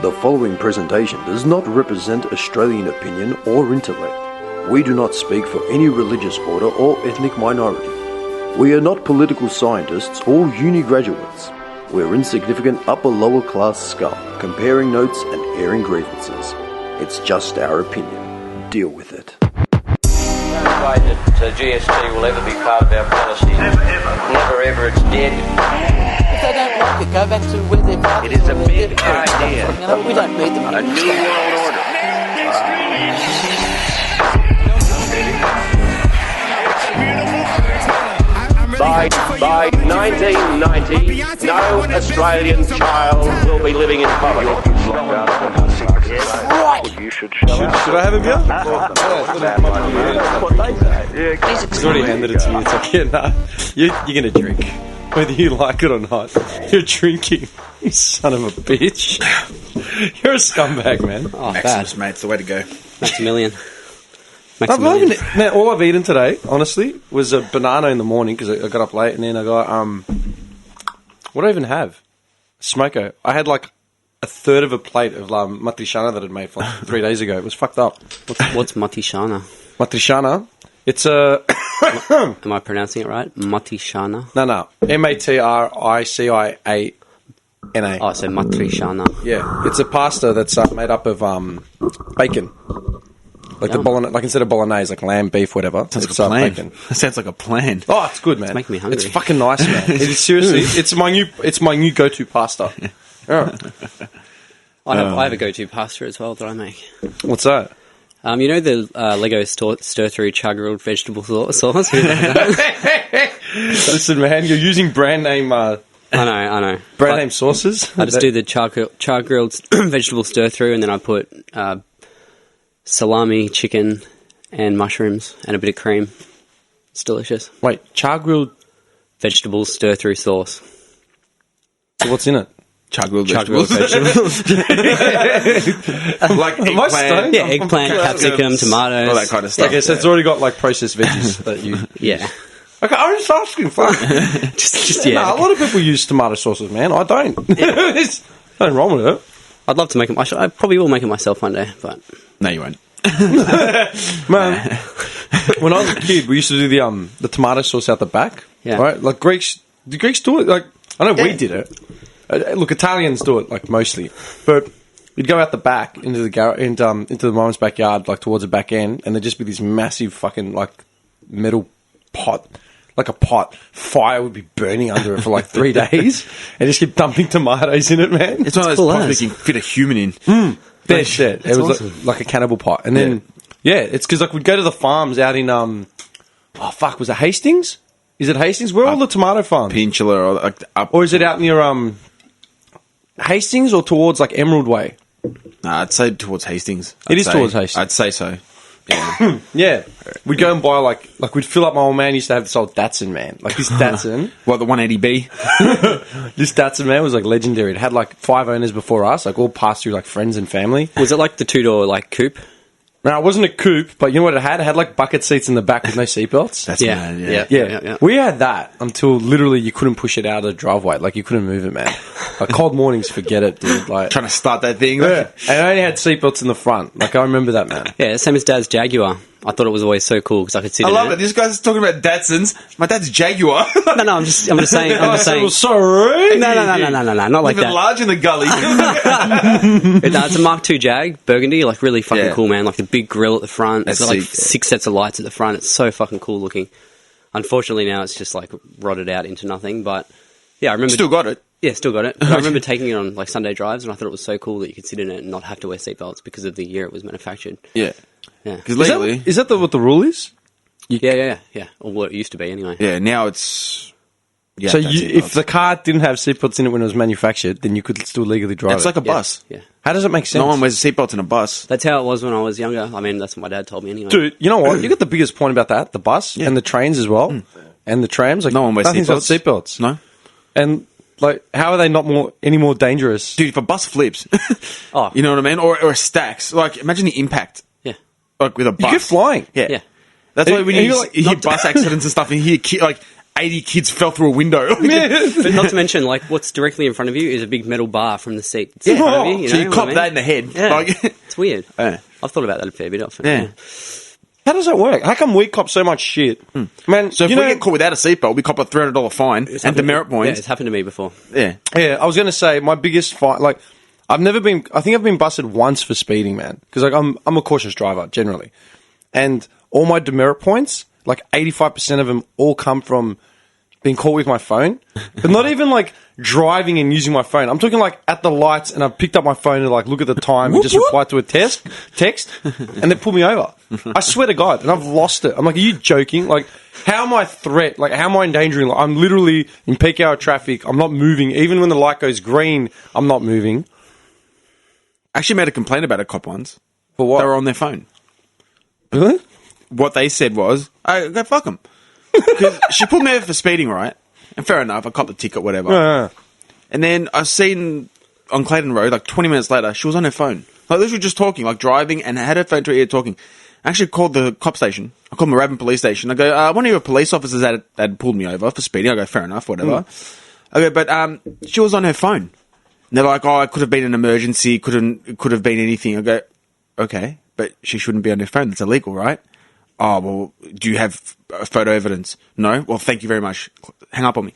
The following presentation does not represent Australian opinion or intellect. We do not speak for any religious order or ethnic minority. We are not political scientists or uni graduates. We're insignificant upper-lower class scum, comparing notes and airing grievances. It's just our opinion. Deal with it. No way that GST will ever be part of our policy. Never ever. Never ever, it's dead. If they don't like it, go back to where they're from. It is a big idea. You know, we don't need them. A new world order. By 1990, no Australian child will be living in poverty. Should I have him here? He's already handed it to me. It's like, yeah, nah, you're going to drink. Whether you like it or not. You're drinking. You son of a bitch. You're a scumbag, man. Oh, Maximus, mate. It's the way to go. Maximilian. Man, all I've eaten today, honestly, was a banana in the morning because I got up late, and then I got, what do I even have? Smoko. I had like a third of a plate of matriciana that I'd made for 3 days ago. It was fucked up. What's matriciana? Matriciana? It's a... Am I pronouncing it right? Matriciana? No. Matriciana. Oh, so matriciana. Yeah. It's a pasta that's made up of bacon. Like the bolognese, like instead of bolognese, like lamb, beef, whatever. Sounds like a plan. Bacon. That sounds like a plan. Oh, it's good, man. It's making me hungry. It's fucking nice, man. It is seriously. It's my new go-to pasta. Yeah. I have a go-to pasta as well that I make. What's that? You know the Lego stir-through char-grilled vegetable sauce? Listen, man, you're using brand name. I know. Brand name sauces. I just do the char-grilled vegetable stir-through, and then I put salami, chicken, and mushrooms, and a bit of cream. It's delicious. Wait, char-grilled vegetable stir-through sauce. So what's in it? Char-grilled vegetables. Like eggplant. Yeah, eggplant, capsicum, tomatoes. All that kind of stuff. Okay, so it's already got like processed veggies that you... Yeah. Okay, I'm just asking. Fuck. Yeah. A lot of people use tomato sauces, man. I don't. There's nothing wrong with it. I'd love to make it. I probably will make it myself one day, but... No, you won't. Man, when I was a kid, we used to do the tomato sauce out the back. Yeah. Right? Like Greeks... Do Greeks do it? Like, I know we did it. Look, Italians do it, like, mostly. But you'd go out the back into the mom's backyard, like, towards the back end, and there'd just be this massive fucking, like, metal pot. Like a pot. Fire would be burning under it for, like, 3 days. And just keep dumping tomatoes in it, man. It's one of those pots that you can fit a human in. Dead shit. It was awesome. like a cannibal pot. And then, it's because, like, we'd go to the farms out in, was it Hastings? Is it Hastings? Where are all the tomato farms? Peninsula or, like, up... Or is it out near, Hastings or towards like Emerald Way? Nah, I'd say towards Hastings. Towards Hastings. I'd say so. Yeah. Yeah. We'd go and buy like we'd fill up. My old man used to have this old Datsun, man. Like this Datsun. What, the 180B? This Datsun, man, was like legendary. It had like 5 owners before us, like all passed through like friends and family. Was it like the 2-door like coupe? No, it wasn't a coupe, but you know what it had? It had like bucket seats in the back with no seatbelts. That's Yeah. mad, Yeah. We had that until literally you couldn't push it out of the driveway. Like you couldn't move it, man. Like cold mornings, forget it, dude. Like Trying to start that thing. yeah. And it only had seatbelts in the front. Like I remember that, man. Yeah, same as Dad's Jaguar. I thought it was always so cool because I could sit I in love it. This guy's talking about Datsuns. My dad's Jaguar. No, I'm just saying. Sorry. No, not like Living that. large in the gully. It's a Mark II Jag, burgundy, like really fucking cool, man. Like the big grille at the front. It's got like That's 6 sets of lights at the front. It's so fucking cool looking. Unfortunately, now it's just like rotted out into nothing. But yeah, I remember Still got it. Yeah, still got it. But I remember taking it on like Sunday drives, and I thought it was so cool that you could sit in it and not have to wear seatbelts because of the year it was manufactured. Yeah. Yeah. Because legally... Is that what the rule is? Yeah. Or what it used to be, anyway. Yeah, now it's... Yeah, So if the car didn't have seatbelts in it when it was manufactured, then you could still legally drive It's it. like a bus. Yeah. How does it make sense? No one wears seatbelts in a bus. That's how it was when I was younger. I mean, that's what my dad told me anyway. Dude, you know what? You got the biggest point about that. The bus and the trains as well. And the trams. Like, No one wears nothing's got seatbelts. seatbelts. No? And, like, how are they not any more dangerous? Dude, if a bus flips, Oh. you know what I mean? Or stacks. Like, imagine the impact. Yeah. Like, with a bus. You go flying. Yeah. Yeah. That's why when And you you're like, hear bus accidents and stuff, and you hear like 80 kids fell through a window. But not to mention, like, what's directly in front of you is a big metal bar from the seat that's in front of you. So know you what cop I mean? that in the head. Yeah, Like, it's weird. Yeah. I've thought about that a fair bit often. Yeah. How does that work? How come we cop so much shit? Man, So if you we know, get caught without a seatbelt, we cop a $300 fine and demerit Yeah, points. it's happened to me before. Yeah. yeah, I was going to say my biggest fight, like, I think I've been busted once for speeding, man. Because, like, I'm a cautious driver, generally. And all my demerit points, like, 85% of them all come from being caught with my phone. But not even, like, driving and using my phone. I'm talking, like, at the lights, and I've picked up my phone and, like, look at the time and just reply to a text, and they pull me over. I swear to God. And I've lost it. I'm like, are you joking? Like, how am I how am I endangering? Like, I'm literally in peak hour traffic. I'm not moving. Even when the light goes green, I'm not moving. I actually made a complaint about a cop once. For what? They were on their phone. Really? What they said was, "I go fuck them." Because she pulled me over for speeding, right? And fair enough, I copped the ticket, whatever. Yeah. And then I seen on Clayton Road, like 20 minutes later, she was on her phone. Like, literally just talking, like driving, and had her phone to her ear talking. I actually called the cop station. I called Moorabbin police station. I go, one of your police officers had pulled me over for speeding. I go, fair enough, whatever. I go, but she was on her phone. And they're like, it could have been an emergency, it could have been anything. I go, okay, but she shouldn't be on her phone. That's illegal, right? Oh, well, do you have photo evidence? No? Well, thank you very much. Hang up on me.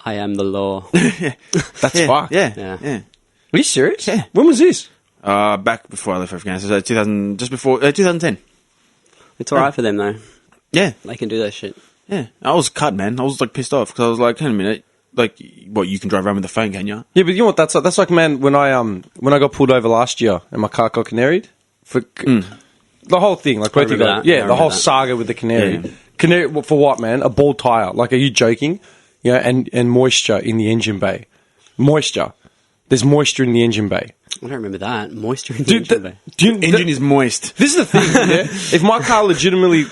I am the law. That's fucked. Yeah. Are you serious? Yeah. When was this? Back before I left Afghanistan, so 2010. It's alright for them, though. Yeah. They can do that shit. Yeah. I was cut, man. I was, like, pissed off, because I was like, hang on a minute. Like, what, you can drive around with the phone, can you? Yeah, but you know what that's like? That's like, man, when I got pulled over last year and my car got canaried for the whole thing, like both of you remember guys, that. yeah, I the remember whole that. saga with the canary. Yeah. Canary for what, man? A bald tire. Like, are you joking? Yeah, and moisture in the engine bay. Moisture. There's moisture in the engine bay. I don't remember that. Moisture in the engine bay. Engine is moist. This is the thing. Yeah? If my car legitimately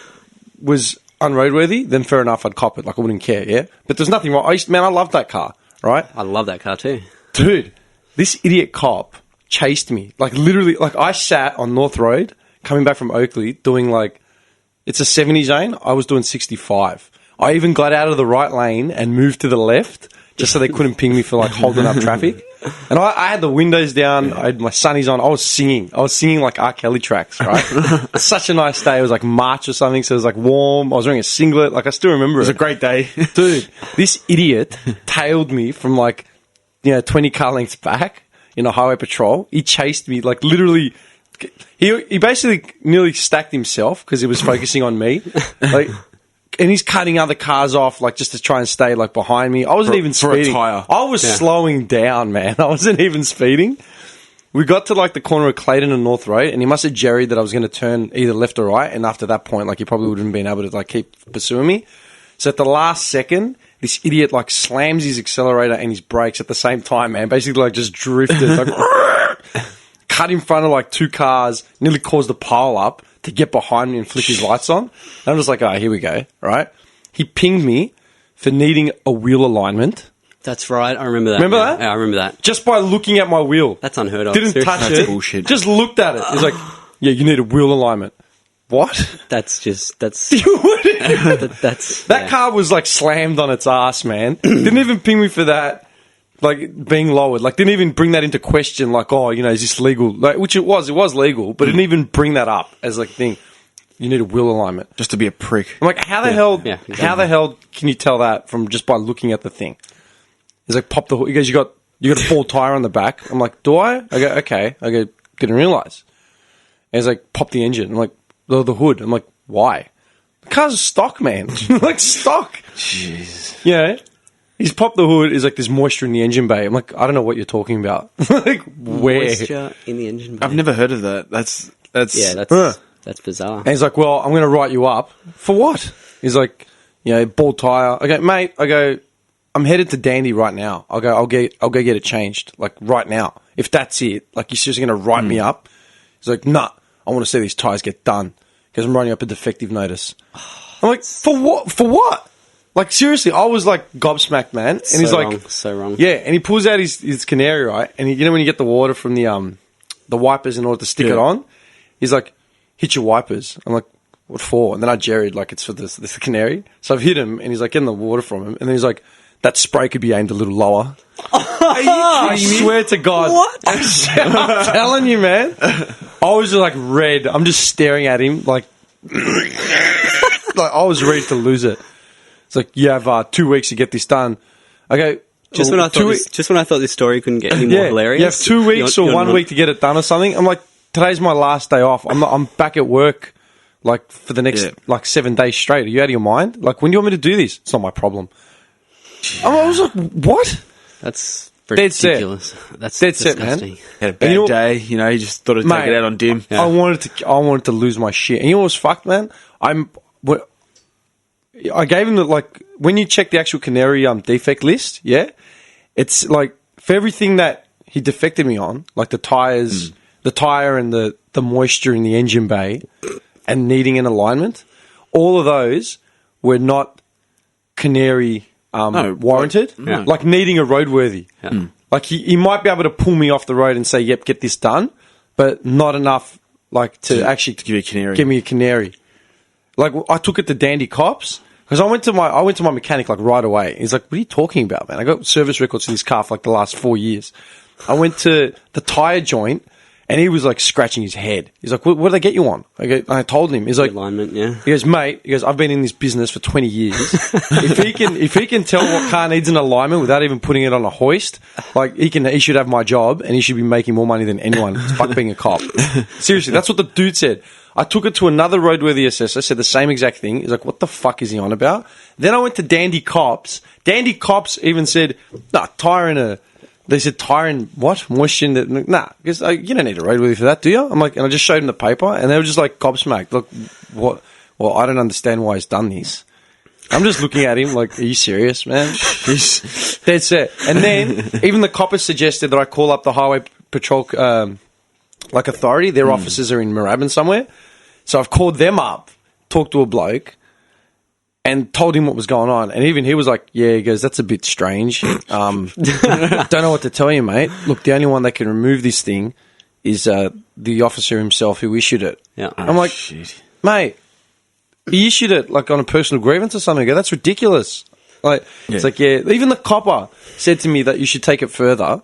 was unroadworthy, then fair enough, I'd cop it. Like, I wouldn't care. Yeah, but there's nothing wrong. I loved that car. Right? I love that car too. Dude, this idiot cop chased me. Like, literally, like, I sat on North Road coming back from Oakley doing, like, it's a 70 zone. I was doing 65. I even got out of the right lane and moved to the left just so they couldn't ping me for, like, holding up traffic. And I had the windows down. I had my sunnies on. I was singing like R. Kelly tracks, right? Such a nice day. It was like March or something, so it was like warm. I was wearing a singlet. Like, I still remember it. It was a great day. Dude, this idiot tailed me from, like, 20 car lengths back in a highway patrol. He chased me, like, literally. He basically nearly stacked himself because he was focusing on me. Like, and he's cutting other cars off, like, just to try and stay, like, behind me. I wasn't even for a speeding. tyre. I was slowing down, man. I wasn't even speeding. We got to, like, the corner of Clayton and North Road, and he must have jerried that I was going to turn either left or right. And after that point, like, he probably wouldn't have been able to, like, keep pursuing me. So at the last second, this idiot, like, slams his accelerator and his brakes at the same time, man. Basically, like, just drifted. Like, cut in front of, like, two cars, nearly caused a pile up to get behind me and flick his lights on. And I'm just like, here we go, right? He pinged me for needing a wheel alignment. That's right. I remember that. Remember that? Yeah, I remember that. Just by looking at my wheel. That's unheard of. Didn't Seriously. touch That's it. bullshit. Just looked at it. He's like, yeah, you need a wheel alignment. What? That's That car was, like, slammed on its ass, man. Didn't even ping me for that, like, being lowered. Like, didn't even bring that into question, like, is this legal? Like, which it was legal, but it didn't even bring that up as, like, thing. You need a wheel alignment. Just to be a prick. I'm like, how the hell exactly. can you tell that from just by looking at the thing? He's like, pop the hood. He goes, you got a bald tire on the back. I'm like, do I? I go, okay. I go, didn't realise. And he's like, pop the engine. I'm like, the hood. I'm like, why? The car's stock, man. Like, stock. Jeez. Yeah. He's popped the hood. He's like, there's moisture in the engine bay. I'm like, I don't know what you're talking about. Like, where? Moisture in the engine bay. I've never heard of that. That's That's bizarre. And he's like, well, I'm going to write you up. For what? He's like, bald tire. I go, mate, I'm headed to Dandy right now. I'll go get it changed, like, right now. If that's it, like, you're seriously going to write me up? He's like, nah, I want to see these tires get done because I'm writing up a defective notice. I'm like, for what? For what? Like, seriously, I was, like, gobsmacked, man. And he's like, so wrong. yeah, and he pulls out his canary, right? And you know when you get the water from the wipers in order to stick it on? He's like, hit your wipers. I'm like, what for? And then I jerried, like, it's for this canary. So I've hit him, and he's, like, getting the water from him. And then he's like, that spray could be aimed a little lower. I swear to God. What? I'm telling you, man. I was just, like, red. I'm just staring at him, like, like I was ready to lose it. It's like, you have 2 weeks to get this done. I go... Just when I thought this story couldn't get any more hilarious. You have 2 weeks or 1 week to get it done or something. I'm like, today's my last day off. I'm back at work, like, for the next, like, 7 days straight. Are you out of your mind? Like, when do you want me to do this? It's not my problem. I was like, what? That's ridiculous. That's dead set, disgusting. man. Had a bad day, you know, he just thought he'd take it out on Dim. I wanted to lose my shit. And you know what's fucked, man? I gave him the, like, when you check the actual canary defect list, it's like, for everything that he defected me on, like the tires, the tire and the moisture in the engine bay and needing an alignment, all of those were not canary warranted, like needing a roadworthy. Yeah. Like he might be able to pull me off the road and say, yep, get this done, but not enough, like, to actually give me a canary. Like, I took it to Dandy Cops. Because I went to my mechanic, like, right away. He's like, what are you talking about, man? I got service records for this car for, like, the last 4 years. I went to the tyre joint, and he was, like, scratching his head. He's like, what did they get you on? I told him. He's like... alignment, yeah. He goes, mate, I've been in this business for 20 years. if he can tell what car needs an alignment without even putting it on a hoist, like, he should have my job, and he should be making more money than anyone. It's fuck being a cop. Seriously, that's what the dude said. I took it to another roadworthy assessor, said the same exact thing. He's like, what the fuck is he on about? Then I went to Dandy Cops. Dandy Cops even said, they said tire and what? Moisture in the... Nah, because you don't need a roadworthy for that, do you? I'm like, and I just showed him the paper, and they were just like, gobsmacked. Look, what? Well, I don't understand why he's done this. I'm just looking at him like, are you serious, man? That's it. And then even the coppers suggested that I call up the highway patrol authority. Their offices are in Moorabbin somewhere. So I've called them up, talked to a bloke, and told him what was going on. And even he was like, yeah, he goes, that's a bit strange. Don't know what to tell you, mate. Look, the only one that can remove this thing is the officer himself who issued it. Yeah. I'm like, mate, he issued it like on a personal grievance or something. I go, that's ridiculous. Like, it's like, even the copper said to me that you should take it further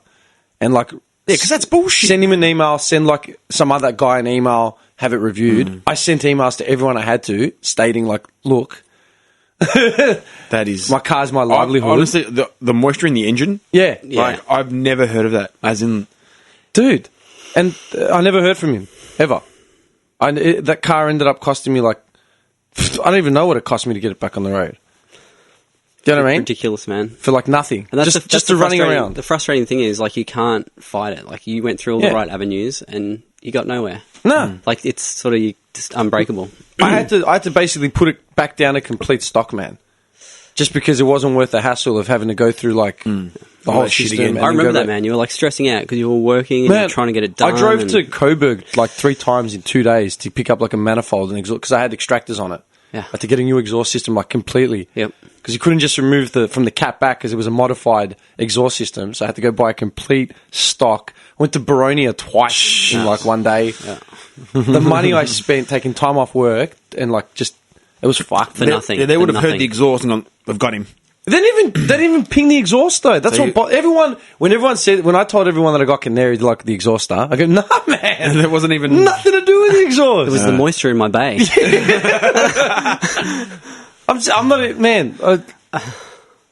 and like... Yeah, because that's bullshit. Send him an email, send like some other guy an email, have it reviewed. I sent emails to everyone I had to, stating like, look, that is... my car's my livelihood. Honestly, the moisture in the engine? Yeah. Like, I've never heard of that. As in... Dude. And I never heard from him, ever. That car ended up costing me like... I don't even know what it cost me to get it back on the road. Do you know what I mean? Ridiculous, man. For like nothing. And that's just the running around. The frustrating thing is, like, you can't fight it. Like, you went through all the right avenues and you got nowhere. No. Like, it's sort of just unbreakable. I had to basically put it back down to complete stock, man. Just because it wasn't worth the hassle of having to go through, like, the whole shit again. I remember that, man. You were, like, stressing out because you were working and you were trying to get it done. I drove to Coburg, like, 3 times in 2 days to pick up, like, a manifold and exhaust, because I had extractors on it. Yeah. I had to get a new exhaust system, like, completely. Yep. Because you couldn't just remove from the cap back because it was a modified exhaust system. So I had to go buy a complete stock. Went to Baronia twice in, like, one day. Yeah. The money I spent taking time off work and, like, just... It was fucked. For nothing. Yeah, they would have heard the exhaust and gone, they've got him. They didn't even ping the exhaust though. That's when I told everyone that I got canary like the exhauster, I go, nah, man, and there wasn't even nothing to do with the exhaust. It was the moisture in my bay. I'm not, man.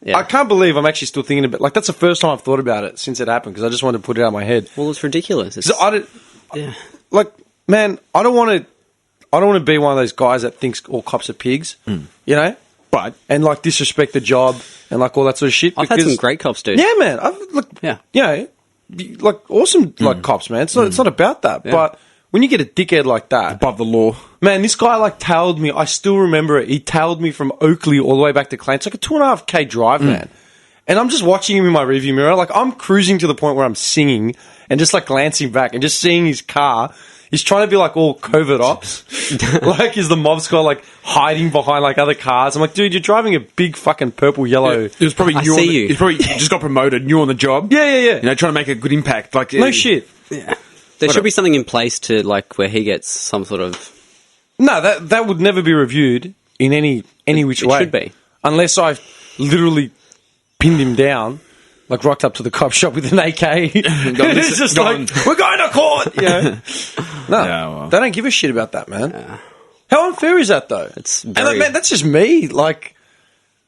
I can't believe I'm actually still thinking about. Like, that's the first time I've thought about it since it happened because I just wanted to put it out of my head. Well, it's ridiculous. Like, man, I don't want to be one of those guys that thinks all cops are pigs. You know. And like disrespect the job and like all that sort of shit. I've had some great cops, dude. Yeah, man. You know, like awesome like cops, man. It's not about that. Yeah. But when you get a dickhead like that, above the law, man, this guy like tailed me. I still remember it. He tailed me from Oakley all the way back to Clayton. It's like a 2.5K drive, man. And I'm just watching him in my rearview mirror. Like, I'm cruising to the point where I'm singing and just like glancing back and just seeing his car. He's trying to be like all covert ops. Like, is the mob squad like hiding behind like other cars? I'm like, dude, you're driving a big fucking purple yellow. Yeah, it was probably you. It's probably you just got promoted. You on the job. Yeah. You know, trying to make a good impact. Like no shit. Yeah. There should be something in place to like where he gets some sort of No, that would never be reviewed in any which way. It should be. Unless I literally pinned him down, like rocked up to the cop shop with an AK. It's just like, we're going to court! You know? No, well. they don't give a shit about that, man. How unfair is that, though? It's and very... man, that's just me. Like,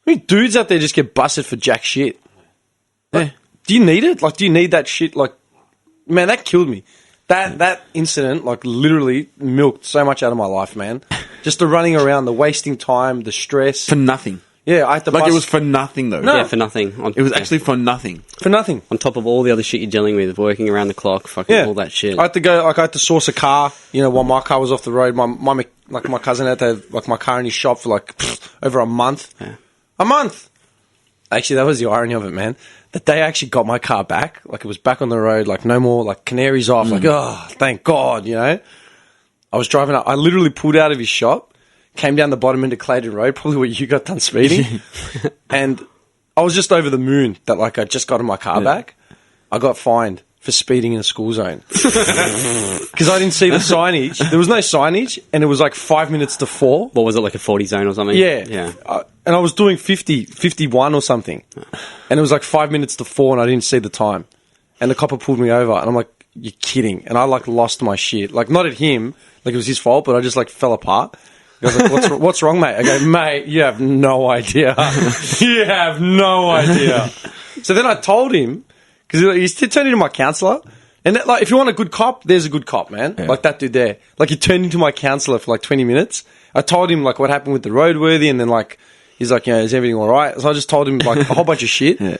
I mean, dudes out there just get busted for jack shit. Like, do you need it? Like, do you need that shit? Like, man, that killed me. That incident, like, literally milked so much out of my life, man. Just the running around, the wasting time, the stress. For nothing. Yeah, I had to Like, it was for nothing, though. No. Yeah, for nothing. It was actually for nothing. For nothing. On top of all the other shit you're dealing with, working around the clock, fucking all that shit. I had to go, like, I had to source a car, you know, while my car was off the road. My cousin had to have, like, my car in his shop for, like, over a month. Yeah. A month! Actually, that was the irony of it, man. The day I actually got my car back, like, it was back on the road, like, no more, like, canaries off, like, oh, thank God, you know? I was driving up, I literally pulled out of his shop, came down the bottom into Clayton Road, probably where you got done speeding, and I was just over the moon that, like, I just got my car back. I got fined for speeding in a school zone. Because I didn't see the signage. There was no signage, and it was like 5 minutes to 4. What was it, like a 40 zone or something? Yeah. Yeah. And I was doing 51 or something. And it was like 5 minutes to 4, and I didn't see the time. And the copper pulled me over, and I'm like, you're kidding. And I, like, lost my shit. Like, not at him, like it was his fault, but I just, like, fell apart. I was like, what's wrong, mate? I go, mate, you have no idea. You have no idea. So then I told him, because he turned into my counsellor. And that, like, if you want a good cop, there's a good cop, man. Yeah. Like that dude there. Like, he turned into my counsellor for like 20 minutes. I told him, like, what happened with the roadworthy, and then, like, he's like, you know, is everything all right? So I just told him, like, a whole bunch of shit. Yeah.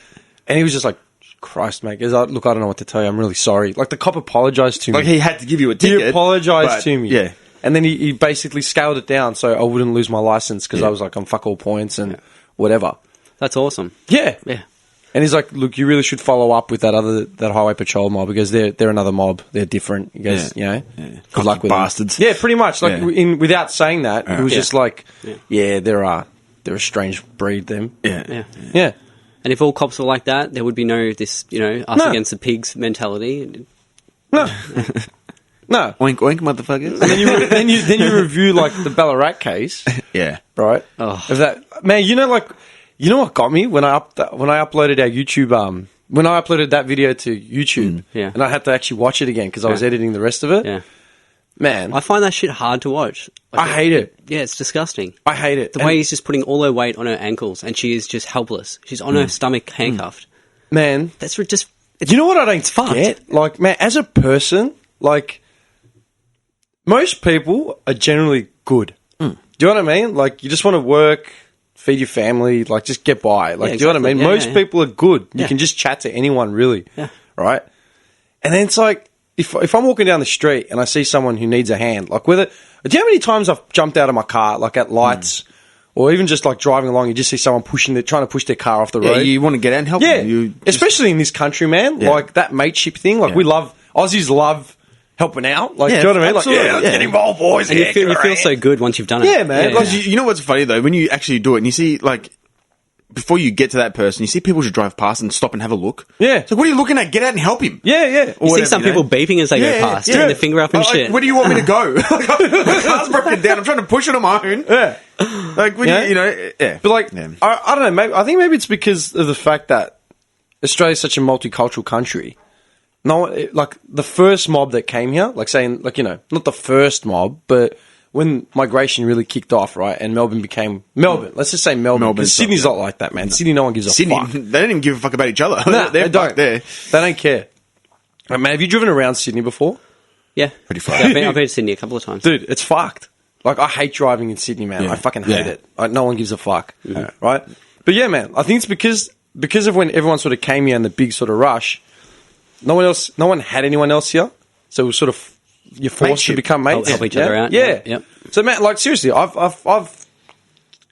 And he was just like, Christ, mate. Look, I don't know what to tell you. I'm really sorry. Like, the cop apologised to me. Like, he had to give you a ticket. He apologised to me. Yeah. And then he basically scaled it down so I wouldn't lose my license because I was like on fuck all points and whatever. That's awesome. Yeah. Yeah. And he's like, look, you really should follow up with that highway patrol mob because they're another mob. They're different. He goes, you know, good luck with bastards. them. Yeah, pretty much. Like without saying that, it was just like, they're a strange breed. Them. Yeah. And if all cops were like that, there would be no us against the pigs mentality. No. No. Oink, oink, motherfuckers. And then you review, like, the Ballarat case. Yeah. Right? Oh. Of that. Man, you know what got me? When I uploaded our YouTube, when I uploaded that video to YouTube, and I had to actually watch it again because I was editing the rest of it. Yeah. Man. I find that shit hard to watch. Like, I hate it. Yeah, it's disgusting. I hate it. The way he's just putting all her weight on her ankles and she is just helpless. She's on her stomach handcuffed. Man. That's just... You know what I don't get? Like, man, as a person, like... Most people are generally good. Do you know what I mean? Like, you just want to work, feed your family, like, just get by. Like, do you know what I mean? Most people are good. You can just chat to anyone, really. Yeah. Right? And then it's like, if I'm walking down the street and I see someone who needs a hand, like, do you know how many times I've jumped out of my car, like, at lights, or even just, like, driving along, you just see someone trying to push their car off the road? Yeah, you want to get out and help them. Yeah, especially in this country, man. Yeah. Like, that mateship thing. Like, Aussies love... helping out, like, do you know what I mean? Like, let's get involved, boys. And you feel so good once you've done it. Yeah, man. Like, you know what's funny though? When you actually do it, and you see, like, before you get to that person, you see people just drive past and stop and have a look. Yeah. So what are you looking at? Get out and help him. Yeah. You see some people beeping as they go past, sticking their finger up and shit. Like, where do you want me to go? My car's broken down. I'm trying to push it on my own. Yeah. Like, when you know. But, like, I don't know. I think maybe it's because of the fact that Australia's such a multicultural country. No, like, the first mob that came here, like, saying, like, you know, not the first mob, but when migration really kicked off, right, and Melbourne became Melbourne. Let's just say Melbourne, because Sydney's not like that, man. Sydney, no one gives a fuck. They don't even give a fuck about each other. No, they don't. There. They don't care. Like, man, have you driven around Sydney before? Yeah. Pretty far. Yeah, I've been to Sydney a couple of times. Dude, it's fucked. Like, I hate driving in Sydney, man. I fucking hate it. Like, no one gives a fuck. Right? But yeah, man, I think it's because of when everyone sort of came here in the big sort of rush. No one had anyone else here, so it was sort of you're forced to become mates, help each other out. Yeah. Yep. So, man, like, seriously, I've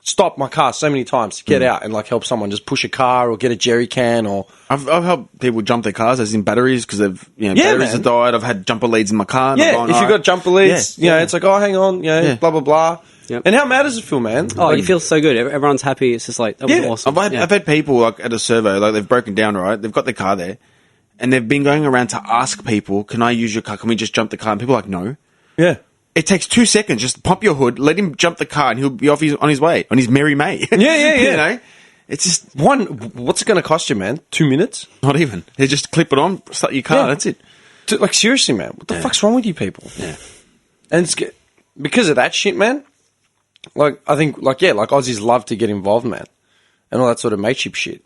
stopped my car so many times to get out and, like, help someone just push a car or get a jerry can, or I've helped people jump their cars, as in batteries, because batteries have died. I've had jumper leads in my car. And if you've got jumper leads, it's like, oh, hang on, blah blah blah. Yep. And how mad does it feel, man? Oh, like, you feel so good. Everyone's happy. It's just like, that was awesome. I've had people, like, at a servo, like, they've broken down, right? They've got their car there. And they've been going around to ask people, can I use your car? Can we just jump the car? And people are like, no. Yeah. it takes 2 seconds. Just pop your hood, let him jump the car, and he'll be on his way, on his merry May. Yeah. You know? It's just... What's it going to cost you, man? 2 minutes? Not even. They just clip it on, start your car, Yeah. that's it. Dude, like, seriously, man. What the fuck's wrong with you people? Yeah. And because of that shit, man, like, I think, like, yeah, like, Aussies love to get involved, man. And all that sort of mateship shit.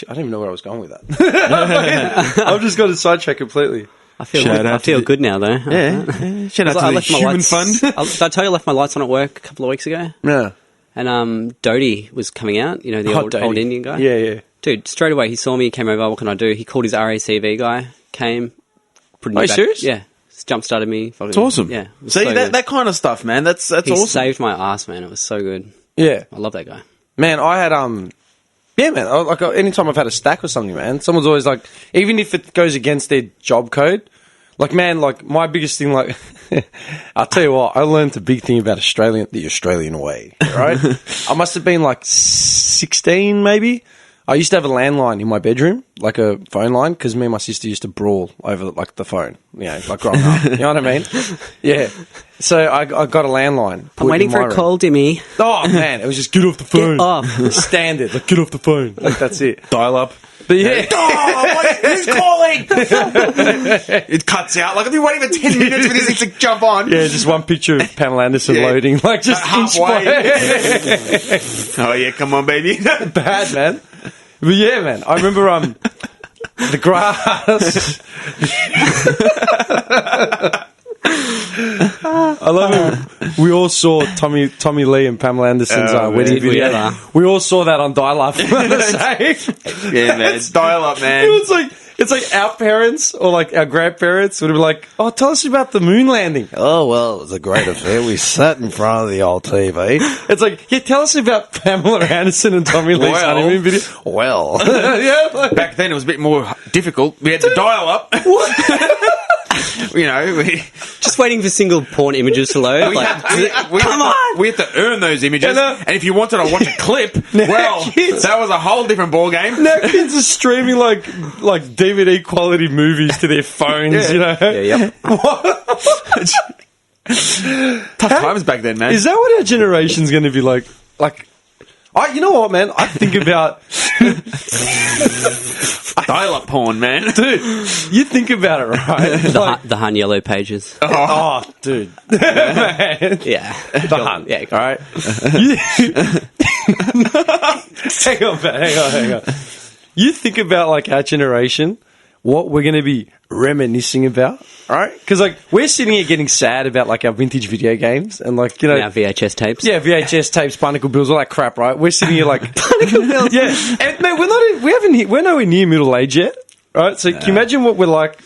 I don't even know where I was going with that. I've just got a sidetrack completely. I feel good now, though. Yeah. Shout out to I the left my Human lights, Fund. Did I tell you I left my lights on at work a couple of weeks ago? Yeah. And Dodie was coming out, you know, the old Indian guy. Yeah. Dude, straight away he saw me, came over, what can I do? He called his RACV guy, came, put Are you serious? Yeah. Jump started me. It's awesome. Yeah. It was See, so that kind of stuff, man. That's he awesome. saved my ass, man. It was so good. Yeah. I love that guy. Man, I had, yeah, man, like, anytime I've had a stack or something, man, someone's always like, even if it goes against their job code, like, man, like, my biggest thing, like, I'll tell you what, I learned the big thing about the Australian way, right? I must have been like 16, maybe. I used to have a landline in my bedroom, like a phone line, because me and my sister used to brawl over, like, the phone, you know, like, growing up. You know what I mean? Yeah. So I got a landline. I'm waiting for a call, Dimmy. Oh, man, it was just get off the phone. Get off. Standard, like, get off the phone. Like, that's it. Dial up. But yeah. Who's calling? It cuts out. Like, I've been waiting for 10 minutes for this thing to jump on. Yeah, just one picture of Pamela Anderson loading, like, just halfway. Oh, yeah, come on, baby. Bad, man. But yeah, man, I remember the grass. I love it. We all saw Tommy Lee and Pamela Anderson's wedding video. Yeah. We all saw that on dial-up. Yeah, man, it's dial up, man. It's like our parents or like our grandparents would be like, "Oh, tell us about the moon landing." Oh, well, it was a great affair. We sat in front of the old TV. It's like, yeah, tell us about Pamela Anderson and Tommy Lee's honeymoon video. Well, Yeah, like, Back then, it was a bit more difficult. We had to dial up. You know, Just waiting for single porn images to load. we had to earn those images. And if you wanted to watch a clip, well, that was a whole different ballgame. now kids are streaming like DVD quality movies to their phones, you know? Yeah, yep. Tough times back then, man. Is that what our generation's going to be like? You know what, man? I think about... Dial-up porn, man. Dude, you think about it, right? The Han Yellow pages. Oh, dude. Man. Yeah. The Hun. Yeah. All right. Hang on. You think about, like, our generation, what we're going to be reminiscing about, all right? Because, like, we're sitting here getting sad about, like, our vintage video games and, like, you know... Now VHS tapes. Yeah, VHS tapes, Barnacle Bills, all that crap, right? We're sitting here like... Barnacle Bills? Yeah. And, man, we're nowhere near middle age yet, right? So can you imagine what we're like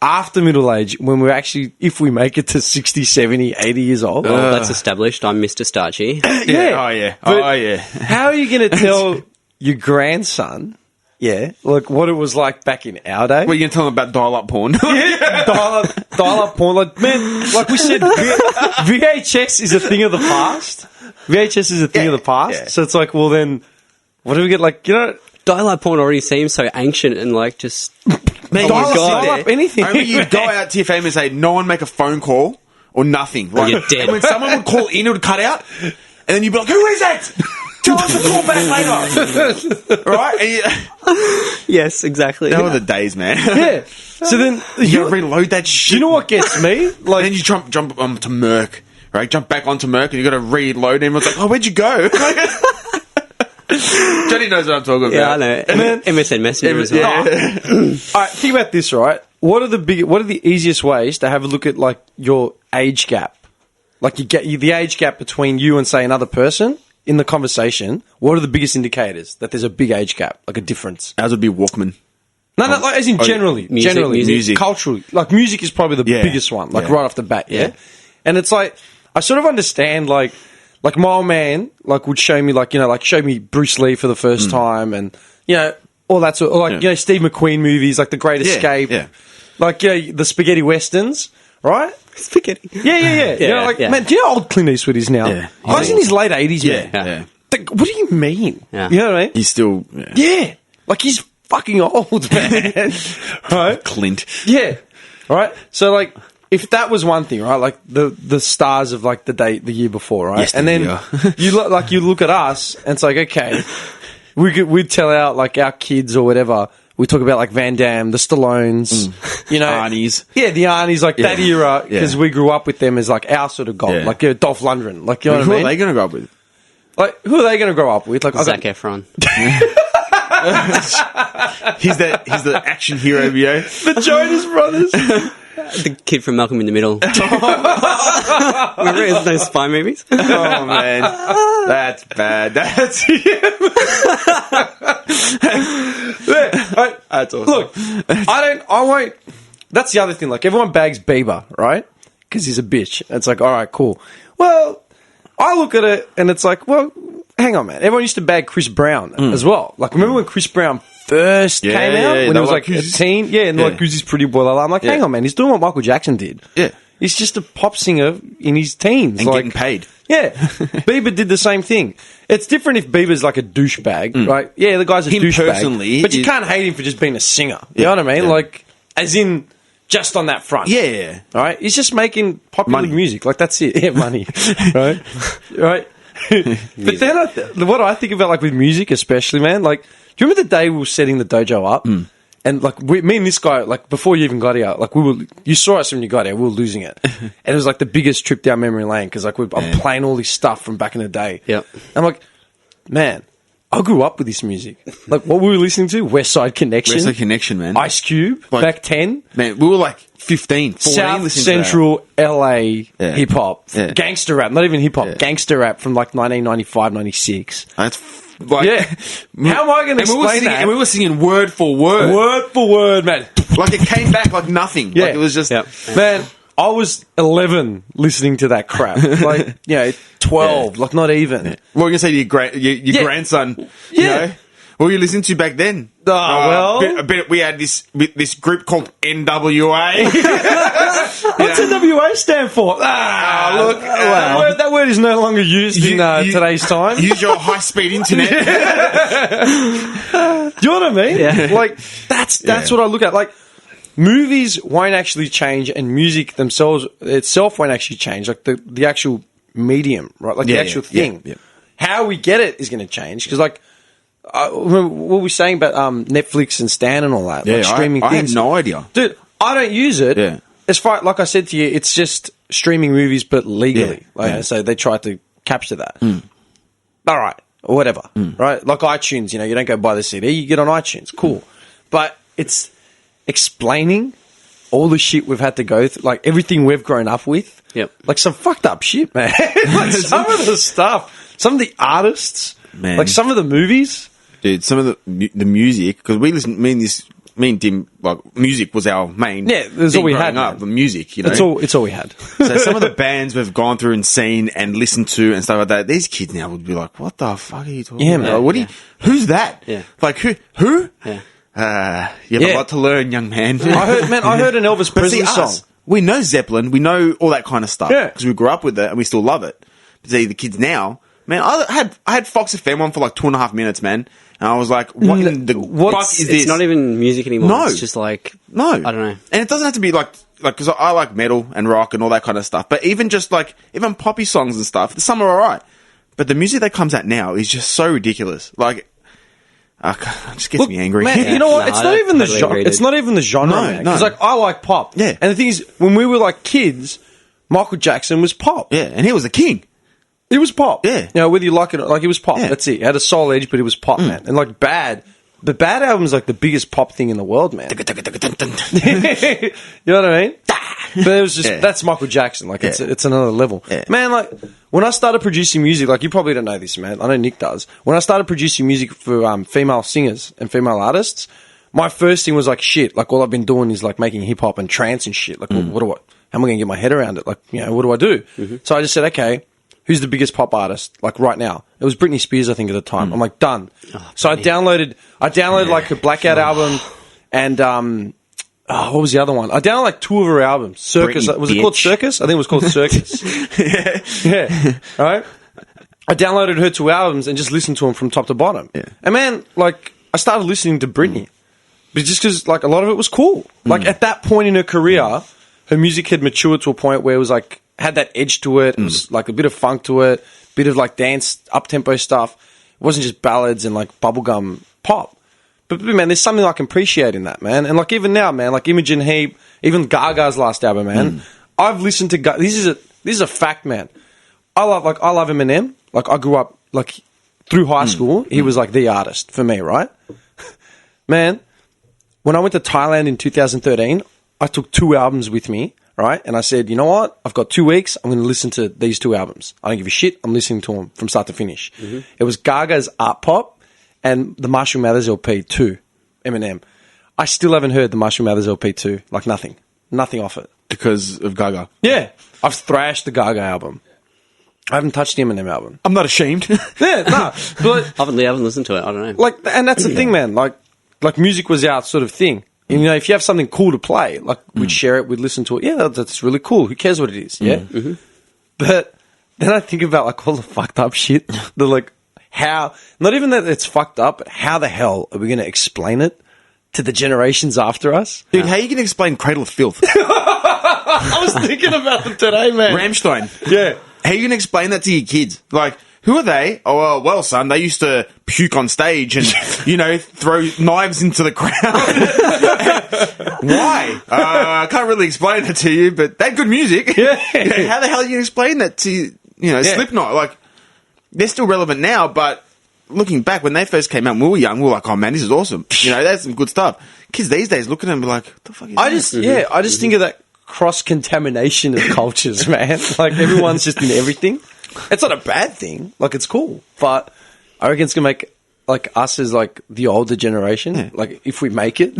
after middle age, when we're actually... If we make it to 60, 70, 80 years old? Well, that's established. I'm Mr. Starchy. Yeah. Oh, yeah. But Oh, yeah. How are you going to tell your grandson... Yeah, like what it was like back in our day. What, you going to tell them about dial-up porn? Yeah, dial-up porn. Like, man, like we said, VHS is a thing of the past. VHS is a thing of the past. Yeah. So it's like, well, then, what do we get? Like, you know, Dial-up porn already seems so ancient and like just... Man, dial up anything. I remember you'd go out to your family and say, no one make a phone call or nothing. Right? You're dead. And when someone would call in, it would cut out. And then you'd be like, who is that? Tell us to call back later. Right? And Yes, exactly. that were the days, man. Yeah. So then, You gotta reload that shit. you know what gets me? And Like, then you jump to Merc, right? Jump back onto Merc and you gotta reload and everyone's like, oh, where'd you go? Johnny knows what I'm talking Yeah, I about. know. MSN Messenger as well. all right, think about this, right? What are the easiest ways to have a look at like your age gap? Like the age gap between you and say another person in the conversation. What are the biggest indicators that there's a big age gap, like a difference? Ours would be Walkman. No, like, as in generally, music. culturally. Like music is probably the biggest one, like right off the bat, yeah? And it's like, I sort of understand, like my old man, like, would show me, like, you know, like, show me Bruce Lee for the first time and, you know, all that sort of, like, you know, Steve McQueen movies, like The Great Escape, like, you know, the spaghetti westerns, right? Spaghetti. Yeah. You know, like, man, do you know how old Clint Eastwood is now? Yeah. Oh, he's in his late 80s, man. Yeah. Like, what do you mean? Yeah. You know what I mean? He's still... Yeah. Like, he's fucking old, man. Right? Clint. Yeah. Right? So, like, if that was one thing, right? Like the stars of like the year before, right? Yes, and then you look at us, and it's like, okay, we'd tell out like our kids or whatever. We talk about like Van Damme, the Stallones, you know, Arnie's. Yeah, the Arnie's, like that era, because Yeah. we grew up with them as like our sort of god, Yeah. like Dolph Lundgren, like you know Who what I are mean? they going to grow up with? Like who are they going to grow up with? Like Zac Efron. He's the action hero, yo. the Jonas Brothers. The kid from Malcolm in the Middle. Remember those spy movies? Oh man, that's bad. That's that's awesome. Look, I won't. That's the other thing. Like everyone bags Bieber, right? Because he's a bitch. And it's like, all right, cool. Well, I look at it and it's like, well, hang on, man. Everyone used to bag Chris Brown as well. Like, remember when Chris Brown first came out when he was like a teen? Yeah, and like, who's this pretty boy? I'm like, hang on, man. He's doing what Michael Jackson did. Yeah. He's just a pop singer in his teens. And like, getting paid. Yeah. Bieber did the same thing. It's different if Bieber's like a douchebag, right? Yeah, the guy's a Him douchebag. personally But you is- can't hate him for just being a singer. You know what I mean? yeah. Like, as in, just on that front. Yeah. All right? He's just making popular Money. music. Like, that's it. Yeah, money. Right? Right? But then what I think about, like, with music especially, man, like, do you remember the day we were setting the dojo up? And, like, me and this guy, like, before you even got here, like, you saw us when you got here, we were losing it. And it was, like, the biggest trip down memory lane because, like, I'm playing all this stuff from back in the day. Yep. I'm like, man, I grew up with this music. Like, what we were listening to, West Side Connection. Where's the connection, man? Ice Cube, Like- back 10. Man, we were like 15, 14 South listening Central LA hip hop, Yeah. gangster rap, not even hip hop, gangster rap from like 1995, 96. to that. That's like, Yeah. How am I going to and we were explain singing, that? And we were singing word for word. Word for word, man. Like it came back like nothing. Yeah. Like it was just. Yep. Man, I was 11 listening to that crap. Like, 12, like not even. What were you going to say to your grandson? Yeah. You know? What were you listening to back then? well. We had this group called NWA. What's NWA stand for? Look, that word is no longer used in today's time. Use your high-speed internet. Do you know what I mean? Yeah. Like, that's what I look at. Like, movies won't actually change, and music itself won't actually change. Like, the actual medium, right? Like, the actual thing. Yeah. How we get it is going to change. Because, like, what were we saying about Netflix and Stan and all that? Yeah, like, streaming I things. had no idea. Dude, I don't use it. Yeah. As far, like I said to you, it's just streaming movies, but legally. Yeah. Like, so they try to capture that. All right, or whatever. Right, like iTunes. You don't go buy the CD; you get on iTunes. Cool, but it's explaining all the shit we've had to go through, like everything we've grown up with. Yep. Like some fucked up shit, man. Like some of the stuff, some of the artists, Man. like some of the movies. Dude, some of the music, because me and Tim, like, music was our main. Yeah, that's thing all we growing had, up, man. the music, you know. It's all we had. So some of the bands we've gone through and seen and listened to and stuff like that, these kids now would be like, "What the fuck are you talking Yeah, about? man. What do you? Who's that? Yeah. Like who? Yeah. You have Yeah. a lot to learn, young man. I heard an Elvis But see, Presley song. us, we know Zeppelin, we know all that kind of stuff, Yeah. because we grew up with it and we still love it. But see, the kids now, man, I had Fox FM on for like 2.5 minutes, man, and I was like, "What the fuck is this?" It's not even music anymore. No. It's just like, No, I don't know. And it doesn't have to be like because I like metal and rock and all that kind of stuff. But even just like even poppy songs and stuff, some are alright. But the music that comes out now is just so ridiculous. Like, it just gets me angry. Man, you know what? No, it's I not even the totally genre. agree, It's not even the genre, No, man. no. Because like I like pop. Yeah. And the thing is, when we were like kids, Michael Jackson was pop. Yeah, and he was a king. It was pop. Yeah. Whether you like it or like it was pop. Yeah. That's it. It had a soul edge, but it was pop, man. And like the Bad album's like the biggest pop thing in the world, man. You know what I mean? But it was just Yeah. that's Michael Jackson. Like it's another level, Yeah. man. Like when I started producing music, like you probably don't know this, man. I know Nick does. When I started producing music for female singers and female artists, my first thing was like shit. Like all I've been doing is like making hip hop and trance and shit. Like what do I? How am I going to get my head around it? Like what do I do? So I just said, okay, who's the biggest pop artist like right now? It was Britney Spears, I think, at the time. I'm like, done. So I downloaded like a Blackout album and what was the other one? I downloaded like 2 of her albums. Circus. Britney, Was it called bitch. Circus? I think it was called Circus. yeah. All right. I downloaded her 2 albums and just listened to them from top to bottom. Yeah. And man, like I started listening to Britney, but just because like a lot of it was cool. Like at that point in her career, her music had matured to a point where it was like had that edge to it. It was like a bit of funk to it, bit of like dance up tempo stuff. It wasn't just ballads and like bubblegum pop. But man, there's something I can appreciate in that, man. And like even now, man, like Imogen Heap, even Gaga's last album, man. I've listened to This is a fact, man. I love Eminem. Like I grew up like through high school. He was like the artist for me, right? Man, when I went to Thailand in 2013, I took 2 albums with me, right? And I said, you know what? I've got 2 weeks. I'm going to listen to these 2 albums. I don't give a shit. I'm listening to them from start to finish. It was Gaga's Art Pop and the Marshall Mathers LP 2, Eminem. I still haven't heard the Marshall Mathers LP 2. Like nothing. Nothing off it. Because of Gaga. Yeah. I've thrashed the Gaga album. I haven't touched the Eminem album. I'm not ashamed. Yeah, no. But I haven't listened to it. I don't know. like, and that's the thing, man. Like music was our sort of thing. And, you know, if you have something cool to play, like we'd share it, we'd listen to it. Yeah, that's really cool. Who cares what it is? Yeah. But then I think about like all the fucked up shit. The like how, not even that it's fucked up, but how the hell are we going to explain it to the generations after us? Dude, how are you going to explain Cradle of Filth? I was thinking about them today, man. Rammstein. Yeah. How are you going to explain that to your kids? Like, who are they? Oh, well, son, they used to puke on stage and, you know, throw knives into the crowd. Why? I can't really explain it to you, but they're good music. Yeah. How the hell are you going to explain that to, you know, Slipknot? Like, they're still relevant now, but looking back, when they first came out and we were young, we were like, oh, man, this is awesome. You know, that's some good stuff. Kids these days look at them and be like, what the fuck is that? I just think of that cross-contamination of cultures, man. Like, everyone's just in everything. It's not a bad thing. Like, it's cool. But I reckon it's going to make, like, us as, like, the older generation, like, if we make it.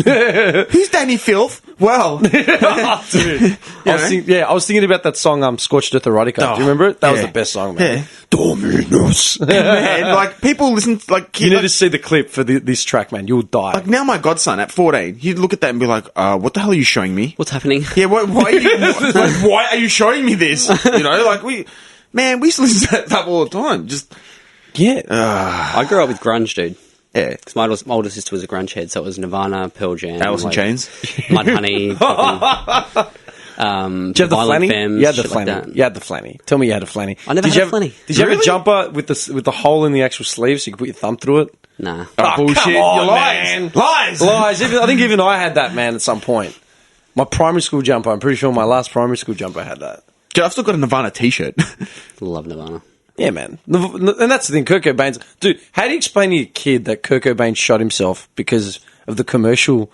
Who's Danny Filth? Well. Dude. I was thinking about that song, Scorched Earth Erotica. Do you remember it? That was the best song, man. Yeah. Dominus. Man, like, people listen to, like... You need to see the clip for this track, man. You'll die. Like, now my godson, at 14, he'd look at that and be like, what the hell are you showing me? What's happening? Yeah, why are you showing me this? You know, like, we used to listen to that stuff all the time. Just... Yeah. I grew up with grunge, dude. Yeah. Because my older sister was a grunge head, so it was Nirvana, Pearl Jam, Alice in Chains, Mudhoney, Did you have the Violent flanny? Femmes, You had the shit like flanny. that. You had the flanny. Tell me you had a flanny. I never had a flanny. Did you have a jumper with the hole in the actual sleeve so you could put your thumb through it? Nah. bullshit. Come on, You're man. Lies. Lies. I think even I had that, man, at some point. My primary school jumper, I'm pretty sure my last primary school jumper had that. Dude, I've still got a Nirvana t-shirt. Love Nirvana. Yeah, man. And that's the thing, Kurt Cobain's... Dude, how do you explain to your kid that Kurt Cobain shot himself because of the commercial,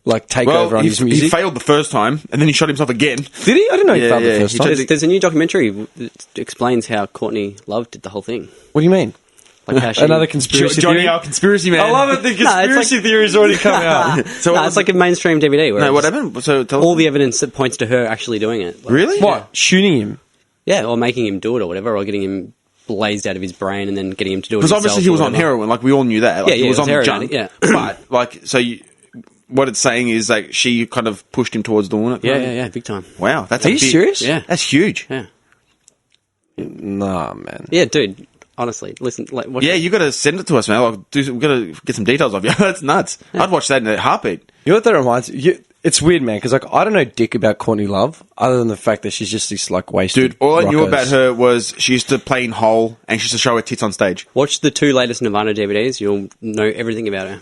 like, takeover on his music? He failed the first time, and then he shot himself again. Did he? I didn't know he failed the first time. There's a new documentary that explains how Courtney Love did the whole thing. What do you mean? Like how she... Another conspiracy Johnny, theory? our conspiracy man. I love it. The conspiracy theory's already come out. So it's like a mainstream DVD. Where No, what happened? So tell all us. the evidence that points to her actually doing it. Like, Really? What? Shooting him? Yeah, or making him do it or whatever, or getting him blazed out of his brain and then getting him to do it Because himself obviously he was or on whatever. heroin, like we all knew that. Like, Yeah, he was it on the heroin junk. addict, yeah. But, like, so what it's saying is, like, she kind of pushed him towards doing it. Yeah, big time. Wow, that's Are you serious? Yeah. That's huge. Yeah. Nah, man. Yeah, dude. Honestly, listen. Like, watch Yeah, it. you got to send it to us, man. Like, we got to get some details of you. That's nuts. I'd watch that in a heartbeat. You know what that reminds me? It's weird, man, because like I don't know dick about Courtney Love, other than the fact that she's just this like wasted. Dude, all I knew rockos. about her was she used to play in Hole and she used to show her tits on stage. Watch the 2 latest Nirvana DVDs. You'll know everything about her.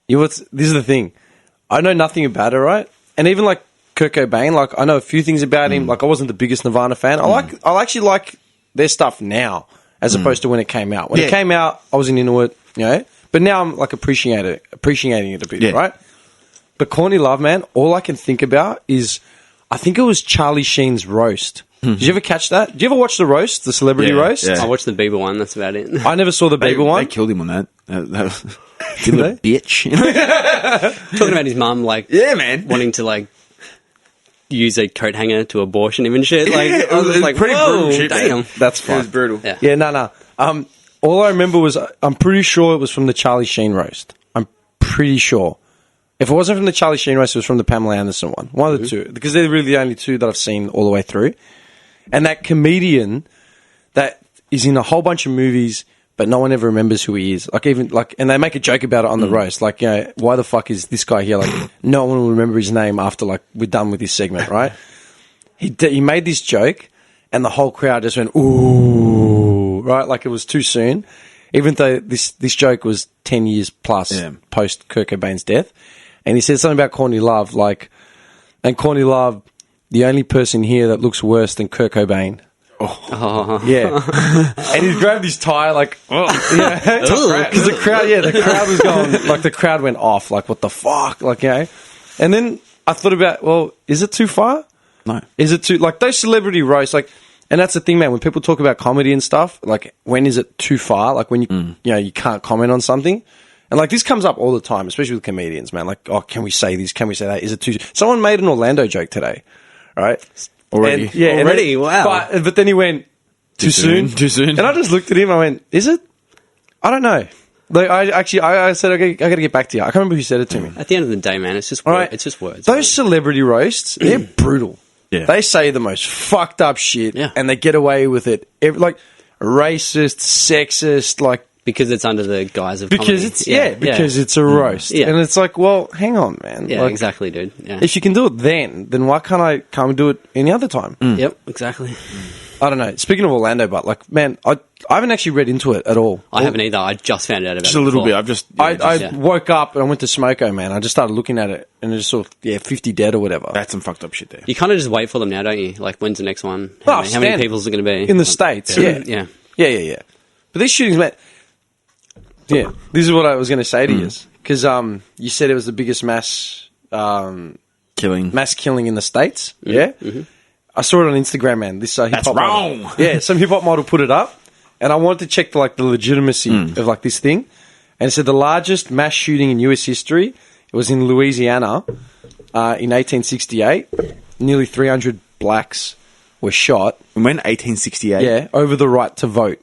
You know this is the thing. I know nothing about her, right? And even like Kurt Cobain, like I know a few things about him. Like I wasn't the biggest Nirvana fan. I actually like their stuff now, as opposed to when it came out. When it came out, I wasn't into it, you know. But now I'm like appreciating it a bit, right? But Courtney Love, man, all I can think about is, I think it was Charlie Sheen's roast. Did you ever catch that? Did you ever watch the roast, the celebrity roast? Yeah. I watched the Bieber one. That's about it. I never saw the Bieber one. They killed him on that. Did they? Bitch. Talking about his mum, like, Yeah, man. wanting to like use a coat hanger to abortion him and shit. Like, I was it just was like, pretty whoa, brutal shit, man. damn. That's It fine. was brutal. Yeah. Yeah, no. All I remember was, I'm pretty sure it was from the Charlie Sheen roast. I'm pretty sure. If it wasn't from the Charlie Sheen roast, it was from the Pamela Anderson one. One of the two. Because they're really the only two that I've seen all the way through. And that comedian that is in a whole bunch of movies, but no one ever remembers who he is. Like, even, like, and they make a joke about it on the roast. Like, you know, why the fuck is this guy here? Like, no one will remember his name after, like, we're done with this segment, right? He made this joke, and the whole crowd just went, ooh, right? Like, it was too soon. Even though this joke was 10 years plus post Kurt Cobain's death. And he said something about Courtney Love, like, and Courtney Love, the only person here that looks worse than Kurt Cobain. Oh. Yeah. And he grabbed his tie, like, yeah. Because the crowd was going, like, the crowd went off, like, what the fuck? Like, you know. And then I thought about, well, is it too far? No. Is it too, like, those celebrity roasts, like, and that's the thing, man, when people talk about comedy and stuff, like, when is it too far? Like, when you know, you can't comment on something. And, like, this comes up all the time, especially with comedians, man. Like, oh, can we say this? Can we say that? Is it too... Someone made an Orlando joke today, right? Already? And, yeah. Already? Wow. But then he went, too soon? Too soon? And I just looked at him, I went, is it? I don't know. Like, I said, I got to get back to you. I can't remember who said it to me. At the end of the day, man, it's just Right. it's just words. Those celebrity roasts, they're brutal. Yeah. They say the most fucked up shit, and they get away with it. Like, racist, sexist, like... Because it's under the guise of Because comedy. it's because it's a roast, and it's like, well, hang on, man. Yeah, like, exactly, dude. Yeah. If you can do it then why can't I come and do it any other time? Yep, exactly. I don't know. Speaking of Orlando, but like, man, I haven't actually read into it at all. I haven't either. I just found out about it. Just a little before. bit. I've just... I woke up and I went to Smoko, man. I just started looking at it and it just saw 50 dead or whatever. That's some fucked up shit there. You kind of just wait for them now, don't you? Like, when's the next one? Oh, How many people's are going to be? in the States, yeah. Yeah. But these shootings, man... Yeah, this is what I was going to say to you. Because you said it was the biggest mass killing in the States. Yeah? Mm-hmm. I saw it on Instagram, man. This hip-hop That's wrong! model. Yeah, some hip-hop model put it up. And I wanted to check the legitimacy of like this thing. And it said the largest mass shooting in US history, it was in Louisiana in 1868. Nearly 300 blacks were shot. When? 1868? Yeah, over the right to vote.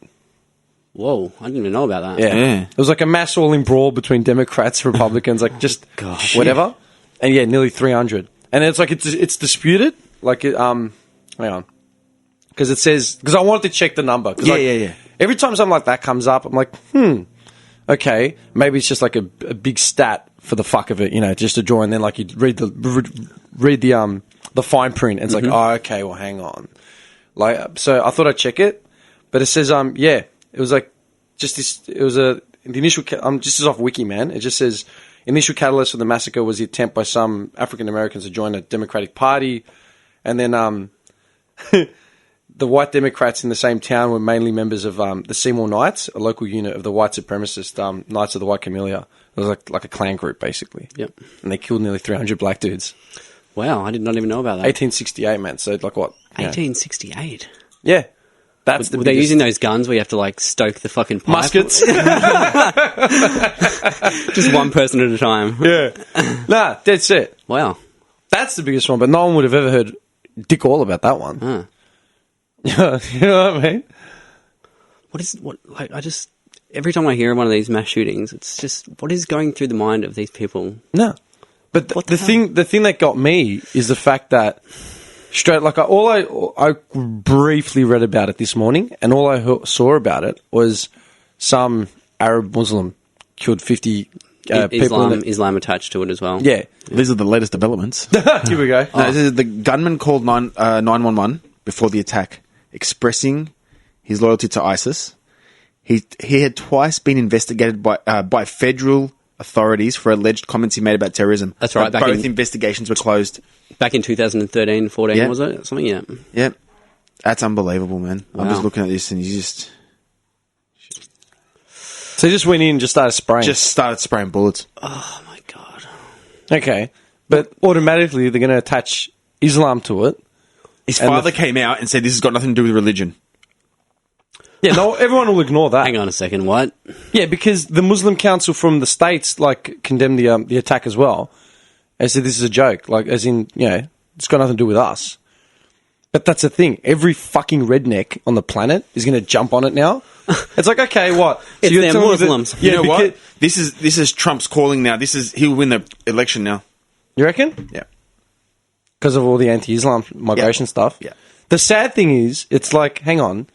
Whoa, I didn't even know about that. Yeah. It was like a mass all-in brawl between Democrats, Republicans, like just whatever. And yeah, nearly 300. And it's like it's disputed. Like, hang on. Because it says... Because I wanted to check the number. Yeah. Every time something like that comes up, I'm like, okay, maybe it's just like a big stat for the fuck of it, you know, just to draw. And then like you read the fine print, and it's like, oh, okay, well, hang on. Like, so I thought I'd check it, but it says, it was like just this. It was the initial. Just as off Wiki, man. It just says initial catalyst for the massacre was the attempt by some African Americans to join a Democratic Party, and then the white Democrats in the same town were mainly members of the Seymour Knights, a local unit of the white supremacist Knights of the White Camellia. It was like a clan group, basically. Yep. And they killed nearly 300 black dudes. Wow, I did not even know about that. 1868, man. So like what? 1868. Yeah. That's Were they using those guns where you have to like stoke the fucking pipe? muskets? Just one person at a time. Yeah. Nah, that's it. Wow. That's the biggest one, but no one would have ever heard dick all about that one. Huh. You know what I mean? Every time I hear one of these mass shootings, it's just, what is going through the mind of these people? No. But the thing that got me is the fact that I briefly read about it this morning, and all I saw about it was some Arab Muslim killed 50 people. Islam attached to it as well. Yeah. These are the latest developments. Here we go. No, this is the gunman called 911 before the attack, expressing his loyalty to ISIS. He had twice been investigated by federal authorities for alleged comments he made about terrorism. That's right. Both investigations were closed. Back in 2013, 14, was it? Something, yeah. Yep. That's unbelievable, man. Wow. I'm just looking at this and you just... So he just went in and just started spraying. Just started spraying bullets. Oh, my God. Okay. But automatically they're going to attach Islam to it. His father came out and said this has got nothing to do with religion. Yeah, no, everyone will ignore that. Hang on a second, what? Yeah, because the Muslim Council from the States, like, condemned the attack as well. They said this is a joke. Like, as in, you know, it's got nothing to do with us. But that's the thing. Every fucking redneck on the planet is going to jump on it now. It's like, okay, what? So it's them Muslims. You know what? This is Trump's calling now. He'll win the election now. You reckon? Yeah. Because of all the anti-Islam migration stuff? Yeah. The sad thing is, it's like, hang on.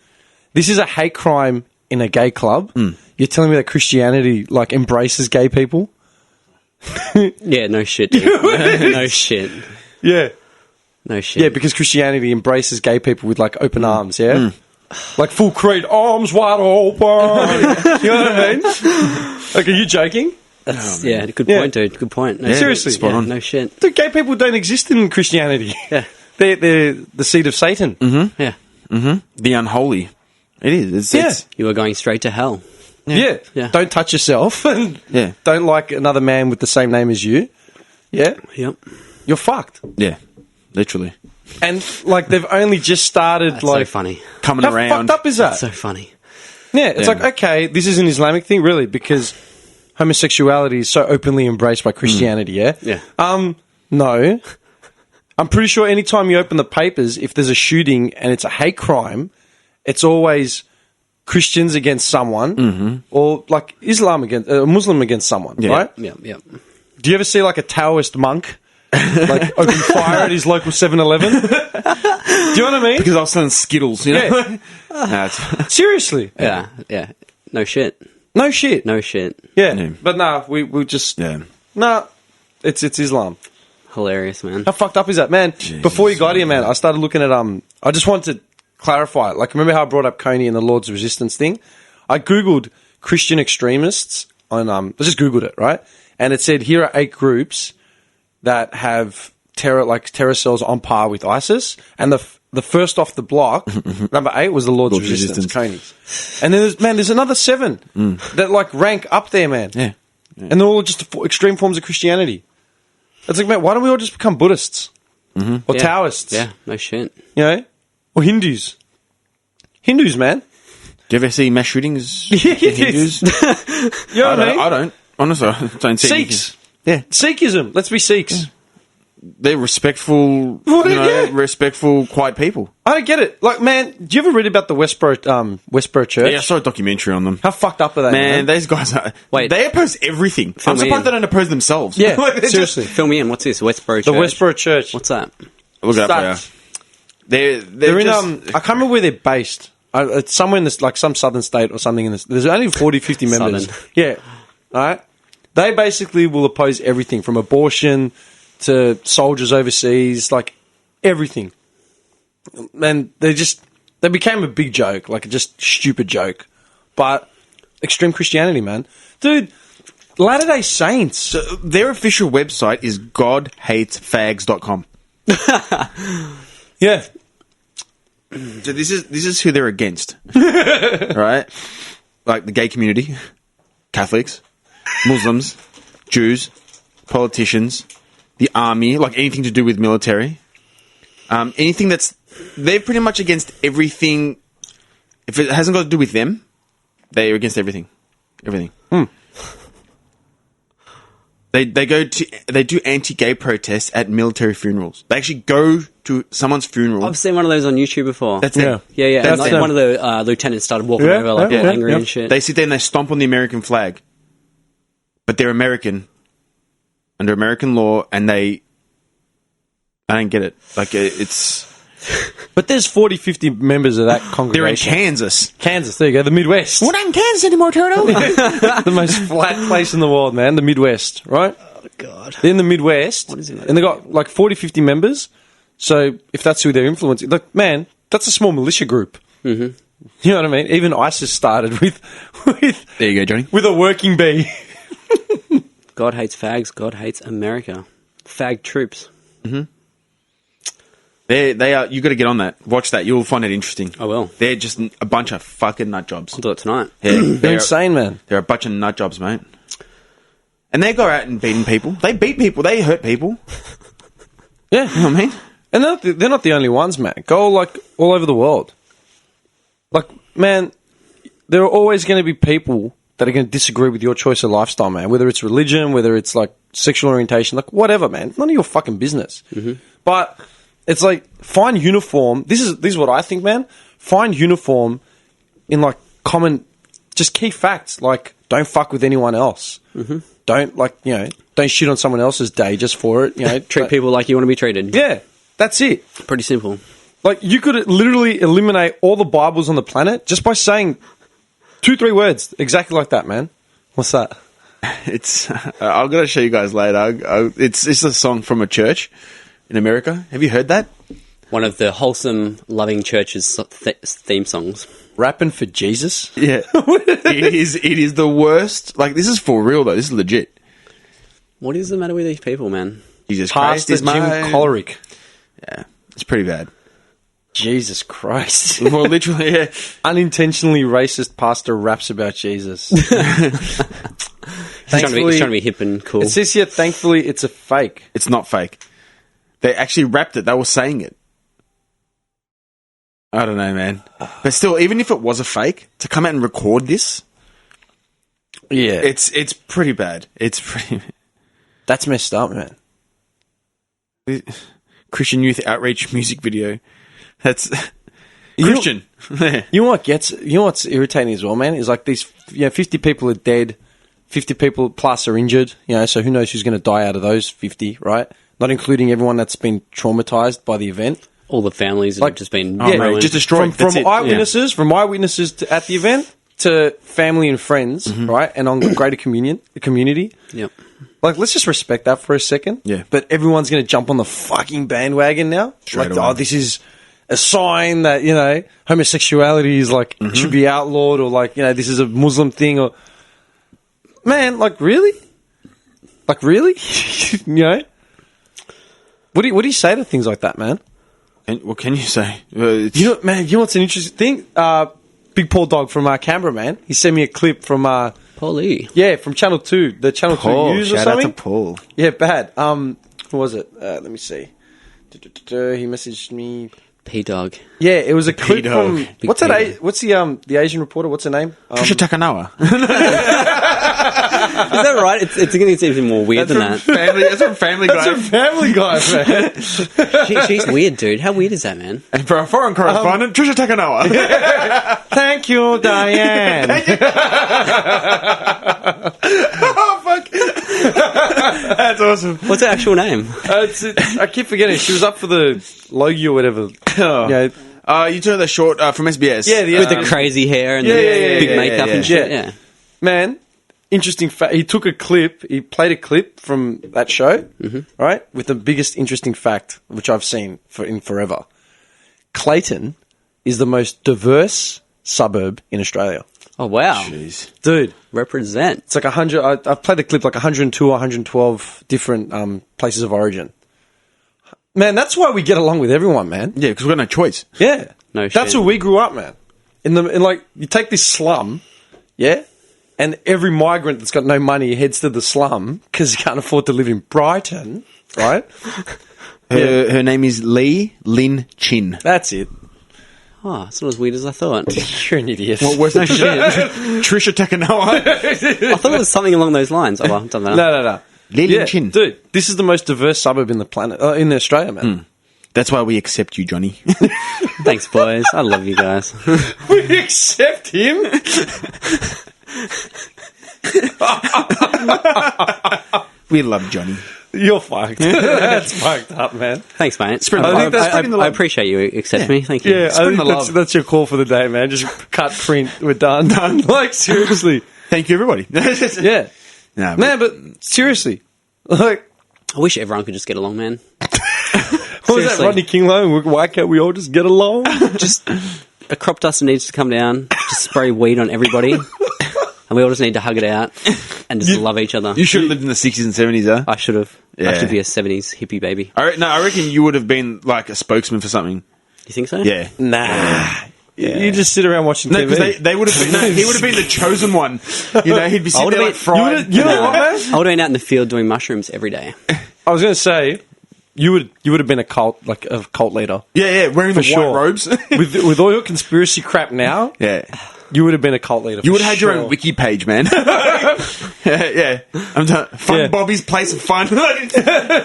This is a hate crime in a gay club. You're telling me that Christianity like embraces gay people? Yeah, no shit, dude. No shit. Yeah. No shit. Yeah, because Christianity embraces gay people with like open arms, yeah? Like full creed, arms wide open. You know what I mean? Like, are you joking? Yeah, good point, dude. Good point. No, Seriously. spot on. No shit. Dude, gay people don't exist in Christianity. Yeah. They're the seed of Satan. Yeah. The unholy. It is. It's You are going straight to hell. Yeah. Yeah. Don't touch yourself and Yeah. don't like another man with the same name as you. Yeah. Yep. You're fucked. yeah, literally And like they've only just started That's like so funny. coming how around. fucked up is that? So funny. Yeah, it's Yeah. like, okay, this is an Islamic thing, really, because homosexuality is so openly embraced by Christianity, yeah? Yeah. No. I'm pretty sure anytime you open the papers, if there's a shooting and it's a hate crime, it's always Christians against someone or like Islam against a Muslim against someone, right? Yep. Yep. Do you ever see like a Taoist monk like open fire at his local 7-Eleven? Do you know what I mean? Because I was selling Skittles, you know? Yeah. Nah, it's- Seriously. Yeah. Yeah. No shit. No shit. No shit. Yeah. Yeah. But nah, we just yeah. nah. It's Islam. Hilarious, man. How fucked up is that, man? Before you got here, man, I started looking at I just wanted to clarify. Like, remember how I brought up Coney and the Lord's Resistance thing? I googled Christian extremists on I just googled it, right? And it said here are 8 groups that have terror cells on par with ISIS, and the first off the block, number 8 was the Lord's Resistance, Coney's. And then there's another 7 that like rank up there, man. Yeah. And they're all just extreme forms of Christianity. It's like, man, why don't we all just become Buddhists or Taoists? Yeah. No shit. You know, or Hindus. Hindus, man. Do you ever see mass shootings? Yes. in Hindus? You know what I mean? I don't. Honestly, I don't see Sikhs. anything. Yeah. Sikhism. Let's be Sikhs. They're respectful, Well, yeah. respectful, quiet people. I don't get it. Like, man, do you ever read about the Westboro Church? Yeah, I saw a documentary on them. How fucked up are they, Man, man? those guys are... Wait. They oppose everything. I'm me in. surprised they don't oppose themselves. Yeah, Like, they're seriously. Fill me in. What's this? Westboro The Church? Westboro Church. What's that? Look it up That- for you. They're in, just, I can't remember where they're based. It's somewhere in this, like some southern state or something in this. There's only 40, 50 members. Southern. Yeah. All right. They basically will oppose everything from abortion to soldiers overseas, like everything. And they became a big joke, like a just stupid joke. But extreme Christianity, man. Dude, Latter-day Saints. So their official website is godhatesfags.com. Yeah. So this is who they're against. Right? Like the gay community, Catholics, Muslims, Jews, politicians, the army, like anything to do with military. Anything they're pretty much against everything. If it hasn't got to do with them, they're against everything. Everything. They do anti-gay protests at military funerals. They actually go to someone's funeral. I've seen one of those on YouTube before. That's Yeah. it. Yeah, yeah. That's And like them. one of the lieutenants started walking Yeah, over, like yeah, all yeah, angry yeah. and shit. They sit there and they stomp on the American flag. But they're American. Under American law, and I don't get it. Like, it's... But there's 40, 50 members of that They're in congregation. Kansas. Kansas, there you go, the Midwest. We're not in Kansas anymore, Turtle. The most flat place in the world, man, the Midwest, right? Oh, God. They're in the Midwest, What is it? and they got like 40, 50 members. So if that's who they're influencing, like, man, that's a small militia group. Mm-hmm. You know what I mean? Even ISIS started with There you go, Johnny. with a working bee. God hates fags. God hates America. Fag troops. They are. You got to get on that. Watch that. You'll find it interesting. I will. They're just a bunch of fucking nut jobs. I'll do it tonight. Yeah, They're insane, man. They're a bunch of nut jobs, mate. And they go out and beating people. They beat people. They hurt people. Yeah, You know what I mean? and they're not the only ones, man. Go like all over the world. Like, man, there are always going to be people that are going to disagree with your choice of lifestyle, man. Whether it's religion, whether it's like sexual orientation, like whatever, man. None of your fucking business. But it's like, find uniform. This is what I think, man. Find uniform in like common, just key facts. Like, don't fuck with anyone else. Don't don't shit on someone else's day just for it. You know, Treat people like you want to be treated. Yeah, that's it. Pretty simple. Like, you could literally eliminate all the Bibles on the planet just by saying 2-3 words, exactly like that, man. What's that? It's. I'm gonna show you guys later. It's a song from a church in America. Have you heard that? One of the wholesome, loving church's theme songs. Rapping for Jesus? Yeah. It is the worst. Like, this is for real, though. This is legit. What is the matter with these people, man? Jesus Christ Pastor is Jim mine. Colerick. Yeah. It's pretty bad. Jesus Christ. Well, literally, yeah. Unintentionally racist pastor raps about Jesus. He's trying to be hip and cool. It says here, thankfully, it's a fake. It's not fake. They actually rapped it. They were saying it. I don't know, man. But still, even if it was a fake, to come out and record this, Yeah. it's pretty bad. It's pretty... That's messed up, man. Christian Youth Outreach music video. That's... Christian. You know what's irritating as well, man, is like these 50 people are dead, 50 people plus are injured, so who knows who's going to die out of those 50, right? Not including everyone that's been traumatized by the event. All the families that have just been mate, just destroyed. From That's it. eyewitnesses, at the event to family and friends, right? And on greater community. Yep. Like, let's just respect that for a second. Yeah. But everyone's going to jump on the fucking bandwagon now. Straight like, away. this is a sign that, homosexuality is like, should be outlawed, or like, this is a Muslim thing, or... Man, like, really? Like, really? What do you say to things like that, man? And what can you say? Man, what's an interesting thing? Big Paul Dog from Canberra, man. He sent me a clip from... Paulie. Yeah, from Channel 2. The Channel 2 News or shout something. out to Paul. Yeah, bad. Who was it? Let me see. He messaged me... P-Dog. Yeah, it was a clip P-Dog. from... What's that? What's the Asian reporter? What's her name? Trisha Takanawa. Is that right? It's going to seem even more weird than that. That's from Family Guy. That's a Family Guy, man. She's weird, dude. How weird is that, man? And for our foreign correspondent, Trisha Takanawa. Thank you, Diane. Oh, fuck. That's awesome. What's her actual name? I keep forgetting. She was up for the Logie or whatever. You took the short from SBS. Yeah, With the crazy hair and the big makeup and shit. Yeah. Man, interesting fact. He took a clip. He played a clip from that show, right? With the biggest interesting fact, which I've seen in forever. Clayton is the most diverse suburb in Australia. Oh, wow. Jeez. Dude, Represent. it's like 100. I've played the clip like 102 or 112 different places of origin. Man, that's why we get along with everyone, man. Yeah, because we've got no choice. Yeah. No That's shit. where we grew up, man. In like, you take this slum, yeah? And every migrant that's got no money heads to the slum because he can't afford to live in Brighton, right? Her name is Lee Lin Chin. That's it. Oh, it's not as weird as I thought. You're an idiot. What was that shit? Trisha Takanawa. I thought it was something along those lines. Oh, well, it doesn't matter. No. Lee Lin Chin. Dude, this is the most diverse suburb in the planet, in Australia, man. That's why we accept you, Johnny. Thanks, boys. I love you guys. We accept him? We love Johnny. You're fucked. That's fucked up, man. Thanks, mate. Spread the love. Spreading the I love. appreciate you accept me. Thank you. Yeah, I Spreading think the love. that's your call for the day, man. Just cut, print, we're done. Like, seriously. Thank you, everybody. Yeah. Nah, Man, but seriously. Like, I wish everyone could just get along, man. what was that, Seriously. Rodney King line? Why can't we all just get along? Just a crop duster needs to come down, just spray weed on everybody, and we all just need to hug it out and just love each other. You should have lived in the 60s and 70s, huh? I should have. Yeah. I should be a 70s hippie baby. I reckon you would have been like a spokesman for something. You think so? Yeah. Nah. You just sit around watching No, TV. because they would have been. No, he would have been the chosen one. He'd be sitting would've there like been- fried. You know what, man? I would have been out in the field doing mushrooms every day. I was going to say, you would have been a cult leader. Yeah, wearing the sure. white robes. with all your conspiracy crap now, Yeah. you would have been a cult leader. You for would have had your sure. own wiki page, man. yeah. I'm done. Fun Yeah. Bobby's place of fun.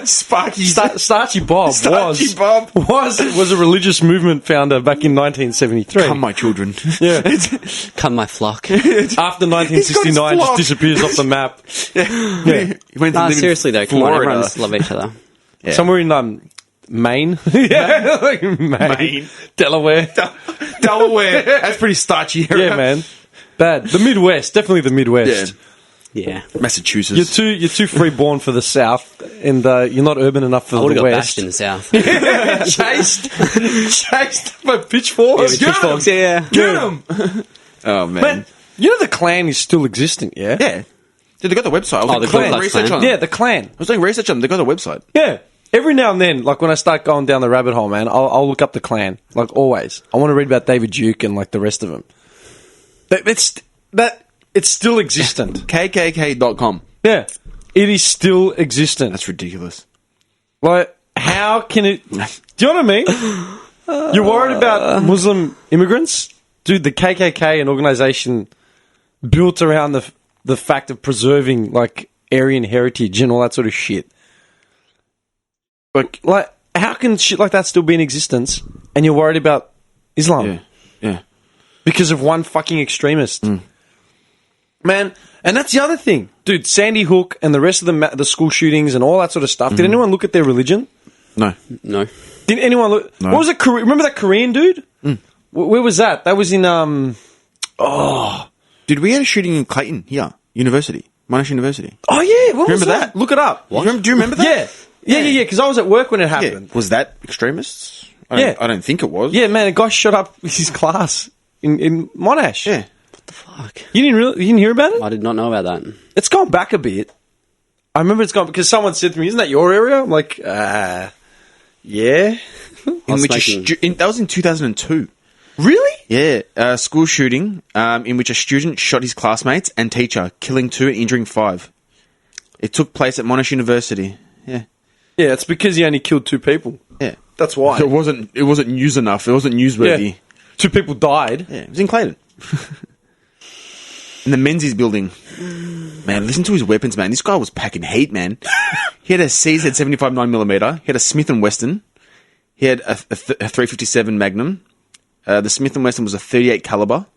Sparky. Starchy Bob Starchy Bob. was a religious movement founder back in 1973. Come, my children. Yeah. Come, my flock. After 1969, just flock. disappears off the map. Yeah. He went to Nah, live in seriously though, come on, Florida. everyone just love each other. Yeah. Somewhere in Maine. Yeah, like Maine. Maine. Delaware. Delaware. That's pretty starchy. Yeah, man. Bad. The Midwest, definitely the Midwest. Yeah. Massachusetts. You're too freeborn for the South, and you're not urban enough for I would the have got West. bashed in the South. Chased by pitchforks. Pitchforks, yeah. Get 'em! Oh, man. Man, you know the Klan is still existent, yeah? Yeah. Dude, they got the website. I was Oh, the doing Ku Klux research Klan. on them. Yeah, the Klan. I was doing research on them. They got a website. Yeah. Every now and then, like when I start going down the rabbit hole, man, I'll look up the Klan. Like always. I want to read about David Duke and like the rest of them. It's still existent. KKK.com. Yeah. It is still existent. That's ridiculous. Like, how can it... Do you know what I mean? You're worried about Muslim immigrants? Dude, the KKK, an organisation built around the fact of preserving, like, Aryan heritage and all that sort of shit. Like how can shit like that still be in existence and you're worried about Islam? Yeah. Yeah. Because of one fucking extremist. Man, and that's the other thing. Dude, Sandy Hook and the rest of the school shootings and all that sort of stuff. Did anyone look at their religion? No. No. Did anyone look? No. What was it? Remember that Korean dude? Where was that? That was in Dude, we had a shooting in Clayton here. University. Monash University. Oh yeah, what was Remember that? Look it up. Do you remember that? Yeah. Because I was at work when it Yeah. happened. Was that extremists? Yeah. I don't think it was. Yeah, man, a guy shot up his class in Monash. Yeah. Fuck. You didn't hear about it? I did not know about that. It's gone back a bit. I remember it's gone because someone said to me, "Isn't that your area?" I'm like, yeah. In which that was in 2002. Really? Yeah, school shooting in which a student shot his classmates and teacher, killing 2 and injuring 5. It took place at Monash University. Yeah, Yeah, it's because he only killed 2 people. yeah. That's why. It wasn't news enough. It wasn't newsworthy. Yeah. 2 people died. Yeah, it was in Clayton. In the Menzies building. Man, listen to his weapons, man. This guy was packing heat, man. He had a CZ 75 9mm. He had a Smith & Wesson. He had a 357 Magnum. The Smith & Wesson was a 38 caliber.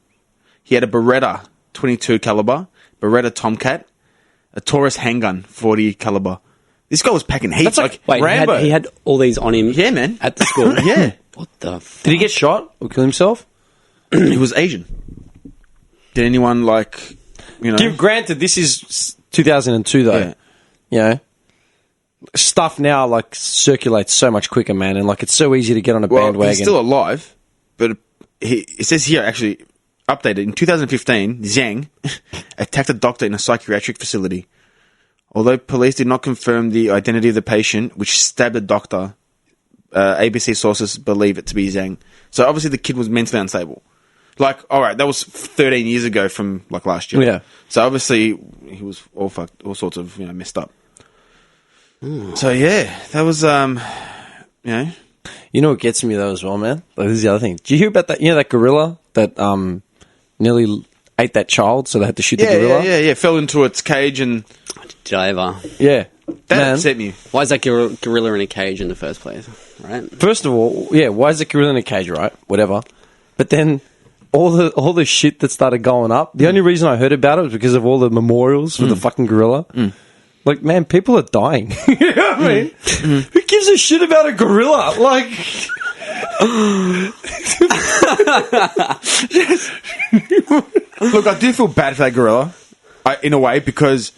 He had a Beretta 22 caliber, Beretta Tomcat, a Taurus handgun 40 caliber. This guy was packing heat. That's like Wait, Rambo. he had all these on him. Yeah, man. At the school. Yeah. What the fuck? Did he get shot or kill himself? He was Asian. Did anyone Granted, this is 2002 though. Yeah. You know, stuff now like circulates so much quicker, man, and like it's so easy to get on a bandwagon. He's still alive, but it says here, actually, updated, in 2015, Zhang attacked a doctor in a psychiatric facility. Although police did not confirm the identity of the patient, which stabbed the doctor, ABC sources believe it to be Zhang. So obviously the kid was mentally unstable. Like, alright, that was 13 years ago from, like, last year. Yeah. So obviously he was all fucked, all sorts of, messed up. So yeah, that was, You know what gets me though as well, man? Like, this is the other thing. Did you hear about that? You know that gorilla that nearly ate that child, so they had to shoot the gorilla? Yeah. Fell into its cage and Did I ever? Yeah. that Man. upset me. Why is that gorilla in a cage in the first place? Right? First of all, yeah, why is the gorilla in a cage, right? Whatever. But then all the shit that started going up, the only reason I heard about it was because of all the memorials for the fucking gorilla. Like, man, people are dying. You know what I mean? Who gives a shit about a gorilla? Like... Look, I do feel bad for that gorilla, in a way, because,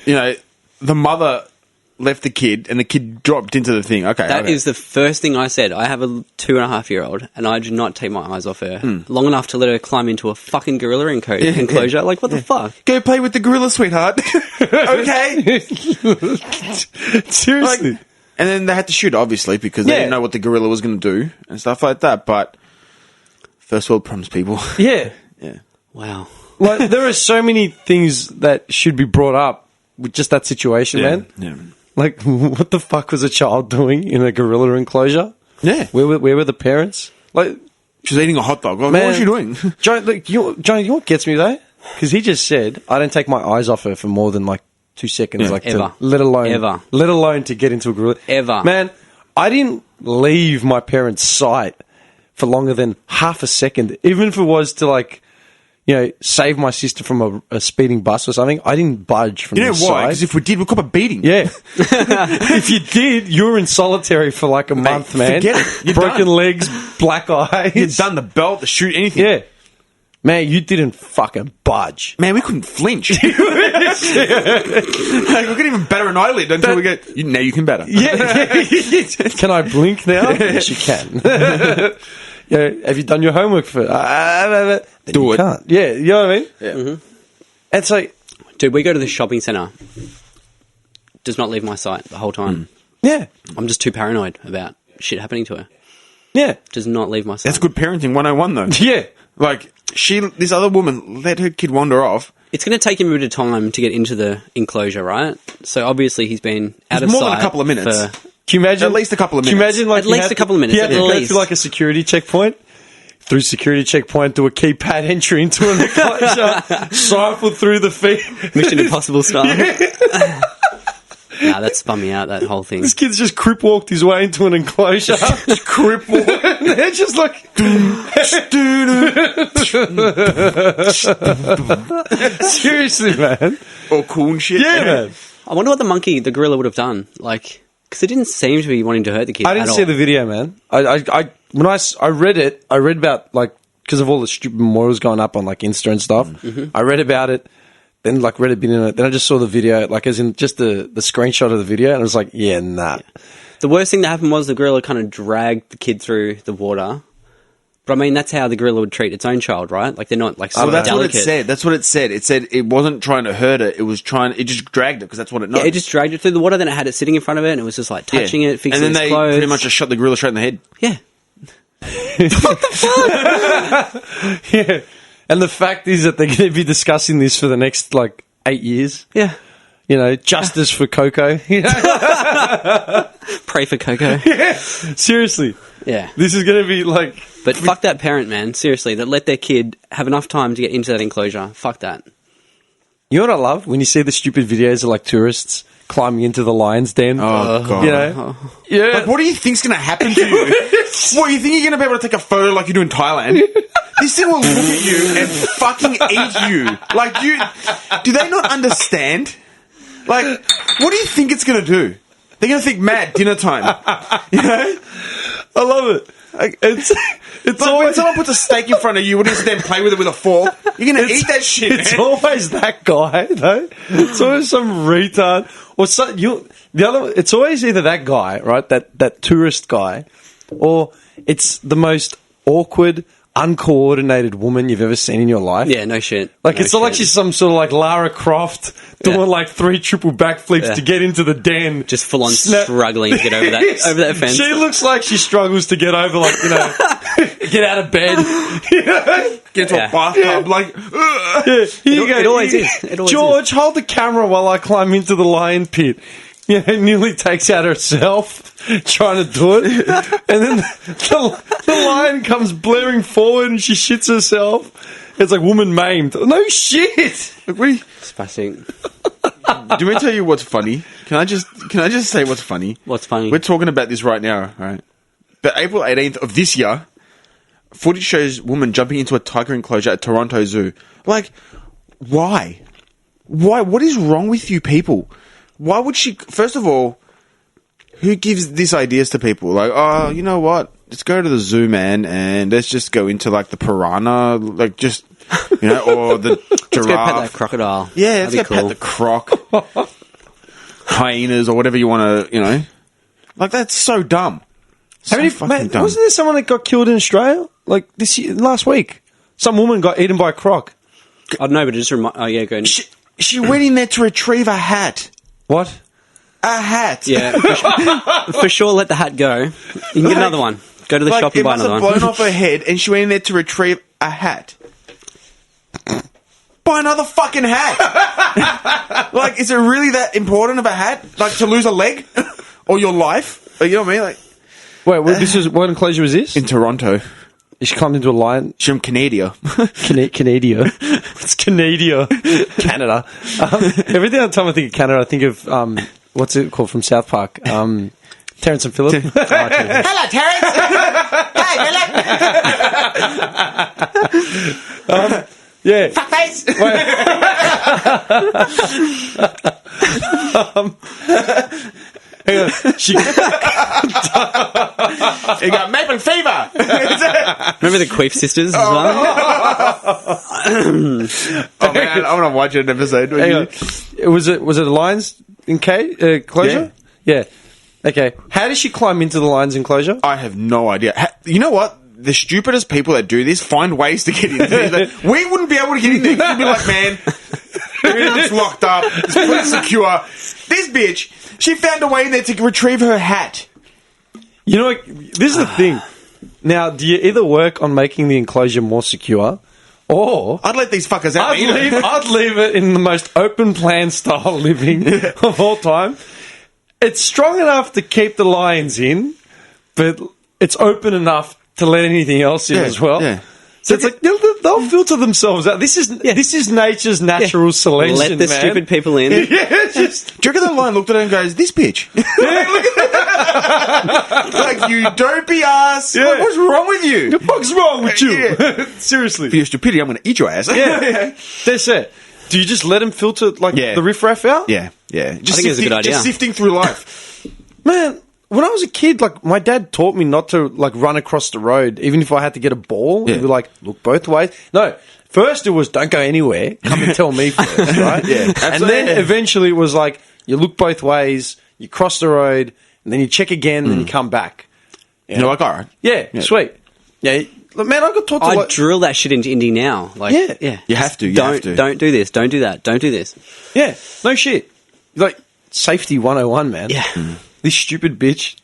the mother left the kid and the kid dropped into the thing. Okay. That is the first thing I said. I have a 2.5-year-old and I do not take my eyes off her long enough to let her climb into a fucking gorilla enclosure. Yeah. Like, what the fuck? Go play with the gorilla, sweetheart. Okay. Seriously. And then they had to shoot, obviously, because they didn't know what the gorilla was going to do and stuff like that. But first world problems, people. Yeah. Yeah. Wow. Like, there are so many things that should be brought up with just that situation, man. Yeah. Like, what the fuck was a child doing in a gorilla enclosure? Yeah. Where were the parents? Like, She was eating a hot dog. Like, man, what was she doing? John, look, you know what gets me though? Because he just said, I don't take my eyes off her for more than like 2 seconds. Yeah. Like, Ever. let Ever. alone to get into a gorilla. Ever. Man, I didn't leave my parents' sight for longer than half a second. Even if it was to like, save my sister from a speeding bus or something, I didn't budge from You know the why? side. Because if we did, we'd cop a beating. Yeah. If you did, you were in solitary for like a month, man. forget it. You're Broken done. legs, black eyes. You've done the belt, the shoot, anything. Yeah. Man, you didn't fucking budge. Man, we couldn't flinch. Like, we couldn't even batter an eyelid until we get. Now you can batter. Yeah. Can I blink now? Yes, you can. Have you done your homework for? Do it. Can't. Yeah, you know what I mean. Yeah. Mm-hmm. And so, Dude, we go to the shopping centre. Does not leave my sight the whole time. yeah, I'm just too paranoid about shit happening to her. yeah, Does not leave my sight. That's good parenting 101, though. yeah. Like, this other woman let her kid wander off. It's going to take him a bit of time to get into the enclosure, right? So obviously he's been out It's of more sight than a couple of minutes. for- Can you imagine? At least a couple of Can you minutes. imagine, like, At least a couple of minutes, You had at to go least. through like a security checkpoint. Through security checkpoint, do a keypad entry into an enclosure, cycle through the feet. Mission Impossible style. Nah, that spun me out, that whole thing. This kid's just crip walked his way into an enclosure. Crip walk. They're just like. Seriously, man. Or cool and shit. Yeah, man. I wonder what the gorilla would have done. Like, because it didn't seem to be wanting to hurt the kid I didn't at see all. the video, man. When I read it, I read about, like, because of all the stupid memorials going up on, like, Insta and stuff. Mm-hmm. I read about it, then, like, read a bit in it. Then I just saw the video, like, as in just the screenshot of the video, and I was like, yeah, nah. The worst thing that happened was the gorilla kind of dragged the kid through the water. But I mean, that's how the gorilla would treat its own child, right? Like, they're not, like, so So that's delicate. what it said. That's what it said. It said it wasn't trying to hurt it. It just dragged it because that's what it knows. Yeah, it just dragged it through the water, then it had it sitting in front of it, and it was just, like, touching it, fixing and then its they clothes. pretty much just shot the gorilla straight in the head. Yeah. Yeah. And the fact is that they're going to be discussing this for the next, like, 8 years. Yeah. You know, justice for Coco. You know? Pray for Coco. Yeah. Seriously. Yeah. This is going to be like. But fuck that parent, man. Seriously, that let their kid have enough time to get into that enclosure. Fuck that. You know what I love? When you see the stupid videos of, like, tourists climbing into the lion's den. Oh, God. You know? Yeah. Like, what do you think's going to happen to you? What, you think you're going to be able to take a photo like you do in Thailand? This thing will look at you and fucking eat you. Like, do they not understand? Like, what do you think it's going to do? They're going to think, mad, dinner time. You know? I love it. Like, it's Like, when always someone puts a steak in front of you, what do you then play with it with a fork? You're going to eat that shit, It's man. always that guy, though. It's always some retard or it's always either that guy, right? That tourist guy, or it's the most awkward, uncoordinated woman you've ever seen in your life. Yeah, no shit. Like, No it's not like shit. she's some sort of, like, Lara Croft doing, Yeah. like, 3 triple backflips Yeah. to get into the den. Just full on Snap- struggling to get over that fence. She looks like she struggles to get over, like, you know, get out of bed. You know? Get into Yeah. a bathtub, like, ugh. Yeah, here you go. it always is. It always George, hold the camera while I climb into the lion pit. Yeah, nearly takes out herself trying to do it. And then the lion comes blaring forward and she shits herself. It's like, woman maimed. No shit. Like, what do you- It's fascinating. do me tell you what's funny? Can I just say what's funny? What's funny? We're talking about this right now, right? But April 18th of this year, footage shows woman jumping into a tiger enclosure at Toronto Zoo. Like, why? Why? What is wrong with you people? Why would she... First of all, who gives these ideas to people? Like, oh, you know what? Let's go to the zoo, man, and let's just go into, like, the piranha, like, just, you know, or the giraffe. Let's go pet that crocodile. Yeah, let's That'd go be cool. pet the croc. Hyenas or whatever you want to, you know. Like, that's so dumb. So fucking dumb. wasn't there someone that got killed in Australia? Like, last week? Some woman got eaten by a croc. I don't know, but it just remind. Oh yeah, go. She went in there to retrieve a hat. What? A hat. Yeah, for sure. Let the hat go. You can get another one. Go to the Like, shop it and buy must have another one. blown off her head, and she went in there to retrieve a hat. Buy another fucking hat. Like, is it really that important of a hat? Like, to lose a leg? Or your life? Or, you know what I mean? Like, Wait, what enclosure was this? in Toronto. She climbed into a lion. She's from Canada. Canada. It's Canada. Canada. Every time I think of Canada, I think of, what's it called from South Park? Terrence and Phillip. Hello, Terrence. Hey, Philip. Yeah. Fuckface. hang on. She, He got maple fever. Remember the Queef sisters as well? Oh man, I'm gonna watch an episode. hang on. Was it a lion's enclosure? Yeah. Okay. How does she climb into the lion's enclosure? I have no idea. You know what? The stupidest people that do this find ways to get in there. We wouldn't be able to get in there. We'd be like, man, everything's locked up. It's pretty secure. This bitch, she found a way in there to retrieve her hat. You know, this is the thing. Now, do you either work on making the enclosure more secure, or I'd let these fuckers out. I'd leave it in the most open plan style living of all time. It's strong enough to keep the lions in, but it's open enough to let anything else in as well. Yeah. So it's like they'll filter themselves out. This is nature's natural selection. Let the man. stupid people in. Yeah, just Do you reckon that lion looked at her and goes, "This bitch"? Like, you dopey ass. Yeah. Like, what's wrong with you? what the fuck's wrong with you? Yeah. Seriously. For your stupidity, I'm going to eat your ass. Yeah, that's it. Do you just let him filter the riffraff out? Yeah. Just think it's a good idea. Just sifting through life. Man, when I was a kid, like my dad taught me not to like run across the road, even if I had to get a ball. Yeah. He'd be like, look both ways. No, first it was don't go anywhere. Come and tell me first, right? Yeah, and then eventually it was like you look both ways, you cross the road, and then you check again, and then you come back. Yeah. You're like, all right. Yeah, sweet. Yeah, look, man, I got taught to. I like, drill that shit into Indy now. Like, Yeah. You have to. You Don't have to. don't do this. Don't do that. Don't do this. yeah, no shit. Like safety 101, man. Yeah. This stupid bitch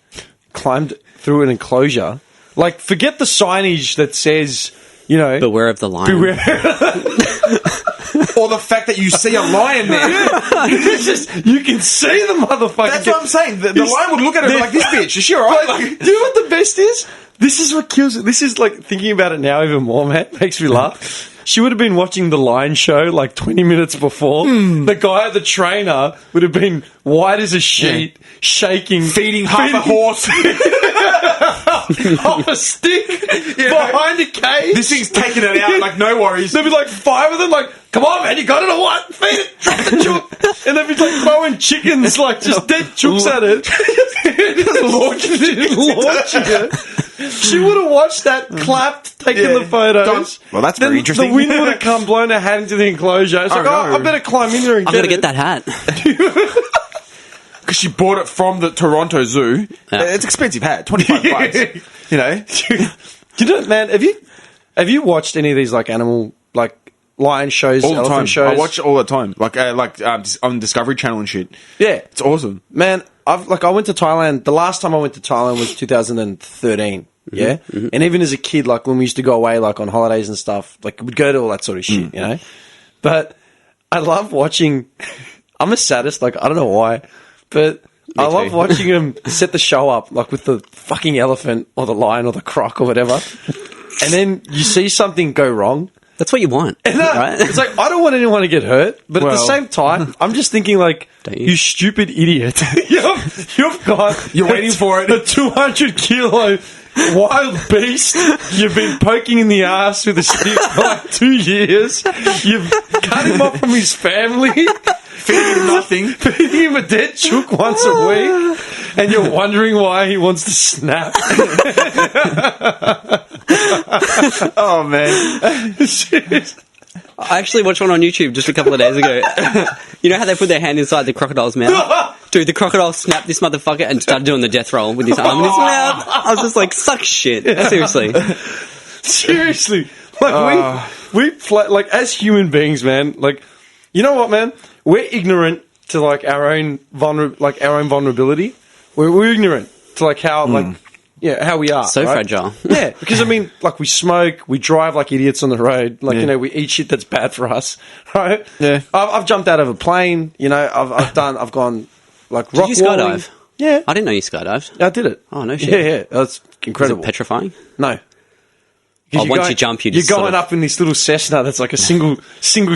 climbed through an enclosure. Like, forget the signage that says, you know, Beware of the lion. beware. Or the fact that you see a lion there. It's just, you can see the motherfucker. That's what I'm saying. The lion would look at her and be like, this bitch, is she alright? Like, do you know what the best is? This is what kills it. This is like, thinking about it now even more, man, makes me laugh. She would have been watching the Lion Show like 20 minutes before. The guy, the trainer, would have been white as a sheet, shaking, Feeding half a horse. off a stick behind a cage. This thing's taking it out, like, no worries. There'd be like 5 of them, like, come on, man, you got it or what? Feed it, drop the chook. And they'd be like throwing chickens, like just dead chooks at it. Launching it. She would have watched that, clapped, taken the photos. Well, that's Then very interesting. the wind would have come, blown her hat into the enclosure. It's like, no. I better climb in there and I'm get gonna it. get that hat. Because she bought it from the Toronto Zoo. Yeah. It's expensive hat, 25 bucks. You know? You know, man, have you watched any of these like animal, like lion shows, All the elephant time. shows? I watch it all the time. Like on Discovery Channel and shit. Yeah. It's awesome. Man, I went to Thailand. The last time I went to Thailand was 2013. Yeah, and even as a kid, like when we used to go away, like on holidays and stuff, like we'd go to all that sort of shit, you know. But I love watching. I'm a sadist, like I don't know why, but I love watching them set the show up, like with the fucking elephant or the lion or the croc or whatever, and then you see something go wrong. That's what you want, right? It's like, I don't want anyone to get hurt, but at the Well- same time, I'm just thinking like, Don't you? you stupid idiot. You've got... You're waiting for it. A 200-kilo wild beast you've been poking in the ass with a stick for like 2 years. You've cut him off from his family. Feeding him nothing. Feeding him a dead chook once a week. And you're wondering why he wants to snap. Oh, man. I actually watched one on YouTube just a couple of days ago. You know how they put their hand inside the crocodile's mouth? Dude, the crocodile snapped this motherfucker and started doing the death roll with his arm in his mouth. I was just like, suck shit. Seriously. Seriously. Like, we play, like, as human beings, man, like, you know what, man? We're ignorant to, like, our own vulnerability. We're ignorant to, like, how, like, yeah, how we are. So right? fragile. Yeah, because, I mean, like, we smoke, we drive like idiots on the road, like, you know, we eat shit that's bad for us, right? Yeah. I've jumped out of a plane, you know, I've gone, like, rock Did you walling. skydive? Yeah. I didn't know you skydived. I did it. Oh, no shit. Yeah, that's Is incredible. it petrifying? No. Oh, You're once going- you jump, you you're just going sort of- up in this little Cessna that's like a single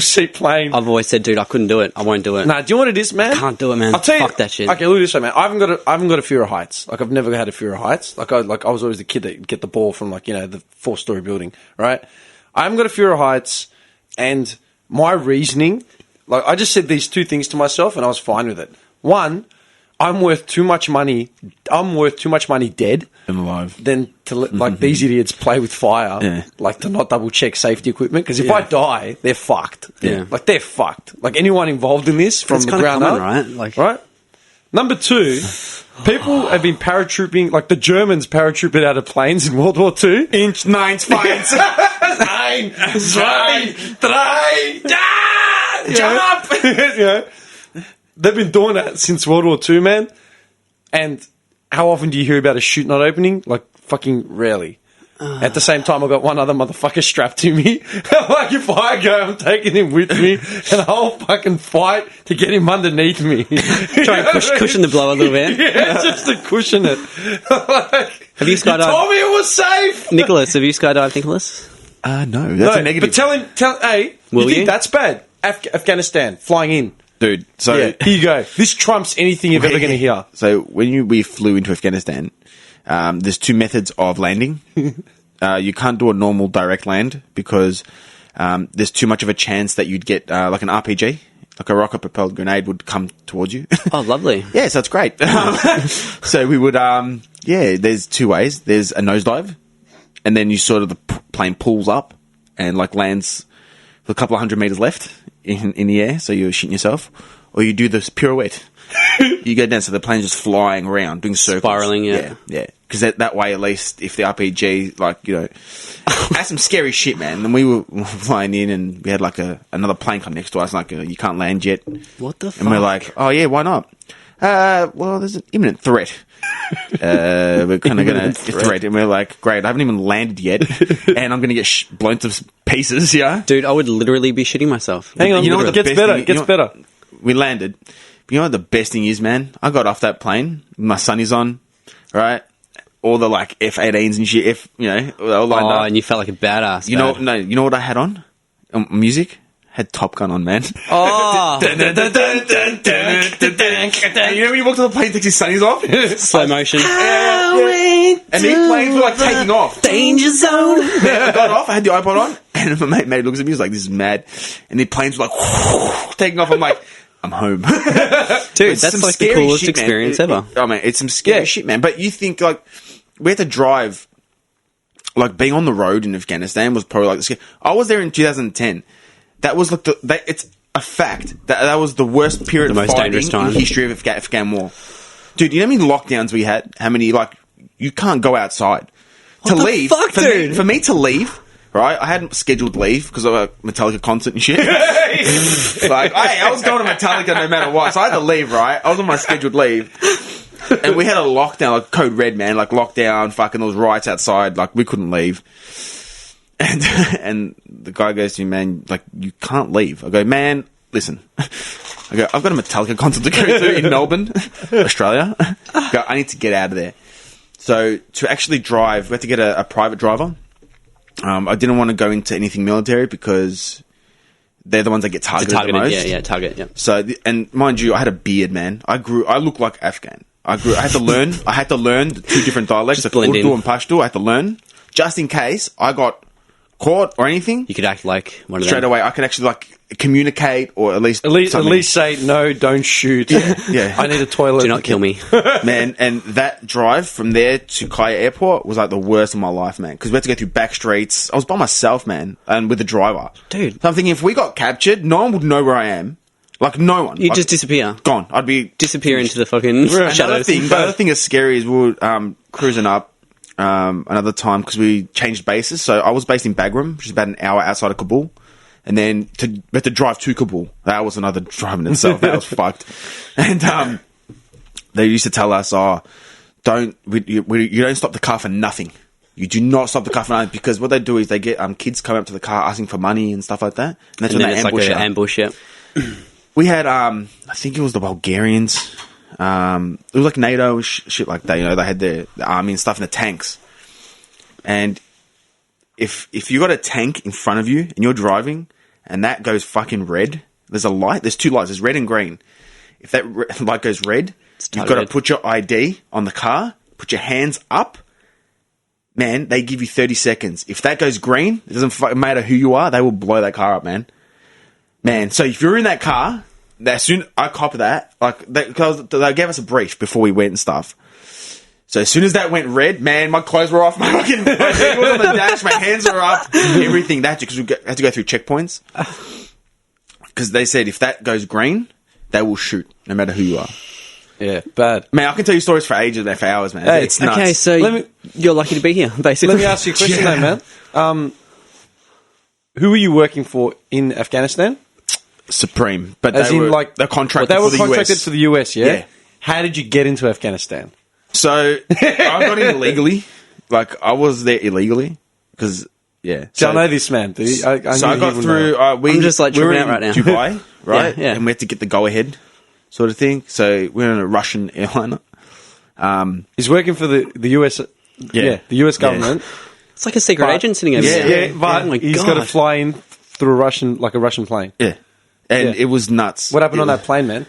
seat plane. I've always said, dude, I couldn't do it. I won't do it. Nah, do you know what it is, man? Can't do it, man. I'll tell you. Fuck that shit. Okay, look at this way, man. I haven't got a fear of heights. Like, I've never had a fear of heights. Like I was always the kid that would get the ball from, like, you know, the 4-story building, right? I haven't got a fear of heights, and my reasoning, like, I just said these two things to myself, and I was fine with it. One, I'm worth too much money. I'm worth too much money dead I'm alive. than to let like these idiots play with fire, Yeah. like to not double check safety equipment. Because if I die, they're fucked. Yeah. Like they're fucked. Like anyone involved in this from It's the kinda ground common, up, right? Like- right. Number 2, people have been paratrooping. Like the Germans paratrooped out of planes in World War II. Inch 9 spines. 9, 2, 3, jump! You know, they've been doing that since World War II, man. And how often do you hear about a chute not opening? Like, fucking rarely. At the same time, I've got one other motherfucker strapped to me. Like, if I go, I'm taking him with me, and I'll fucking fight to get him underneath me. Try and cushion the blow a little bit. Yeah, just to cushion it. Like, Have you skydived? told me it was safe! Nicholas, have you skydived, Nicholas? No, that's a negative. But hey, Will you think you? that's bad? Afghanistan, flying in. Dude, so... Yeah, here you go. This trumps anything you're ever going to hear. So when we flew into Afghanistan, there's 2 methods of landing. You can't do a normal direct land because there's too much of a chance that you'd get like an RPG, like a rocket-propelled grenade would come towards you. Oh, lovely. Yeah, so that's great. So we would, there's 2 ways. There's a nosedive, and then you sort of, the plane pulls up and like lands with a couple of 100 meters left in the air, so you're shitting yourself. Or you do this pirouette. You go down, so the plane's just flying around, doing circles. Spiraling, yeah. Yeah. Because that way, at least, if the RPG, like, you know, that's some scary shit, man. And we were flying in, and we had like another plane come next to us, like, you can't land yet. What the fuck? And we're like, oh yeah, why not? Well, there's an imminent threat. We're kind of going to threat, and we're like, great, I haven't even landed yet, and I'm going to get blown to pieces, yeah? Dude, I would literally be shitting myself. Hang on, You know what the it gets best better. thing- It gets you know- better. We landed. But you know what the best thing is, man? I got off that plane, my sunnies on, right? All the like F-18s and shit, they all lined Oh, up. and you felt like a badass. You know what I had on? Music? Had Top Gun on, man. Oh, And you know when you walk to the plane, takes his sunnies off? slow motion. And these planes were like taking off. Danger zone. I got off, I had the iPod on, and my mate looks at me, he's like, this is mad. And the planes were like, taking off. I'm like, I'm home. Dude, It's that's some like the scary coolest shit, man. experience ever. Oh, man, it's some scary shit, man. But you think, like, we had to drive, like, being on the road in Afghanistan was probably, like, the scary. I was there in 2010. That was, like, it's a fact. That was the worst period The of most fighting dangerous time. in the history of Afghan war. Dude, you know how many lockdowns we had? How many, like, you can't go outside. What the fuck, for dude? for me to leave, right, I hadn't scheduled leave because of a Metallica concert and shit. Like, I was going to Metallica no matter what, so I had to leave, right? I was on my scheduled leave. And we had a lockdown, like code red, man, like lockdown, fucking, there was riots outside, like we couldn't leave. And the guy goes to me, man, like, you can't leave. I go, man, listen. I go, I've got a Metallica concert to go to in Melbourne, Australia. I go, I need to get out of there. So to actually drive, we had to get a private driver. I didn't want to go into anything military because they're the ones that get targeted the most. Target, yeah. So, and mind you, I had a beard, man. I looked like Afghan. I had to learn the 2 different dialects, Just blend Urdu in. and Pashto. I had to learn just in case I got caught or anything. You could act like one of Straight them. away, I could actually like communicate or at least something. say no, don't shoot. Yeah. I need a toilet. Do not kill me. Man, and that drive from there to Kaya Airport was like the worst of my life, man. Because we had to go through back streets. I was by myself, man, and with the driver. Dude. So I'm thinking, if we got captured, no one would know where I am. Like, no one. You Like, just disappear. gone. I'd be... Disappear into the fucking The shadows. other thing that's scary is we were cruising up another time because we changed bases. So I was based in Bagram, which is about an hour outside of Kabul. And then we had to drive to Kabul. That was another drive in itself. That was fucked. And they used to tell us, you don't stop the car for nothing. You do not stop the car for nothing, because what they do is they get kids come up to the car asking for money and stuff like that. And that's And when then they it's ambush like an you. ambush, yeah. We had, I think it was the Bulgarians. It was like NATO, shit like that. You know, they had the army and stuff and the tanks. And if you got a tank in front of you and you're driving and that goes fucking red, there's a light. There's 2 lights. There's red and green. If that light goes red, you've got to put your ID on the car, put your hands up. Man, they give you 30 seconds. If that goes green, it doesn't matter who you are, they will blow that car up, man. Man, so if you're in that car, as soon I copped that, because they gave us a brief before we went and stuff. So as soon as that went red, man, my clothes were off. My head was on the dash. My hands were up. Everything that because we had to go through checkpoints. Because they said if that goes green, they will shoot no matter who you are. Yeah, bad. Man, I can tell you stories for ages, for hours, man. Hey, it's nuts. Okay, so you're lucky to be here, basically. Let me ask you a question, though, man. Who were you working for in Afghanistan? Supreme, but As they in, were like, they're contracted. They were for the contracted US. for the US, yeah? Yeah. How did you get into Afghanistan? So I got in illegally. I was there illegally because So I know this man. I got through. I'm just like we were tripping in out right now. Dubai, right? Yeah. And we had to get the go ahead, sort of thing. So we're in a Russian airliner. He's working for the US. Yeah, the US government. It's like a secret agent sitting over there. Yeah, but Oh my he's God. got to fly in through a Russian plane. Yeah, and Yeah. it was nuts. What happened on that plane, man?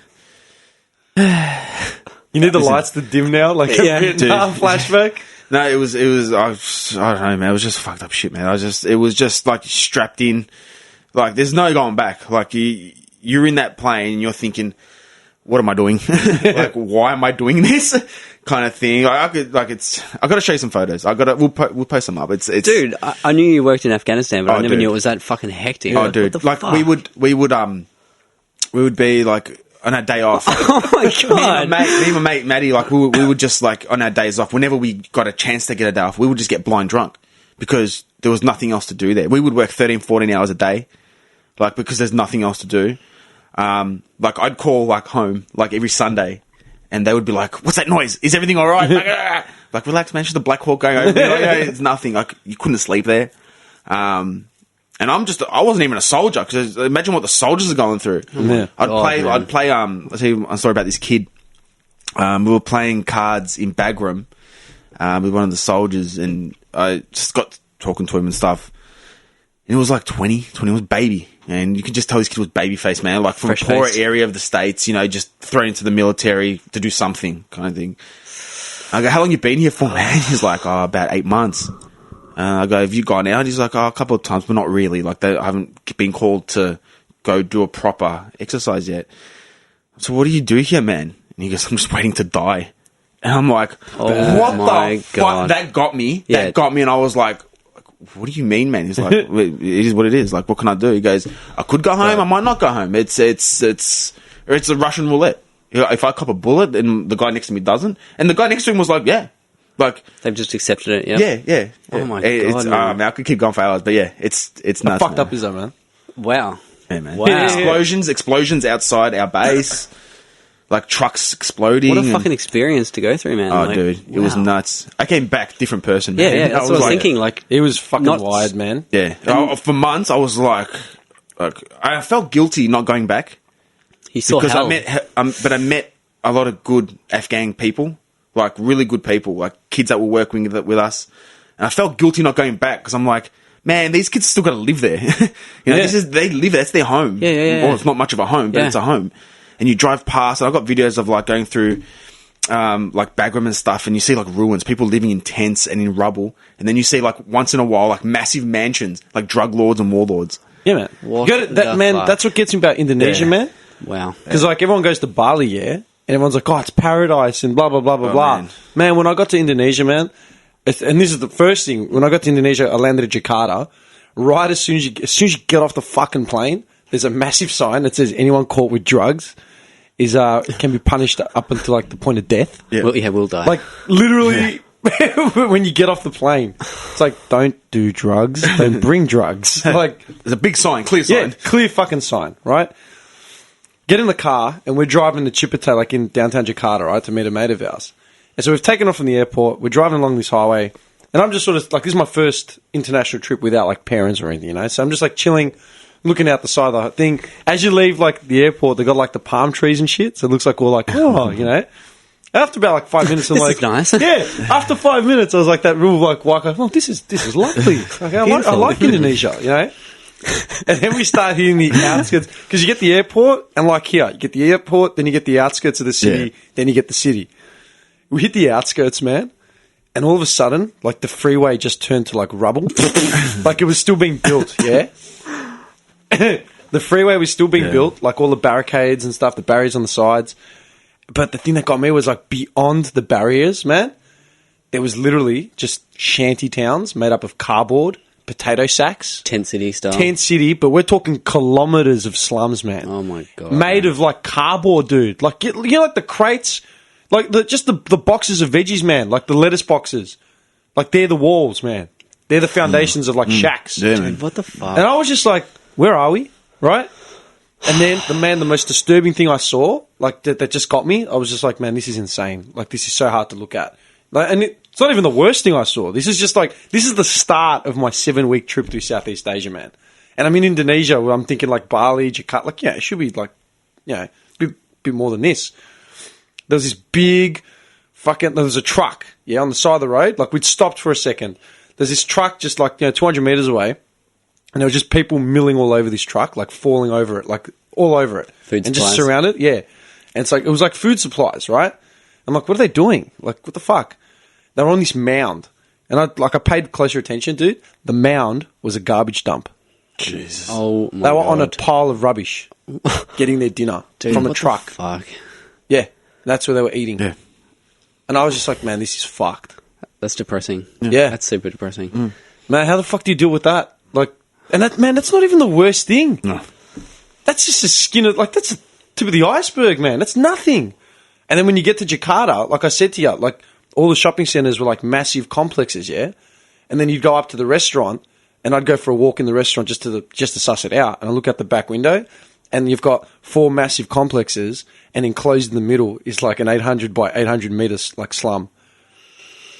You need the lights to dim now, like a Vietnam flashback. No, it was. I don't know, man. It was just fucked up shit, man. It was just like strapped in. Like, there's no going back. Like, you're in that plane and you're thinking, what am I doing? Like, why am I doing this? Kind of thing. I got to show you some photos. We'll post them up. It's Dude, I knew you worked in Afghanistan, but I never dude. knew it was that fucking hectic. Oh, What dude. the Like, fuck? we would be like on our day off. Oh my God. Me and my mate Maddie, like we would just like on our days off, whenever we got a chance to get a day off, we would just get blind drunk because there was nothing else to do there. We would work 13, 14 hours a day, like because there's nothing else to do. Like I'd call like home like every Sunday, and they would be like, "What's that noise? Is everything all right?" Like, relax, man. It's just a Black Hawk going over. It's nothing. Like you couldn't sleep there. And I wasn't even a soldier because imagine what the soldiers are going through. Yeah. I'd play. I'll tell you a story about this kid. We were playing cards in Bagram with one of the soldiers, and I just got talking to him and stuff. And it was like 20 was baby, and you could just tell this kid was baby face, man. Like from Fresh a poorer face. area of the States, just thrown into the military to do something kind of thing. I go, how long you been here for, man? He's like, about 8 months. I go, have you gone out? He's like, a couple of times, but not really. Like, I haven't been called to go do a proper exercise yet. So what do you do here, man? And he goes, I'm just waiting to die. And I'm like, what my the God. fuck? That got me. Yeah. That got me. And I was like, what do you mean, man? He's like, it is what it is. Like, what can I do? He goes, I could go home. I might not go home. It's a Russian roulette. If I cop a bullet and the guy next to me doesn't, and the guy next to him was like, yeah. Like, They've just accepted it, yeah. Oh my It's, God, man. man, I could keep going for hours, but yeah, it's How nuts. fucked up is that, man? Wow. Yeah, man. Wow. Explosions outside our base, like trucks exploding. What a and- fucking experience to go through, man. Oh, Like, dude, it was wow. nuts. I came back different person. Yeah, Man. yeah, that's what I was thinking. Like, It was fucking Not- wired, man. Yeah, for months I was like, I felt guilty not going back he saw because hell. I met a lot of good Afghan people, like really good people, like kids that were working with us, and I felt guilty not going back because I'm like, man, these kids still got to live there. Yeah. They live there. That's their home. Yeah. Well, it's not much of a home, but Yeah. it's a home. And you drive past, and I've got videos of like going through, like Bagram and stuff, and you see like ruins, people living in tents and in rubble, and then you see like once in a while like massive mansions, like drug lords and warlords. Yeah, man. What You gotta- the man, fuck? that's what gets me about Indonesia, Yeah. man. Wow. Because like everyone goes to Bali, yeah, and everyone's like, "Oh, it's paradise," and blah blah blah blah blah. man. Man, when I got to Indonesia, man, and this is the first thing. When I got to Indonesia, I landed at Jakarta. Right as soon as you get off the fucking plane, there's a massive sign that says anyone caught with drugs is can be punished up until like the point of death. Yeah. We'll die. Like literally, when you get off the plane, it's like don't do drugs, don't bring drugs. Like There's a big sign, clear yeah, sign. clear fucking sign, right? Get in the car, and we're driving to Chipata, like in downtown Jakarta, right, to meet a mate of ours. And so we've taken off from the airport, we're driving along this highway, and I'm just sort of, like, this is my first international trip without, like, parents or anything, you know? So I'm just, like, chilling, looking out the side of the thing. As you leave, like, the airport, they got, like, the palm trees and shit, so it looks like we're like, oh, you know? After about, like, 5 minutes, I'm This like... is nice. Yeah, after 5 minutes, I was like, that real, like, walk, oh, this is lovely. Like, I like Indonesia, you know? And then we start hitting the outskirts because you get the airport and like here you get the airport, then you get the outskirts of the city, Yeah. then you get the city. We hit the outskirts, man, and all of a sudden, like the freeway just turned to like rubble, like it was still being built. Yeah, The freeway was still being built, like all the barricades and stuff, the barriers on the sides. But the thing that got me was like beyond the barriers, man, there was literally just shanty towns made up of cardboard, potato sacks. Tent city style. Tent city, but we're talking kilometres of slums, man. Oh my god. Made of like cardboard, dude. Like, you know, like the crates, like the boxes of veggies, man, like the lettuce boxes. Like, they're the walls, man. They're the foundations of like shacks. Yeah, man. What the fuck? And I was just like, where are we? Right? And then the most disturbing thing I saw, like that just got me, I was just like, man, this is insane. Like, this is so hard to look at. Like, and it's not even the worst thing I saw. This is just like, this is the start of my 7-week trip through Southeast Asia, man. And I'm in Indonesia where I'm thinking like Bali, Jakarta, like, yeah, it should be like, you know, bit more than this. There was this big there was a truck, on the side of the road. Like, we'd stopped for a second. There's this truck just like, 200 meters away. And there were just people milling all over this truck, like falling over it, like all over it. Food and supplies. just surrounded, And it's like, it was like food supplies, right? I'm like, what are they doing? Like, what the fuck? They were on this mound. And I paid closer attention, dude. The mound was a garbage dump. Jesus. Oh my They were god. on a pile of rubbish, getting their dinner from a what truck. The fuck. Yeah, that's where they were eating. Yeah. And I was just like, man, this is fucked. That's depressing. Yeah. That's super depressing. Man, how the fuck do you deal with that? Like, and that, man, that's not even the worst thing. No. That's just a skin of, like, that's the tip of the iceberg, man. That's nothing. And then when you get to Jakarta, like I said to you, like, all the shopping centres were like massive complexes, yeah? And then you'd go up to the restaurant, and I'd go for a walk in the restaurant just to suss it out. And I look out the back window, and you've got 4 massive complexes, and enclosed in the middle is like an 800 by 800 metres, like, slum.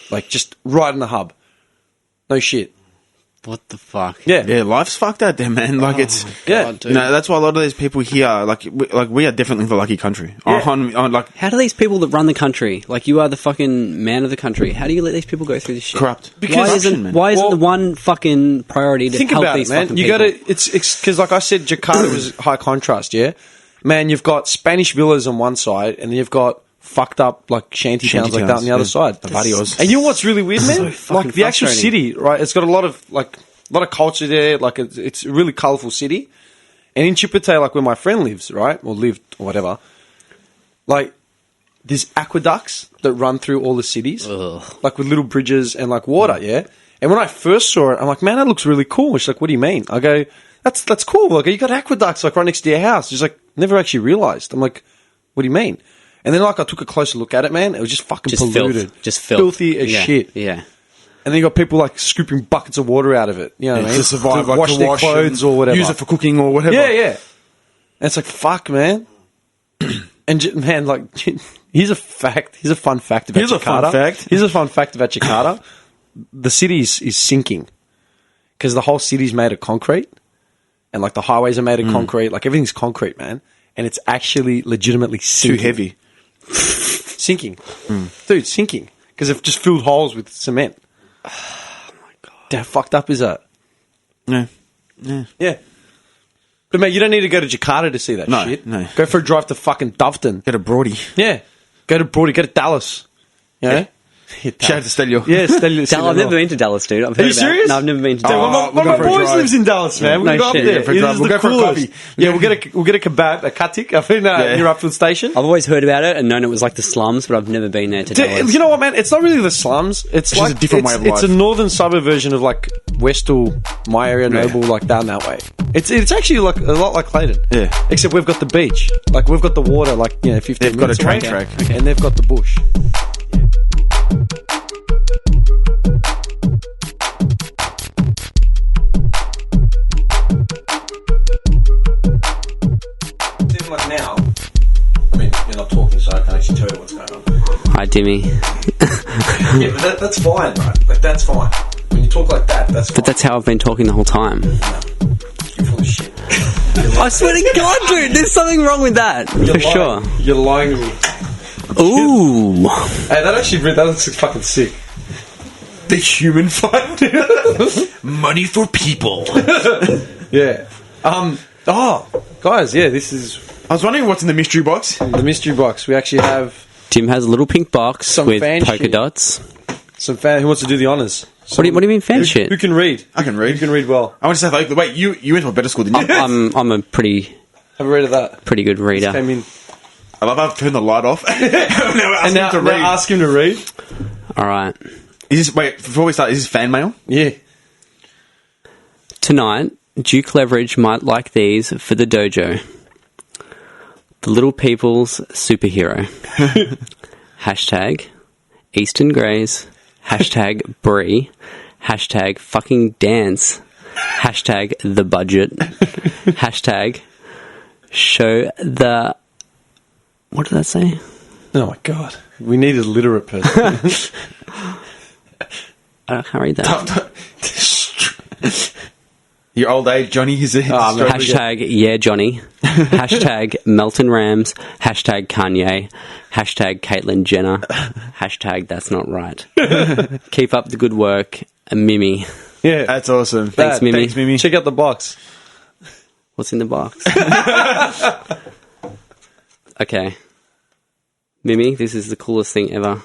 Like, just right in the hub. No shit. What the fuck? Yeah. Yeah, life's fucked out there, man. Like, it's... Yeah. God, dude. You know, that's why a lot of these people here, we are definitely the lucky country. Yeah. Like, How do these people that run the country, like you are the fucking man of the country, how do you let these people go through this shit? corrupt. Because- Why isn't the one fucking priority to Think help about it, these man. fucking You people? got to. It's because, like I said, Jakarta was high contrast. Yeah, man. You've got Spanish villas on one side, and then you've got fucked up like shanty towns like that on the other side. Barrios. And you know what's really weird, man? so Like fucking the actual frustrating. city, right? It's got a lot of culture there. Like it's a really colourful city. And in Chipete, like where my friend lives, right, or lived, or whatever, like there's aqueducts that run through all the cities, like with little bridges and like water, yeah. And when I first saw it, I'm like, man, that looks really cool. She's like, what do you mean? I go, that's cool. Like, you got aqueducts like right next to your house. She's like, never actually realised. I'm like, what do you mean? And then like I took a closer look at it, man. It was just fucking Just polluted, filth. Just filth. filthy as Yeah. shit. Yeah. And then you got people like scooping buckets of water out of it. You know what I mean? to survive, like, wash to their wash clothes and or whatever. use it for cooking or whatever. Yeah, yeah. And it's like, fuck, man. And man, like, here's a fact. Here's a fun fact about Here's a Jakarta. fun fact. Here's a fun fact about Jakarta. The city is sinking because the whole city's made of concrete, and like the highways are made of concrete. Like everything's concrete, man. And it's actually legitimately Too sinking. heavy. Sinking, dude, sinking because they've just filled holes with cement. Oh my god, how fucked up is that? Yeah. Yeah. But mate, you don't need to go to Jakarta to see that No, shit. no. Go for a drive to fucking Doveton. Get a broadie. Yeah. Go to Brody, go to Dallas. You know? Shout out to Stelio. Yeah, I've never been to Dallas, dude. I've heard Are you about serious? It. No, I've never been to Oh, Dallas. we'll one go of for my a boys drive. lives in Dallas, man. No We'll go up shit. there. Yeah, for a This drive. is We'll the go for a coolest. coffee. Yeah, we'll get a kebab, a katik up in your Upfield station. I've always heard about it and known it was like the slums, but I've never been there to Dallas. You know what, man? It's not really the slums. It's just like a different way of It's a life. northern suburb version of like Westall, my area, Noble, like down that way. It's actually like a lot like Clayton. Yeah. Except we've got the beach. Like we've got the water. Like 15 They've got a minutes train away. track. and they've got the bush. Even like now, I mean, you're not talking, so I can't actually tell you what's going on. Hi, Timmy. Yeah, but that's fine, right? Like, that's fine. When you talk like that, that's fine. But that's how I've been talking the whole time. You're full of shit. I swear to God, dude, there's something wrong with that. You're for lying. sure. You're lying to me. Ooh. Hey, that looks fucking sick. The human fund. Money for people. Yeah. Guys, yeah, this is I was wondering what's in the mystery box. the mystery box. We actually have Tim has a little pink box Some with fan polka shit. dots. some fan who wants to do the honours. What do you mean fan shit? Who can read? I can read. Who can read well? I went to South Oakland. Wait, you went to a better school, didn't you? I'm a pretty Have a read of that. pretty good reader. Came in. I love how I've turned the light off. And now ask him to read. All right. Before we start, is this fan mail? Yeah. Tonight, Duke Leverage might like these for the dojo. The Little People's Superhero. Hashtag Eastern Greys. Hashtag Brie. Hashtag fucking dance. Hashtag the budget. Hashtag show the... What did that say? Oh my god. We need a literate person. I can't read that. Your old age, Johnny, is it? Hashtag yeah Johnny. Hashtag Melton Rams. Hashtag Kanye. Hashtag Caitlyn Jenner. Hashtag that's not right. Keep up the good work. Mimi. Yeah. That's awesome. Thanks, Mimi. Thanks, Mimi. Check out the box. What's in the box? Okay. Mimi, this is the coolest thing ever.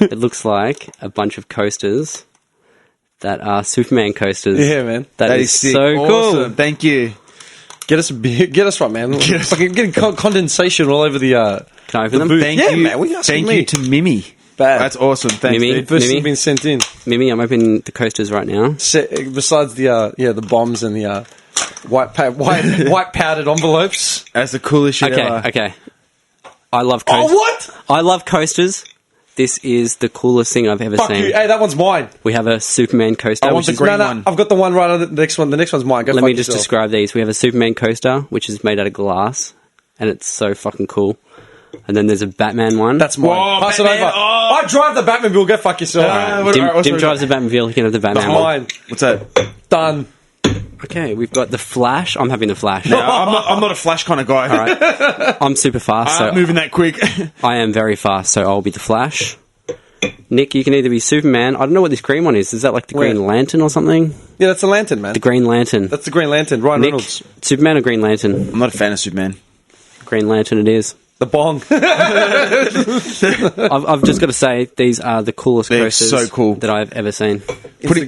It looks like a bunch of coasters that are Superman coasters. Yeah, man. That is sick. so cool. Awesome. Thank you. Get us right, man. Fucking getting condensation all over the. Can I open them? booth. Thank Yeah, you. man, what are you asking Thank me? you to Mimi. Bad. That's awesome. Thanks, Mimi. dude. First Mimi? thing been sent in. Mimi, I'm opening the coasters right now. Besides the bombs and the white powdered envelopes. That's the coolest shit Okay, ever. okay. I love coasters. Oh, what? I love coasters. This is the coolest thing I've ever Fuck seen. you. Hey, that one's mine. We have a Superman coaster. I want which the is- green one. I've got the one right on the next one. The next one's mine. Go Let fuck me just yourself. describe these. We have a Superman coaster, which is made out of glass, and it's so fucking cool. And then there's a Batman one. That's mine. Whoa, Pass it Batman. over. Oh. I drive the Batmobile. Go fuck yourself. Dim drives the Batmobile. He can have the Batman one. Mine. What's that? Done. Okay, we've got the Flash. I'm having the Flash. No, I'm not a Flash kind of guy. All right. I'm super fast, I'm so moving that quick. I am very fast, so I'll be the Flash. Nick, you can either be Superman. I don't know what this green one is. Is that like the Green Lantern or something? Yeah, that's a lantern, man. The Green Lantern. That's the Green Lantern. Ryan Nick, Reynolds. Superman or Green Lantern? I'm not a fan of Superman. Green Lantern it is. The bong. I've just got to say, these are the coolest They're coasters so cool. that I've ever seen.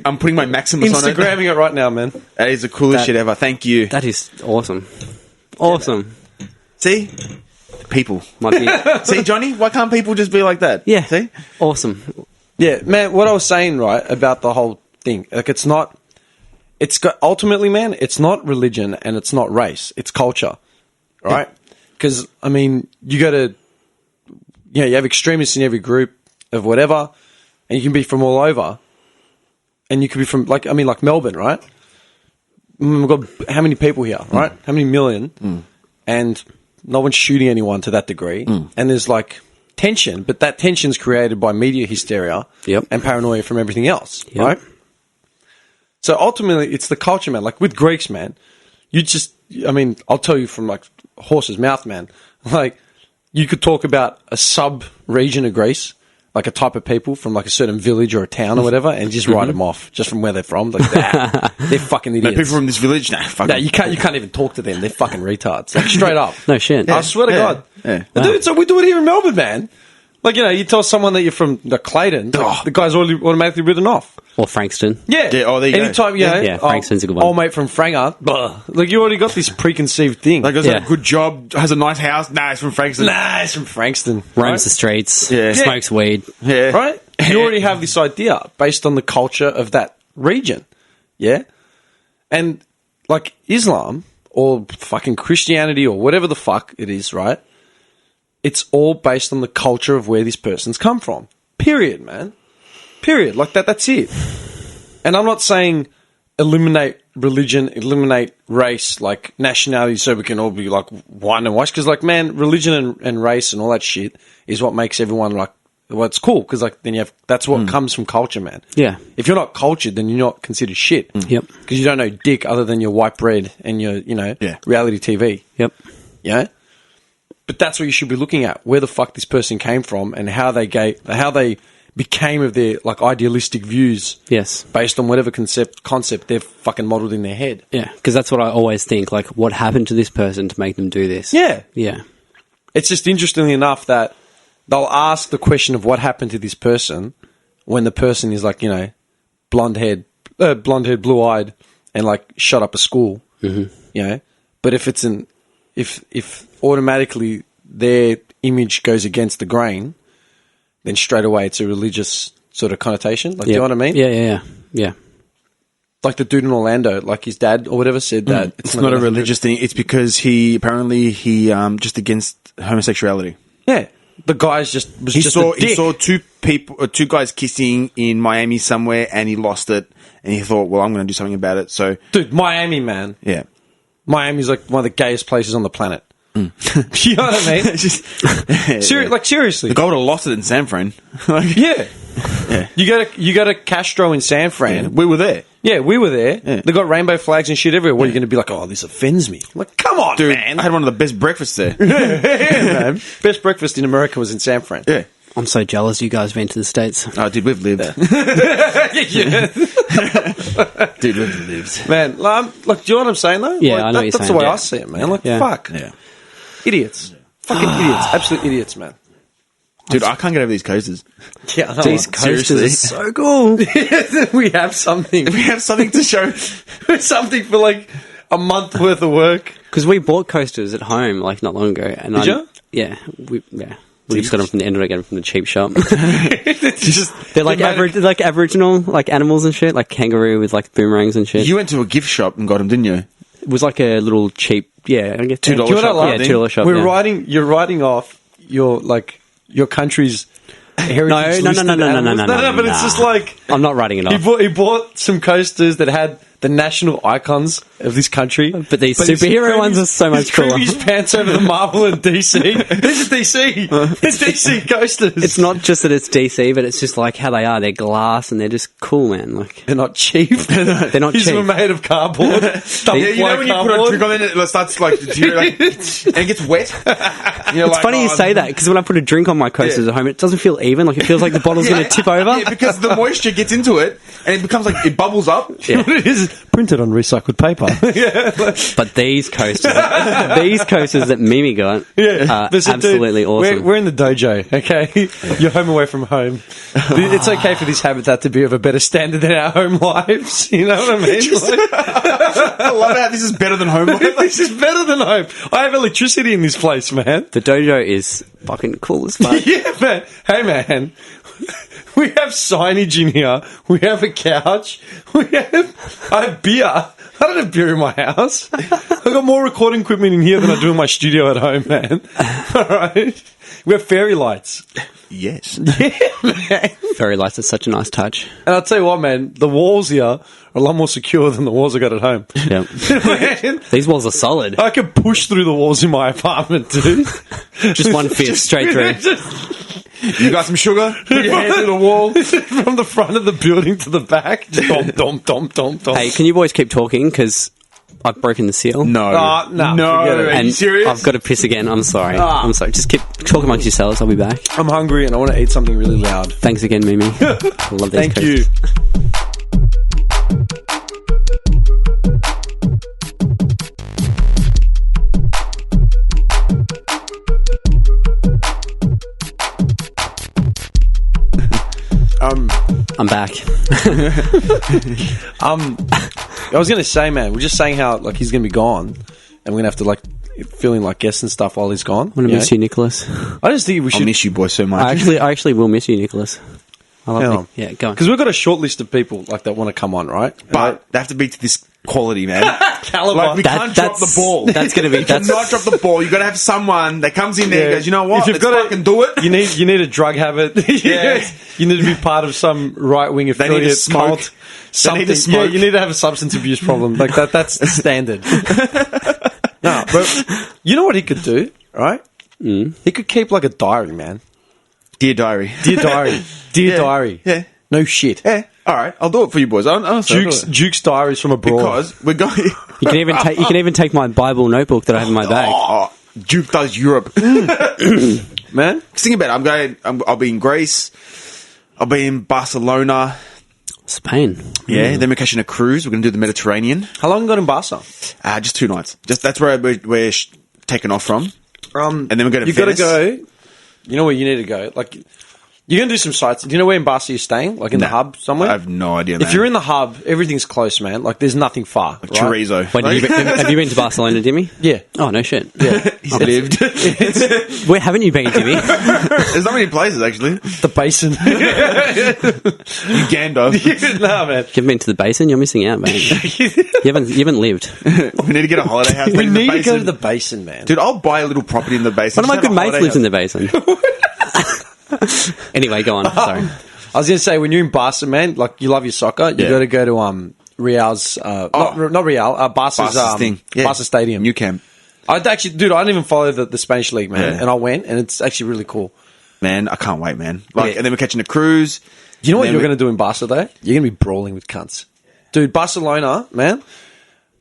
I'm putting my Maximus on it. Instagramming it right now, man. That is the coolest That- shit ever. Thank you. That is awesome. Awesome. See? People. Might be, See, Johnny? Why can't people just be like that? yeah. See? Awesome. Yeah, man, what I was saying, right, about the whole thing, like, ultimately, man, it's not religion and it's not race, it's culture, right? Because, I mean, you have extremists in every group of whatever, and you can be from all over, and you could be from, like Melbourne, right? We've got how many people here, right? How many million? And no one's shooting anyone to that degree, and there's, like, tension, but that tension's created by media hysteria Yep. and paranoia from everything else, Yep. right? So ultimately, it's the culture, man. Like with Greeks, man, I'll tell you from like horse's mouth, man. Like you could talk about a sub-region of Greece, like a type of people from like a certain village or a town or whatever, and just write them off just from where they're from. Like they're fucking No, idiots. people from this village? Nah, fuck No, them. you can't even talk to them. They're fucking retards. Like straight up. No shit. I swear to Yeah. God. Yeah. Dude, so we do it here in Melbourne, man. Like, you tell someone that you're from Clayton, like, the guy's already automatically written off. Or Frankston. Yeah. Yeah, oh, there you go. Anytime, Yeah, Frankston's a good one. Old mate from Franger. Like, you already got this preconceived thing. Like, has Yeah. a good job, has a nice house. Nah, it's from Frankston. nah, it's from Frankston. Roams the streets. Yeah. Smokes weed. Yeah. Right? You already have this idea based on the culture of that region. Yeah? And, like, Islam or fucking Christianity or whatever the fuck it is, right? It's all based on the culture of where this person's come from. Period, man. Period. Like that's it. And I'm not saying eliminate religion, eliminate race, like nationality, so we can all be like one and wash. Because, like, man, religion and race and all that shit is what makes everyone like. Well, it's cool because like then you have that's what comes from culture, man. Yeah. If you're not cultured, then you're not considered shit. Yep. Because you don't know dick other than your white bread and your Yeah. reality TV. Yep. Yeah. But that's what you should be looking at: where the fuck this person came from and how they became of their like idealistic views. Yes. Based on whatever concept they've fucking modelled in their head. Yeah. Because that's what I always think. Like, what happened to this person to make them do this? Yeah. Yeah. It's just interestingly enough that they'll ask the question of what happened to this person when the person is like, blonde-haired, blue-eyed, and like shut up a school. You know, but if it's if automatically their image goes against the grain, then straight away it's a religious sort of connotation. Like, do you know what I mean? Yeah. Like the dude in Orlando, like his dad or whatever said that It's not a religious thing. It's because he just against homosexuality. Yeah, the guy's just was He just saw a dick. he saw two guys kissing in Miami somewhere, and he lost it. And he thought, well, I'm going to do something about it. So, Dude, Miami, man. yeah. Miami's like one of the gayest places on the planet. You know what I mean? It's just, Like seriously. the guy would have lost it in San Fran. Like, Yeah. yeah. You go to Castro in San Fran. We were there. Yeah, we were there. Yeah. They got rainbow flags and shit everywhere. What are you going to be like? Oh, this offends me. I'm like, come on, Dude, man. I had one of the best breakfasts there. Yeah, man. Best breakfast in America was in San Fran. Yeah. I'm so jealous you guys went to the States. Oh, dude, we've lived. Yeah. Dude, we've lived. Man, like, do you know what I'm saying though? Yeah, Like, I know what you're that's saying. the way Yeah. I see it, man. Like, Yeah. fuck. Yeah. Idiots. Fucking idiots. Absolute idiots, man. Dude, I can't get over these coasters. Yeah, I know. These coasters seriously. are so cool. We have something. We have something to show. Something for like a month worth of work. Because we bought coasters at home like not long ago. And Did you? Yeah. We just got them from the end of from the cheap shop. Just, They're like they're like Aboriginal like animals and shit, like kangaroo with like boomerangs and shit. you went to a gift shop and got them, didn't you? It was like a little cheap, I guess $2 Do you know what I shop, like? Yeah, $2 shop. We're you're writing off your country's heritage. No, listed animals. But it's just like I'm not writing it off. he bought some coasters that had the national icons of this country. But these his superhero ones are so much he's creaming cooler. his pants over the Marvel and DC. These are DC. It's DC coasters. It's not just that it's DC, but it's just like how they are. They're glass and they're just cool, man. Like They're not cheap. they're not These cheap. were made of cardboard. Yeah, you know when you put a drink on it, it starts like, and it gets wet. It's funny you say that because when I put a drink on my coasters at home, it doesn't feel even. Like it feels like the bottle's going to tip over. Yeah, because the moisture gets into it and it becomes like it bubbles up. Yeah. It is printed on recycled paper. But these coasters that Mimi got are Listen, absolutely dude, awesome. We're in the dojo, okay? You're home away from home. It's okay for this habitat to be of a better standard than our home lives. You know what I mean? I love how this is better than home. This is better than home. I have electricity in this place, man. The dojo is fucking cool as fuck. Yeah, man. Hey, man. We have signage in here. We have a couch. I have beer. I don't have beer in my house. I've got more recording equipment in here than I do in my studio at home, man. All right. We have fairy lights. Yes. Yeah, man. Fairy lights are such a nice touch. And I'll tell you what, man, the walls here are a lot more secure than the walls I got at home. Yeah. Man, These walls are solid. I can push through the walls in my apartment, dude. Just one fist straight through. You got some sugar? Put your hand through the wall. From the front of the building to the back. Just dom, dom, dom. Hey, can you boys keep talking? Because I've broken the seal. No. No, forget it. Are And you serious? I've got to piss again. I'm sorry. I'm sorry. Just keep talking amongst yourselves. I'll be back. I'm hungry and I want to eat something really loud. Thanks again, Mimi. I love these Thank you. I'm back. I was going to say, man, we're just saying how like he's going to be gone, and we're going to have to like fill in like guests and stuff while he's gone. I'm gonna miss you, Nicholas. I just think we I should, miss you boys so much. I actually will miss you, Nicholas. I love Hang you. on. Yeah, go on. because we've got a short list of people like that want to come on, right? but they have to be to this quality, man. Caliber. Like, we can't drop the ball. That's gonna be. You cannot drop the ball. You got to have someone that comes in there and goes, you know what? If you've Let's got fucking do it. You need a drug habit. Yeah. You need to be part of some right wing They need to affiliate smoke. cult. They Something. need to smoke. Yeah, you need to have a substance abuse problem. Like that. That's standard. No, but you know what he could do, right? He could keep like a diary, man. Dear diary. Dear diary. Dear Yeah. diary. Yeah. No shit. Yeah. All right. I'll do it for you boys. I'll Duke's diaries from abroad. because we're going. You can even take my Bible notebook that I have in my bag. Oh, Duke does Europe. man. Think about it. I'll be in Greece. I'll be in Barcelona. Spain. Yeah. Then we're catching a cruise. We're going to do the Mediterranean. How long you got in Barca? Just 2 nights. That's where we're taking off from. And then we're going to You got to Venice. go. You know where you need to go. Like You're going to do some sites. Do you know where in Barca you're staying? Like in the hub somewhere? I have no idea, man. If you're in the hub, everything's close, man. Like, there's nothing far. Like right? chorizo. Wait, have you been to Barcelona, Jimmy? Yeah. Oh, no shit. He's lived. Where haven't you been, Jimmy? There's not many places, actually. The basin. Uganda. Nah, man. You've been to the basin? You're missing out, man. You haven't lived. We need to get a holiday house. We in the need to basin. go to the basin, man. Dude, I'll buy a little property in the basin. One of my good mates lives in the basin. Anyway, go on. Sorry. I was going to say, when you're in Barca, man, like, you love your soccer, you got to go to Real's, not Real, Barca's thing. Barca Stadium. New camp. I didn't even follow the Spanish league, man, and I went, and it's actually really cool. Man, I can't wait, man. Like, and then we're catching a cruise. You know what you're going to do in Barca, though? You're going to be brawling with cunts. Dude, Barcelona, man,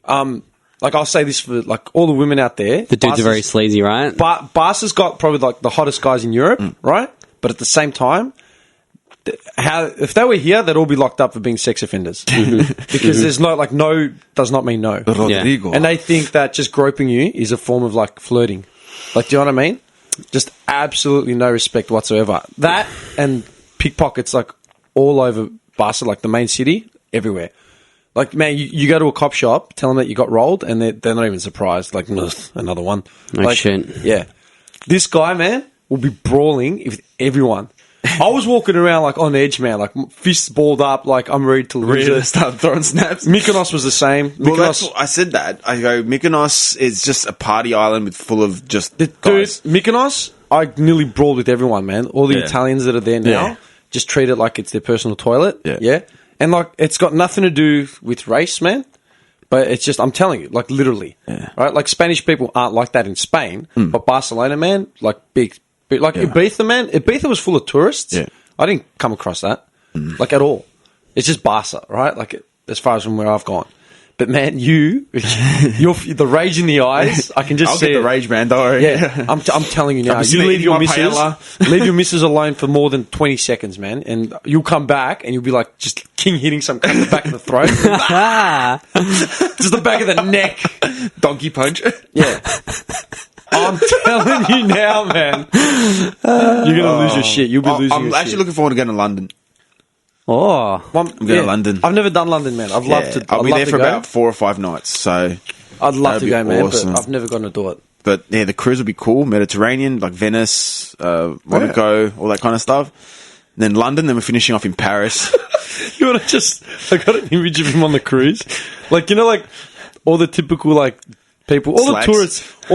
like, I'll say this for, like, all the women out there. The dudes are very sleazy, right? Barca's got probably, like, the hottest guys in Europe, right? But at the same time, if they were here, they'd all be locked up for being sex offenders. Because there's no does not mean no. Rodrigo. And they think that just groping you is a form of, like, flirting. Like, do you know what I mean? Just absolutely no respect whatsoever. That and pickpockets, like, all over Barca, like, the main city, everywhere. Like, man, you go to a cop shop, tell them that you got rolled, and they're not even surprised. Like, another one. Oh, shit. Yeah. This guy, man, will be brawling with everyone. I was walking around, like, on edge, man, like, fists balled up, like, I'm ready to lose it. Start throwing snaps. Mykonos was the same. Well, I said that. I go, Mykonos is just a party island full of just Dude, guys. Mykonos, I nearly brawled with everyone, man. All the Italians that are there now just treat it like it's their personal toilet. Yeah. And, like, it's got nothing to do with race, man. But it's just, I'm telling you, like, literally. Yeah. Right? Like, Spanish people aren't like that in Spain. But Barcelona, man, like, big. Like, Ibiza, man, Ibiza was full of tourists. Yeah. I didn't come across that, like, at all. It's just Barca, right? Like, as far as from where I've gone. But, man, you're the rage in the eyes, I can just I'll see get the it. rage, man, don't worry. Yeah, I'm telling you now. I'm You leave your eating my leave your missus alone for more than 20 seconds, man, and you'll come back and you'll be like just king hitting some cunt in the back of the throat. Just the back of the neck. Donkey punch. Yeah. I'm telling you now, man. You're going to lose your shit. You'll be losing your shit. I'm actually looking forward to going to London. Oh. I'm going to London. I've never done London, man. I'd love to. I'll be there for about 4 or 5 nights, so I'd love to go, man, awesome. but I've never gotten to do it. But yeah, the cruise would be cool. Mediterranean, like Venice, Monaco, all that kind of stuff. And then London, then we're finishing off in Paris. You want to I got an image of him on the cruise. Like, you know, like all the typical, like, people, all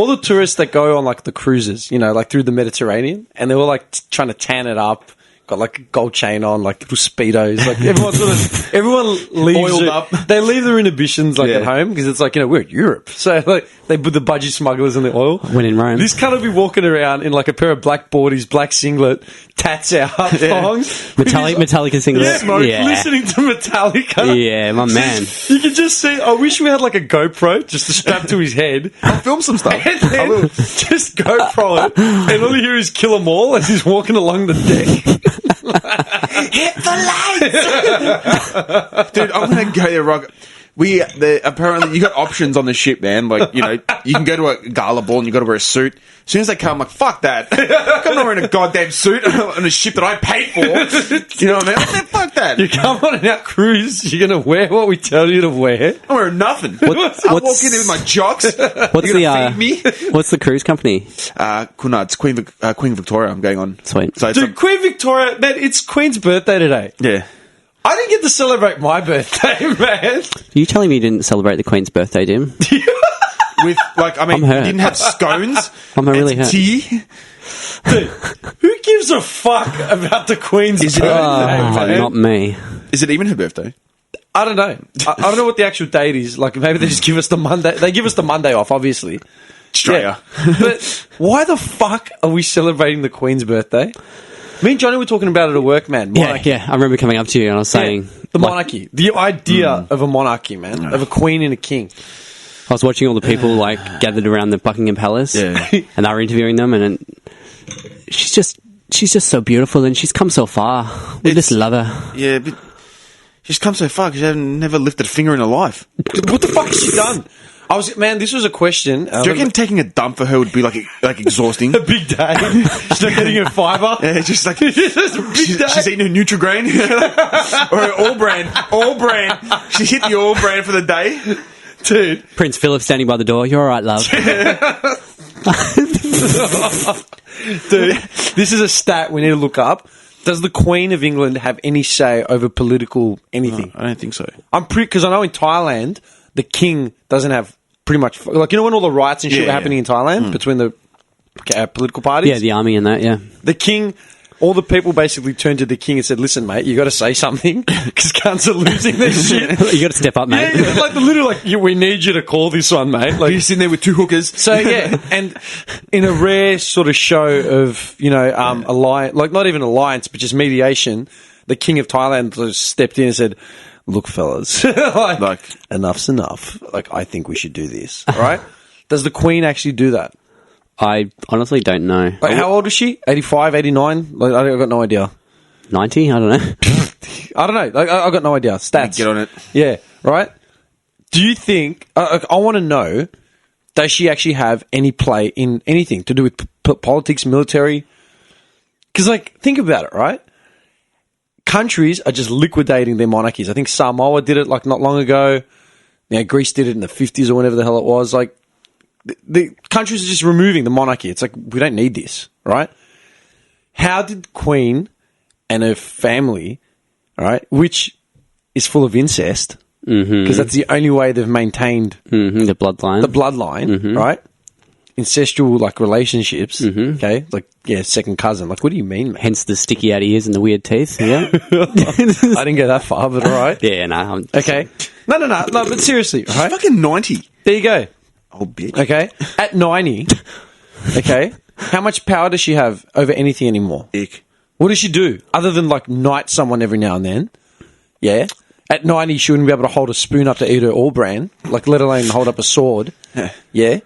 the tourists that go on, like, the cruises, you know, like through the Mediterranean, and they were like trying to tan it up. Got like a gold chain on, like little speedos. Like everyone leaves Oiled up. They leave their inhibitions like at home because it's like, you know, we're in Europe, so like they put the budgie smugglers in the oil. When in Rome, this cunt will be walking around in like a pair of black boardies, black singlet, tats out, thongs, Metallica singlet, listening to Metallica. Yeah, my man. You can just see. I wish we had like a GoPro just to strap to his head. I'll film some stuff. And then just GoPro it, and all you hear is "Kill 'Em All" as he's walking along the deck. Hit the lights, dude! I'm gonna go there, Rock. Apparently you got options on the ship, man. Like, you know, you can go to a gala ball and you got to wear a suit. As soon as they come, I'm like, fuck that. I'm not wearing a goddamn suit on a ship that I paid for. You know what I mean? Fuck that. You come on an out cruise, you're going to wear what we tell you to wear. I'm wearing nothing. I'll walk in there with my jocks. Feed me? What's the cruise company? It's Queen Victoria I'm going on. Sweet. So dude, Queen Victoria, man, it's Queen's birthday today. Yeah. I didn't get to celebrate my birthday, man. Are you telling me you didn't celebrate the Queen's birthday, Dim? With, like, I mean, you didn't have scones. I'm really hurt. Tea. Dude, who gives a fuck about the Queen's birthday, man? Not me. Is it even her birthday? I don't know. I don't know what the actual date is. Like, maybe they just give us the Monday. They give us the Monday off, obviously. Australia. Yeah. But why the fuck are we celebrating the Queen's birthday? Me and Johnny were talking about it at work, man. Monarchy. Yeah. I remember coming up to you and I was saying... the monarchy. The idea of a monarchy, man. Of a queen and a king. I was watching all the people, like, gathered around the Buckingham Palace. Yeah. And they were interviewing them and she's just so beautiful and she's come so far. We just love her. Yeah, but she's come so far because she hasn't never lifted a finger in her life. What the fuck has she done? This was a question. Do you reckon taking a dump for her would be like exhausting? A big day. She's not getting her fibre. Yeah, it's just like she's eating her Nutri-Grain or her all brand. She's hit the all brand for the day, Dude. Prince Philip standing by the door. You're all right, love. Dude, this is a stat we need to look up. Does the Queen of England have any say over political anything? No, I don't think so. Because I know in Thailand, the king doesn't have pretty much... Like, you know when all the riots and shit were happening in Thailand between the political parties? Yeah, the army and that, yeah. The king... All the people basically turned to the king and said, listen, mate, you got to say something because cunts are losing their shit. You got to step up, mate. Yeah, like we need you to call this one, mate. Like, You're sitting there with two hookers. so yeah, and in a rare sort of show of alliance, like not even alliance, but just mediation, the king of Thailand just stepped in and said, "Look, fellas, like enough's enough. Like I think we should do this, right?" Does the Queen actually do that? I honestly don't know. Like, how old is she? 85, 89? Like, I've got no idea. 90? I don't know. I don't know. Like, I've got no idea. Stats. Get on it. Yeah, right? Do you think... I want to know, does she actually have any play in anything to do with politics, military? Because, like, think about it, right? Countries are just liquidating their monarchies. I think Samoa did it, like, not long ago. Greece did it in the 50s or whatever the hell it was. Like, the countries are just removing the monarchy. It's like, we don't need this, right? How did Queen and her family, right, which is full of incest, because that's the only way they've maintained The bloodline. right? Incestual, like, relationships, okay? Like, yeah, second cousin. Like, what do you mean, man? Hence the sticky outy ears and the weird teeth, yeah? I didn't go that far, but all right. Yeah, no. Okay. No, but seriously, She's right? fucking 90. There you go. Oh, bitch. Okay? At 90, okay, how much power does she have over anything anymore? Ick. What does she do? Other than, like, knight someone every now and then? Yeah? At 90, she wouldn't be able to hold a spoon up to eat her all bran, like, let alone hold up a sword. Yeah?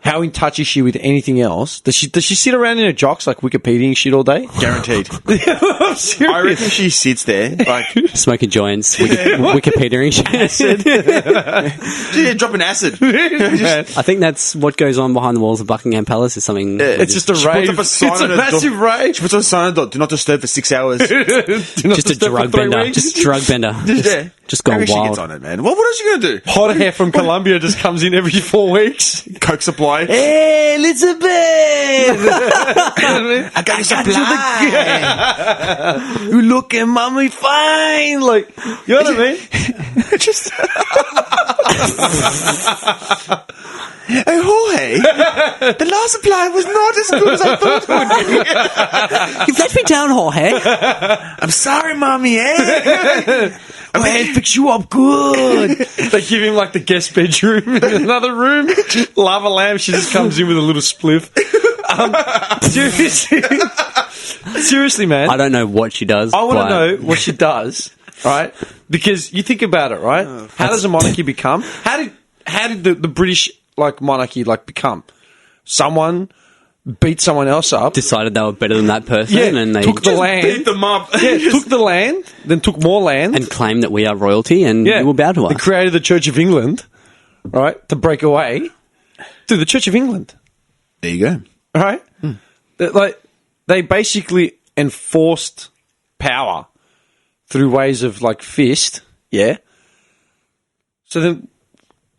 How in touch is she with anything else? Does she sit around in her jocks, like, Wikipediaing shit all day? Guaranteed. I'm serious. I reckon she sits there, like, Smoking joints, Wikipedia shit. yeah, dropping acid. I think that's what goes on behind the walls of Buckingham Palace is something... It's just a She rave. puts up a sign It's on a her massive door. rave. She puts on a sign on the door, do not disturb for 6 hours. Do not just a disturb for drug 3 bender. weeks. Just a drug bender. Yeah. Just I gone reckon She wild. gets on it, man. What else are you going to do? Hot hair from Colombia just comes in every 4 weeks. Coke supply. Hey, Elizabeth! I got a supply. You looking mommy fine, like, you know what I mean? Just... Hey, Jorge, the last supply was not as good as I thought it would be. You've let me down, Jorge. I'm sorry, mommy, eh? I'm going to fix you up good. They give him, like, the guest bedroom in another room. Lava lamp, she just comes in with a little spliff. Seriously, man. I don't know what she does. I want but- to know what she does, right? Because you think about it, right? How does a monarchy become? How did the British, like, monarchy, like, become? Someone beat someone else up. Decided they were better than that person, Yeah, and they took the land. Beat them up. Yeah, took the land, then took more land. and claimed that we are royalty, and you will bow to They us. created the Church of England, right, to break away. Dude, the Church of England, There you go. right? They basically enforced power through ways of, like, fist, yeah? So then,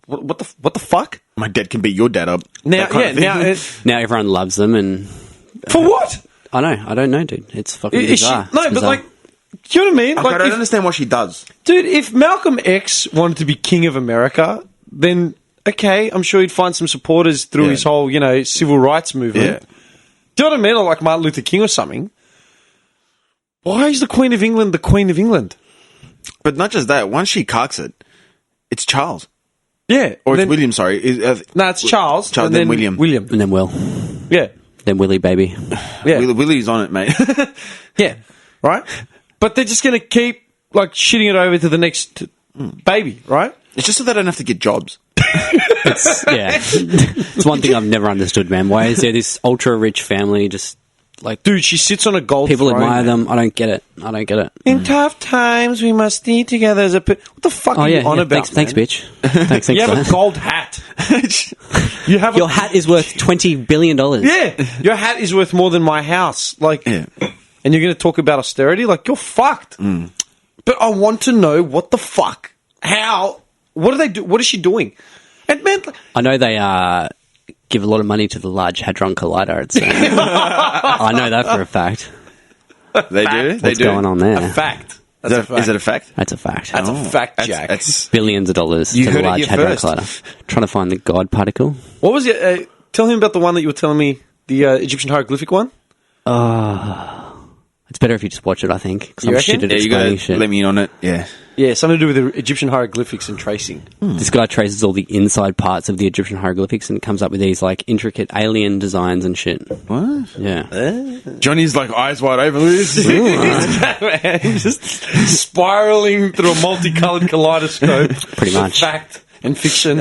what the fuck? My dad can beat your dad up. Now, That kind yeah, of thing. now, Now everyone loves them, and for what? I don't know, dude. It's fucking Is she, bizarre. no, It's but, bizarre. like, do you know what I mean? Like, I don't if, understand what she does. dude, if Malcolm X wanted to be king of America, then, okay, I'm sure he'd find some supporters through Yeah. his whole, civil rights movement. Yeah. Do you know what I mean? Or like Martin Luther King or something. Why is the Queen of England the Queen of England? But not just that. Once she cocks it, it's Charles. Yeah. Or then, it's William, sorry. No, it's Charles. Charles, and then William. William. and then Will, Yeah. then Willie, baby. Yeah. Willie's on it, mate. Yeah. Right? But they're just going to keep, like, shitting it over to the next baby, right? It's just so they don't have to get jobs. It's one thing I've never understood, man. Why is there this ultra rich family just like Dude, she sits on a gold people throne, admire man. them. I don't get it. I don't get it. In tough times, we must stay together as a... What the fuck are you on about, thanks, man? bitch. Thanks You for have a that. gold hat. You have Your hat is worth $20 billion. Yeah, your hat is worth more than my house. Like, Yeah. and you're going to talk about austerity? Like, you're fucked. But I want to know what the fuck, how, what do they do? What is she doing? And man, I know they give a lot of money to the Large Hadron Collider. It's, I know that for a fact. They do. They What's do. going on there? a fact. Is that a fact? That's a fact. That's a fact, Jack. That's Billions of dollars You to the heard it Large here Hadron first. Collider. Trying to find the God particle. What was it? Tell him about the one that you were telling me, the Egyptian hieroglyphic one. It's better if you just watch it, I think. 'Cause You I'm reckon? shit at yeah. You explaining gotta shit. let me in on it. Yeah. Yeah, something to do with the Egyptian hieroglyphics and tracing. This guy traces all the inside parts of the Egyptian hieroglyphics and comes up with these like intricate alien designs and shit. What? Yeah. Johnny's like eyes wide open. Just spiraling through a multicolored kaleidoscope. Pretty much. Fact and fiction.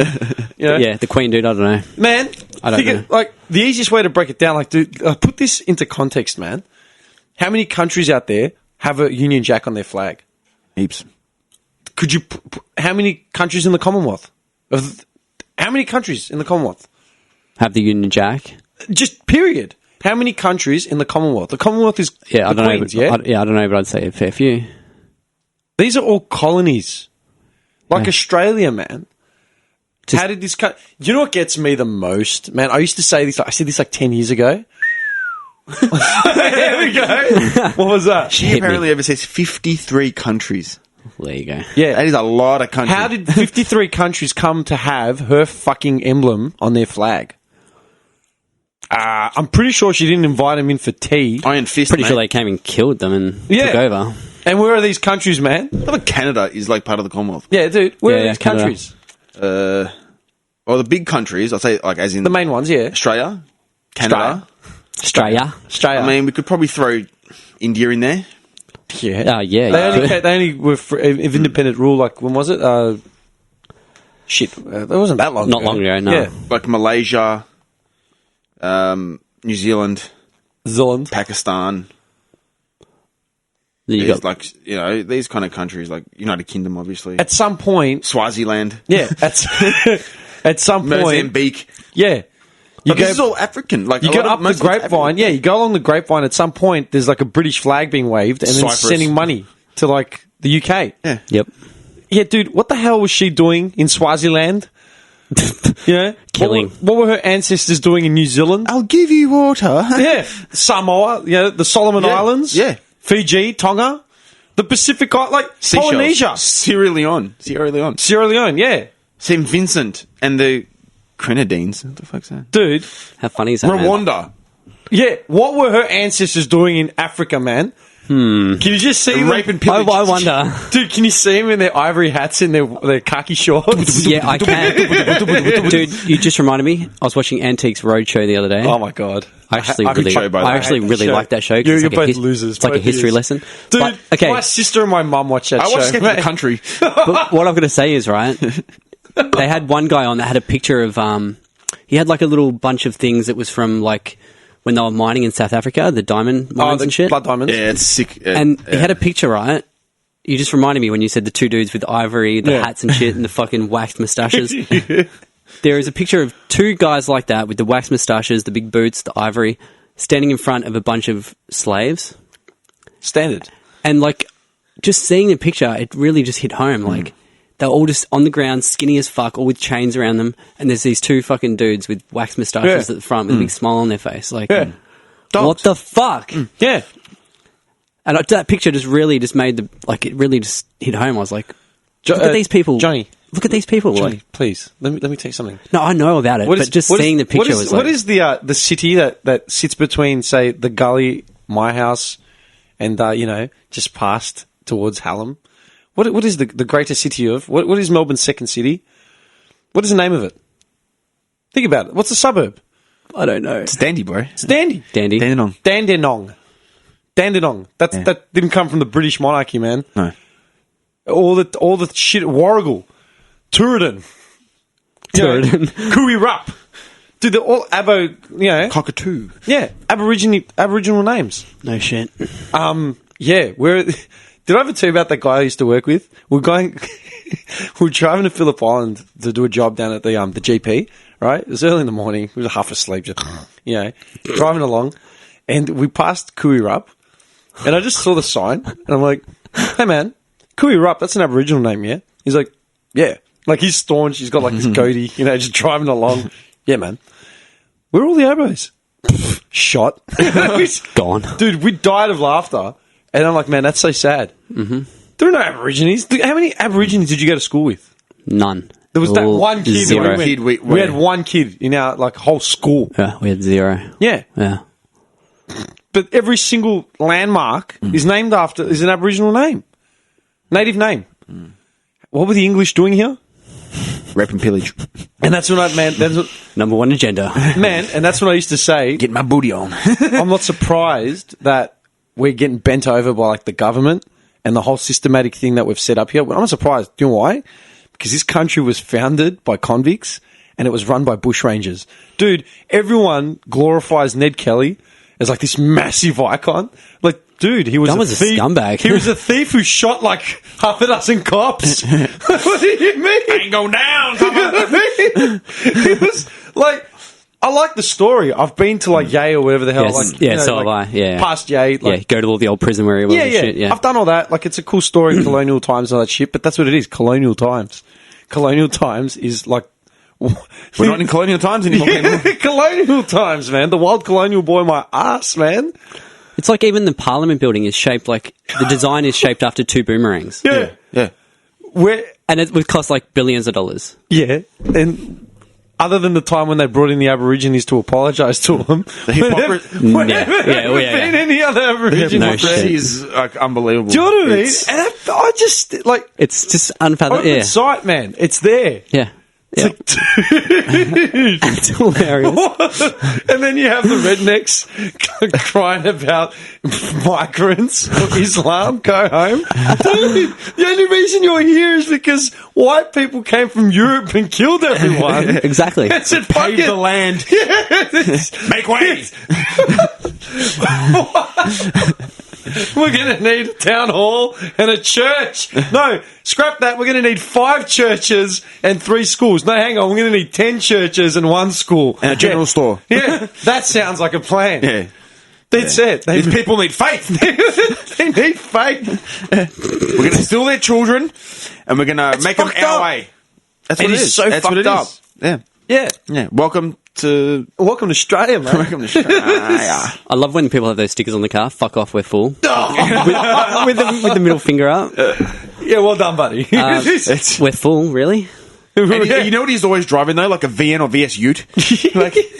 You know? Yeah, the Queen, dude, I don't know. Man, I don't know. like, the easiest way to break it down, like, dude, put this into context, man. How many countries out there have a Union Jack on their flag? Heaps. Could you, how many countries in the Commonwealth? How many countries in the Commonwealth? Have the Union Jack? Just period. How many countries in the Commonwealth? The Commonwealth is Yeah, I the don't Queen's, know. yeah? I don't know, but I'd say a fair few. These are all colonies. Like Yeah. Australia, man. How did this you know what gets me the most? Man, I used to say this, I said this like 10 years ago. There we go. What was that? She Hit me. apparently ever says 53 countries. There you go. Yeah. That is a lot of countries. How did 53 countries come to have her fucking emblem on their flag? I'm pretty sure she didn't invite him in for tea. Iron Fist? Pretty mate. sure they came and killed them and Yeah. took over. And where are these countries, man? I thought Canada is like part of the Commonwealth. Yeah, dude. Where Yeah, are these Canada. countries? Well, the big countries, I'll say, like, as in The main ones, yeah. Australia, Canada. Australia. Australia. I mean, we could probably throw India in there. yeah. Yeah. They only were of independent rule, like, when was it? That wasn't that long Not ago. long ago, no. Yeah. Like Malaysia, New Zealand, Zealand. Pakistan. You There's got, like, you know, these kind of countries, like United Kingdom, obviously. At some point, Swaziland. yeah, at some point, Mozambique. yeah. But this is all African. Like, You a go lot of- up the most of it's grapevine, African. yeah, you go along the grapevine, at some point, there's like a British flag being waved and then Cyprus. sending money to like the UK. Yeah. yep. Yeah, dude, what the hell was she doing in Swaziland? Yeah. Killing. What were her ancestors doing in New Zealand? I'll give you water. Yeah. Samoa, the Solomon Yeah, Islands. yeah. Fiji, Tonga, the Pacific, like Seychelles. Polynesia. Sierra Leone. Sierra Leone, yeah. St. Vincent and the Grenadines. What the fuck's that? Dude, How funny is that, man? Rwanda. yeah, what were her ancestors doing in Africa, man? Can you just see them? Rape and pillage. I wonder. Dude, can you see them in their ivory hats and their khaki shorts? Yeah, I can. Dude, you just reminded me. I was watching Antiques Roadshow the other day. Oh my god! I actually I really, show, by the way. I actually I hate really that like that show. 'cause You're it's like both a his- losers. It's like a both history of you. lesson. Dude, But, okay, my sister and my mum watch that I show. watched Escape from the Country. but what I'm going to say is, right, they had one guy on that had a picture of, he had like a little bunch of things that was from like when they were mining in South Africa, the diamond mines the and shit. blood diamonds. Yeah, it's sick. And he had a picture, right? You just reminded me when you said the two dudes with ivory, the Yeah. hats and shit, and the fucking waxed moustaches. There is a picture of two guys like that with the waxed moustaches, the big boots, the ivory, standing in front of a bunch of slaves. Standard. And like, just seeing the picture, it really just hit home. Like, they're all just on the ground, skinny as fuck, all with chains around them. And there's these two fucking dudes with waxed moustaches Yeah. at the front with a big smile on their face. Like, Yeah. what the fuck? Yeah. And that picture just really just made the, like, it really just hit home. I was like, Jo- look at these people. Johnny. Look at these people. Johnny, Like, please let me tell you something. no, I know about it, but just seeing the picture was like, what is the city that sits between, say, the gully, my house, and just past towards Hallam? What is the greater city of? What is Melbourne's second city? What is the name of it? Think about it. What's the suburb? I don't know. It's dandy, bro. It's Dandy. Dandy. Dandenong. Dandenong. Dandenong. That didn't come from the British monarchy, man. No. All the shit. Warrigal, Tooradin, Tooradin. Cooey Rup. Dude, they're all Cockatoo. Yeah, Aboriginal names. No shit. Yeah, did I ever tell you about that guy I used to work with? We're driving to Phillip Island to do a job down at the GP, right? It was early in the morning. We were half asleep, just, driving along, and we passed Kuirup, and I just saw the sign, and I'm like, hey man, Kuirup, that's an Aboriginal name, yeah? He's like, yeah. Like, he's staunch, he's got like this goatee, just driving along. Yeah, man. Where are all the Abos? Shot. Gone. Dude, we died of laughter. And I'm like, man, that's so sad. Mm-hmm. There are no Aborigines. How many Aborigines did you go to school with? None. There was that one kid. Zero. We had one kid in our whole school. Yeah, we had 0. Yeah. Yeah. But every single landmark is named after, is an Aboriginal name. Native name. What were the English doing here? Rape and pillage. And that's when that's what, Number 1 agenda. man, and that's when I used to say, Get my booty on. I'm not surprised that we're getting bent over by the government and the whole systematic thing that we've set up here. I'm not surprised. Do you know why? Because this country was founded by convicts and it was run by bushrangers. Dude, everyone glorifies Ned Kelly as this massive icon. Dude, he was That a was a thief. scumbag. He was a thief who shot half a dozen cops. What do you mean? Ain't go down. He was I like the story. I've been to Yay or whatever the hell. Yes, so have I. Yeah. Past Yay. Go to all the old prison where he was and shit. Yeah. I've done all that. It's a cool story, colonial times and all that shit, but that's what it is, colonial times. Colonial times is We're not in colonial times anymore. colonial times, man. The wild colonial boy, my ass, man. It's like even the Parliament building is shaped the design is shaped after 2 boomerangs. Yeah. Yeah. And it would cost billions of dollars. Yeah. And other than the time when they brought in the Aborigines to apologise to them. The hypocrisy. Been any other Aborigines? No Hypocrisy shit. is unbelievable. Do you know what I mean? It's- And I just, It's just unfathomable. open Yeah. sight, man. It's there. Yeah. Yeah. It's hilarious. And then you have the rednecks crying about migrants or Islam. Go home. Dude, the only reason you're here is because white people came from Europe and killed everyone. Exactly. It's a Pave the land. Make way. We're going to need a town hall and a church. No, scrap that. We're going to need 5 churches and 3 schools. No, hang on. We're going to need 10 churches and 1 school. And a general store. Yeah, that sounds like a plan. Yeah. That's it. These people need faith. They need faith. We're going to steal their children and we're going to make them fucked our up. way. That's It what it is is. so That's what it fucked up. is. Yeah. Yeah. Yeah. Welcome to Australia, man. I love when people have those stickers on the car. Fuck off, we're full. with the middle finger up. Yeah, well done, buddy. We're full, really? And you know what he's always driving though? Like a VN or VS Ute?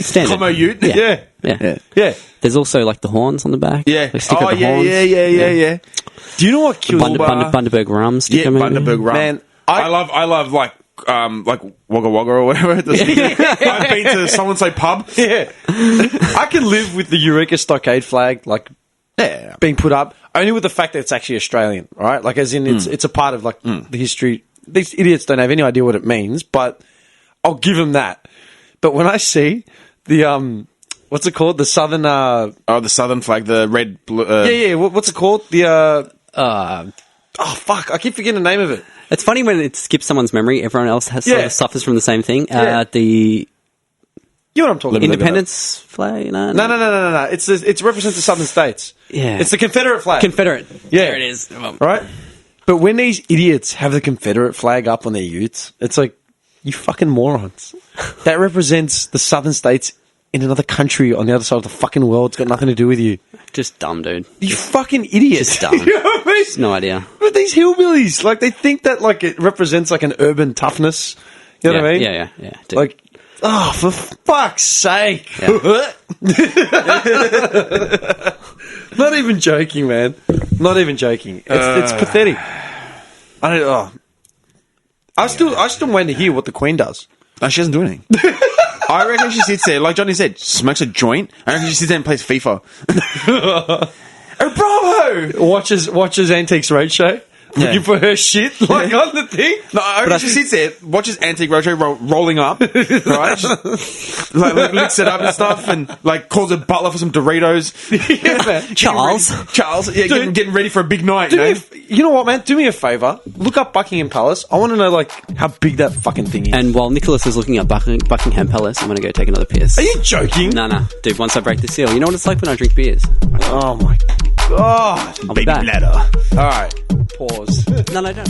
Standard. Como Ute? Yeah. Yeah. Yeah. There's also the horns on the back. Yeah. They stick out the yeah, horns. yeah. Do you know what kills Bundaberg rum sticker, Yeah, maybe? Bundaberg rum. Man, I love Wagga Wagga or whatever. I've been to someone's pub. Yeah. I can live with the Eureka Stockade flag, being put up, only with the fact that it's actually Australian, right? As in, it's a part of, the history. These idiots don't have any idea what it means, but I'll give them that. But when I see the, what's it called? The southern, the southern flag, the red, blue. what's it called? The, oh, fuck, I keep forgetting the name of it. It's funny when it skips someone's memory. Everyone else sort of suffers from the same thing. Yeah. The You know what I'm talking about? Independence flag? No. No. It represents the southern states. Yeah. It's the Confederate flag. Confederate. Yeah. There it is. Right? But when these idiots have the Confederate flag up on their utes, it's like, you fucking morons. That represents the southern states in another country on the other side of the fucking world. It's got nothing to do with you. Just dumb, dude. You fucking idiots. Just dumb. You know what I mean? No idea. But these hillbillies, they think that, it represents, an urban toughness. You know what I mean? Yeah. Dude. Oh, for fuck's sake. Yeah. Not even joking, man. Not even joking. It's pathetic. I still waiting to hear what the Queen does. No, she doesn't do anything. I reckon she sits there, like Johnny said, smokes a joint. I reckon she sits there and plays FIFA. Oh, bravo! Watches Antiques Roadshow. looking for her shit, like on the thing. No, I reckon she sits there, watches Antique Roadshow rolling up, right? Like licks it up and stuff, and like calls her butler for some Doritos. Yeah, man. Charles, yeah, getting ready for a big night. You know what, man? Do me a favour. Look up Buckingham Palace. I want to know like how big that fucking thing is. And while Nicholas is looking at Buckingham Palace, I'm going to go take another piss. Are you joking? Nah. Dude, once I break the seal, you know what it's like when I drink beers? Oh my god. I'll be back. bladder. All right. Pause. No, don't.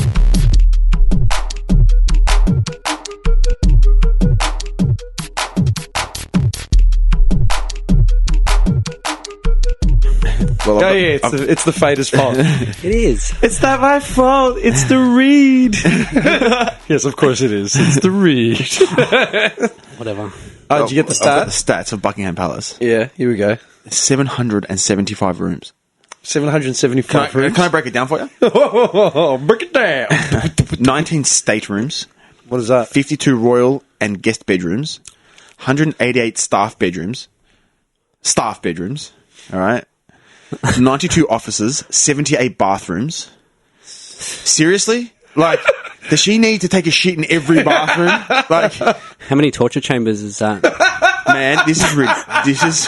Well, it's the fader's fault. It is. It's not my fault. It's the read. Yes, of course it is. It's the read. Whatever. Oh, did you get the I've got the stats? stats of Buckingham Palace. Yeah, here we go. 775 rooms. 775 rooms. Can I break it down for you? Break it down. 19 staterooms. What is that? 52 royal and guest bedrooms. 188 staff bedrooms. All right. 92 offices. 78 bathrooms. Seriously? Like, does she need to take a shit in every bathroom? Like, How many torture chambers is that? man, this is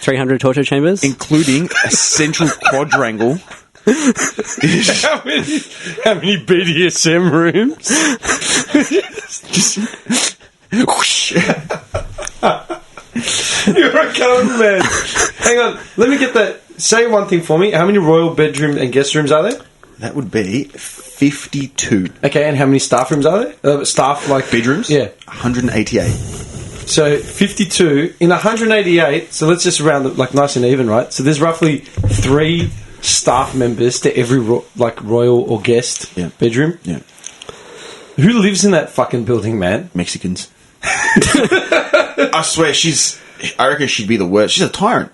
300 torture chambers? including a central quadrangle. How many BDSM rooms? Whoosh. You're a con man. Hang on. Let me get that. Say one thing for me. How many royal bedroom and guest rooms are there? That would be 52 Okay, and how many staff rooms are there? Staff, like... bedrooms. Yeah. 188. So, 52. In 188, so let's just round it, like, nice and even, right? So, there's roughly 3 staff members to every, royal or guest bedroom. Yeah. Who lives in that fucking building, man? Mexicans. I swear, I reckon she'd be the worst. She's a tyrant.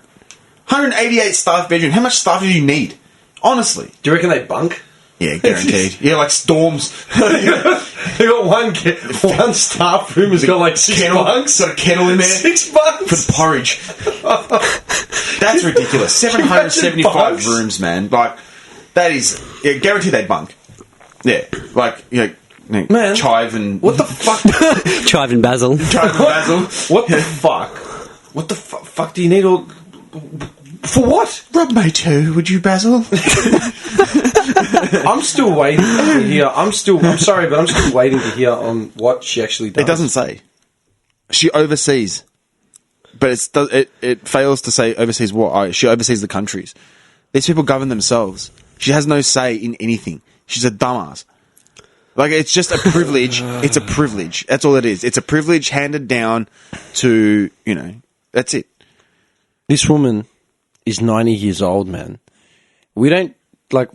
188 staff bedroom. How much staff do you need? Honestly. Do you reckon they bunk? Yeah, guaranteed. Yeah, like storms. They got one staff room has got like 6 bunks. Got a kettle in there. 6 bunks? For the porridge. That's ridiculous. 775 rooms, man. Like, that is... Yeah, guaranteed they bunk. Yeah. Like, Man, Chive and... What the fuck? Chive and Basil. Chive and Basil. What the fuck? What the fuck do you need all... For what? Rub my toe, would you, Basil? I'm still waiting to hear. I'm sorry, but I'm still waiting to hear on what she actually does. It doesn't say. She oversees. But it fails to say oversees what? She oversees the countries. These people govern themselves. She has no say in anything. She's a dumbass. Like, it's just a privilege. It's a privilege. That's all it is. It's a privilege handed down to, that's it. This woman is 90 years old, man. We don't, like,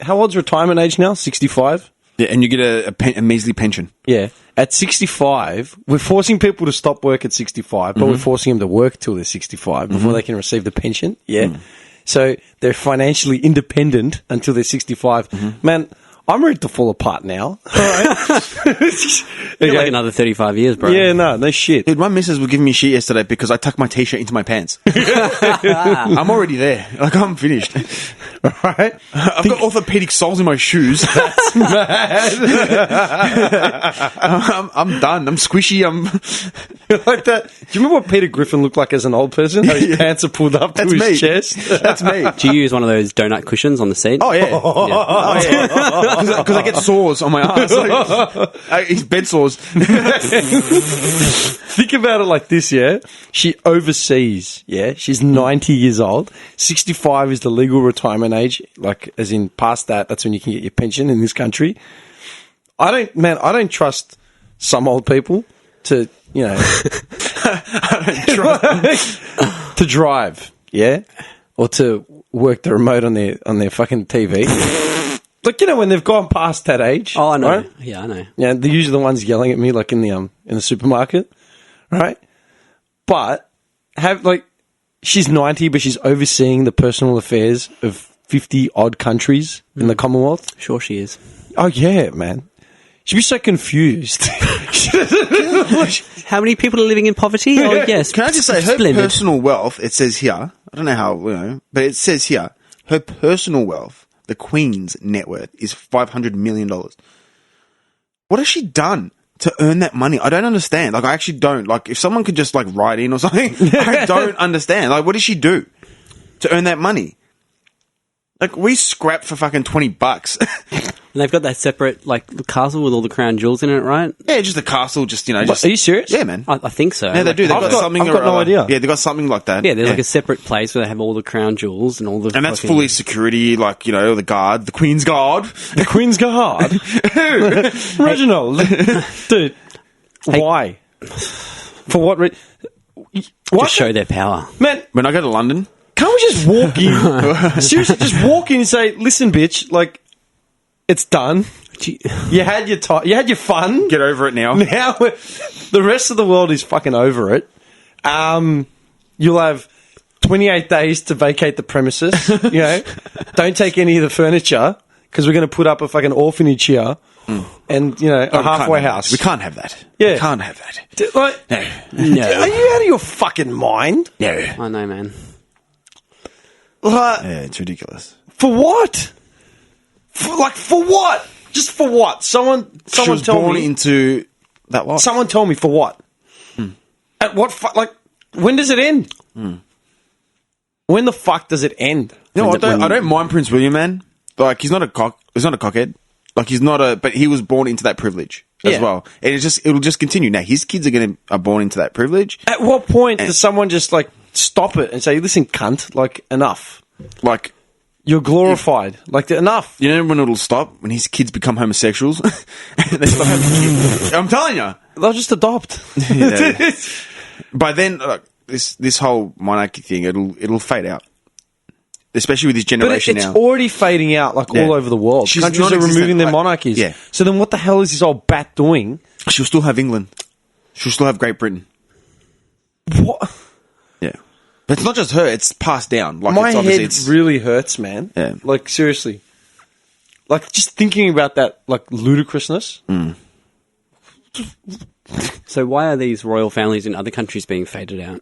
how old's retirement age now? 65? Yeah, and you get a measly pension. Yeah. At 65, we're forcing people to stop work at 65, but we're forcing them to work till they're 65 before they can receive the pension. Yeah. So they're financially independent until they're 65. Man, I'm ready to fall apart now. All right. You're like another 35 years, bro. Yeah, no shit. Dude, my missus was giving me shit yesterday because I tucked my t-shirt into my pants. I'm already there. Like, I'm finished. All right. I've got orthopedic soles in my shoes. That's mad. I'm done. I'm squishy. I'm like that. Do you remember what Peter Griffin looked like as an old person? How his pants are pulled up to his chest? That's me. Do you use one of those donut cushions on the seat? Oh, yeah. Because I get sores on my ass. His bed sores. Think about it like this, yeah? She overseas, yeah? She's 90 years old. 65 is the legal retirement age. Like, as in past that's when you can get your pension in this country. I don't trust some old people to, I don't trust to drive, yeah? Or to work the remote on their fucking TV. Like, when they've gone past that age. Oh, I know. Right? Yeah, I know. Yeah, they're usually the ones yelling at me, like in the supermarket, right? But she's 90, but she's overseeing the personal affairs of 50 odd countries in the Commonwealth. Sure, she is. Oh yeah, man. She'd be so confused. How many people are living in poverty? Oh, yes. Can I just say, her personal wealth, it says here, I don't know how, but it says here, her personal wealth, the Queen's net worth is $500 million. What has she done to earn that money? I don't understand. Like, I actually don't. Like, if someone could just, like, write in or something, I don't understand. Like, what did she do to earn that money? Like, we scrap for fucking $20. And they've got that separate, like, the castle with all the crown jewels in it, right? Yeah, just the castle, just, you know. Just, Are you serious? Yeah, man. I think so. Yeah, they do. They've got something. I've got no idea. Yeah, they've got something like that. Yeah, there's like a separate place where they have all the crown jewels and all the. And that's fucking- fully security, like, you know, the guard, the Queen's Guard. The Queen's Guard. Reginald. Dude, why? For what reason? to show their power. Man, When I go to London, can't we just walk in? Seriously, just walk in and say, listen, bitch, like, it's done. You had your time. You had your fun. get over it now. Now, the rest of the world is fucking over it. You'll have 28 days to vacate the premises. You know, don't take any of the furniture because we're going to put up a fucking orphanage here and, you know, a halfway house. We can't have that. Yeah. We can't have that. Like, No. are you out of your fucking mind? No. I know, man. Like, Yeah, it's ridiculous. for what? For what? Just for what? Someone She was tell born me. into that life. Someone tell me for what? At what? Like, when does it end? When the fuck does it end? No, I don't mind Prince William, man. Like, he's not a cockhead. Like, he's not but he was born into that privilege as Yeah. well. And it'll just continue. Now, his kids are born into that privilege. At what point does someone just like stop it and say, "Listen, cunt, like enough. Like, You're glorified. Like enough." you know when it'll stop? When his kids become homosexuals. And they stop having kids. I'm telling you. They'll just adopt. Yeah. By then, this whole monarchy thing, it'll fade out. Especially with this But generation it's now. already fading out like Yeah. all over the world. She's Countries are non-existent, removing their like- monarchies. Yeah. So then what the hell is this old bat doing? She'll still have England. She'll still have Great Britain. What? Yeah. But it's not just her, it's passed down. Like, My it's obviously head it's really hurts, man. Yeah. Like, seriously. Like, just thinking about that, like, ludicrousness. So why are these royal families in other countries being faded out?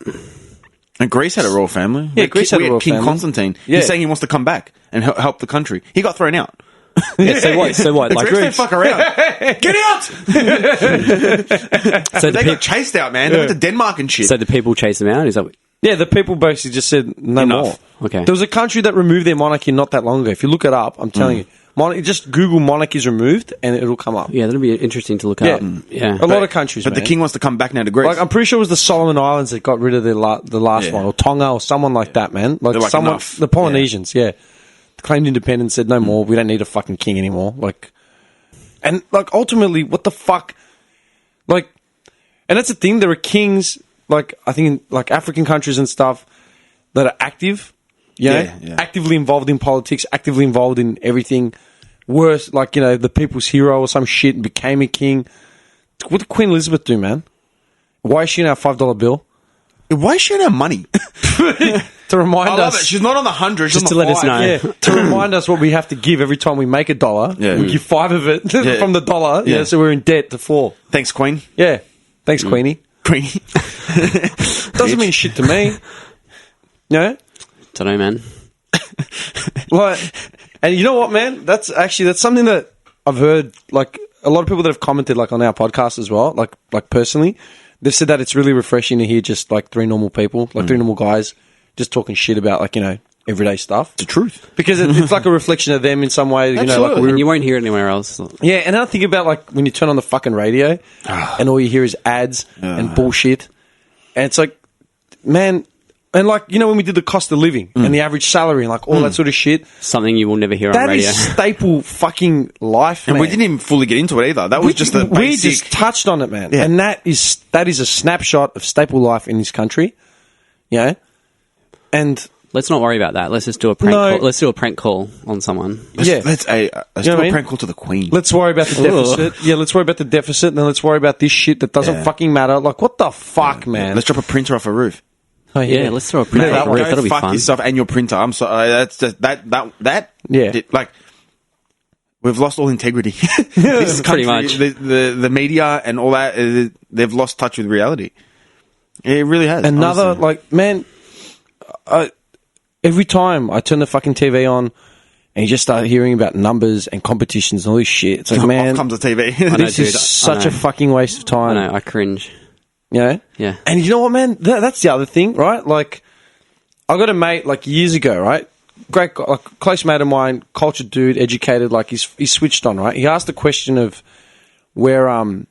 And Greece had a royal family. Yeah, Greece had a we royal King family. Constantine. Yeah. He's saying he wants to come back and help the country. He got thrown out. Yeah, so what? So what? The Like, Greeks don't fuck around. Get out! so They the, got chased out, man. They went to Denmark and shit. so the people chase them out? Is that what? Yeah, the people basically just said no Enough. more. Okay. There was a country that removed their monarchy not that long ago. If you look it up, I'm telling you. Just Google monarchies removed and it'll come up. Yeah, that'll be interesting to look Yeah. up. Yeah. A lot of countries, but man. the king wants to come back now to Greece. Like, I'm pretty sure it was the Solomon Islands that got rid of the last Yeah. one, or Tonga, or someone like that, man. Like, They're like, someone, enough. the Polynesians, yeah. Claimed independence, said no more. We don't need a fucking king anymore. Like, and like ultimately, what the fuck? Like, and that's the thing. There are kings, like I think in like African countries and stuff, that are active, you know, Yeah. actively involved in politics, actively involved in everything. Worse, like, you know, the people's hero or some shit and became a king. What did Queen Elizabeth do, man? Why is she in our $5 bill? Why is she on our money? To remind I love us. it. She's not on the 100. She's Just on to the let us 5. know. Yeah, to remind us what we have to give every time we make a dollar. Yeah. We give 5 of it Yeah. from the dollar. Yeah. Yeah. So we're in debt to 4. Thanks, Queen. Yeah. Thanks, Queenie. Queenie. Doesn't mean shit to me. No? Don't know, man. Like, and you know what, man? That's something that I've heard, like, a lot of people that have commented, like, on our podcast as well, like personally, they've said that it's really refreshing to hear just, like, 3 normal people, like 3 normal guys, just talking shit about, like, you know, everyday stuff. The truth. Because it's like a reflection of them in some way, you know, like, Absolutely. And you won't hear it anywhere else. yeah, and then I think about, like, when you turn on the fucking radio and all you hear is ads and bullshit. And it's like, man, and like, you know, when we did the cost of living and the average salary and like all that sort of shit, Something you will never hear on that radio. is staple fucking life, And man. we didn't even fully get into it either. That was just a we basic... just touched on it, man. Yeah. And that is a snapshot of staple life in this country. Yeah. And Let's not worry about that. Let's just do a prank No. call. Let's do a prank call on someone. Let's Yeah. do You know a what I mean? prank call to the Queen. let's worry about the deficit. Yeah, let's worry about the deficit, and then let's worry about this shit that doesn't Yeah. fucking matter. Like, what the fuck, man? Let's drop a printer off a roof. Oh, Yeah, let's throw a prank Yeah, call. that one. That'll Go be fuck fun. yourself and your printer. I'm sorry. That's just that. Yeah. Like, we've lost all integrity. This Pretty country, much. The media and all that, they've lost touch with reality. It really has. Another, honestly. like, man, every time I turn the fucking TV on and you just start hearing about numbers and competitions and all this shit. It's like, man, Off comes the TV. this dude, is such a fucking waste of I time. know, I cringe. You know? Yeah. And you know what, man? That's the other thing, right? Like, I got a mate, like, years ago, right? Great, like, close mate of mine, cultured dude, educated, like, he's switched on, right? He asked the question of where, you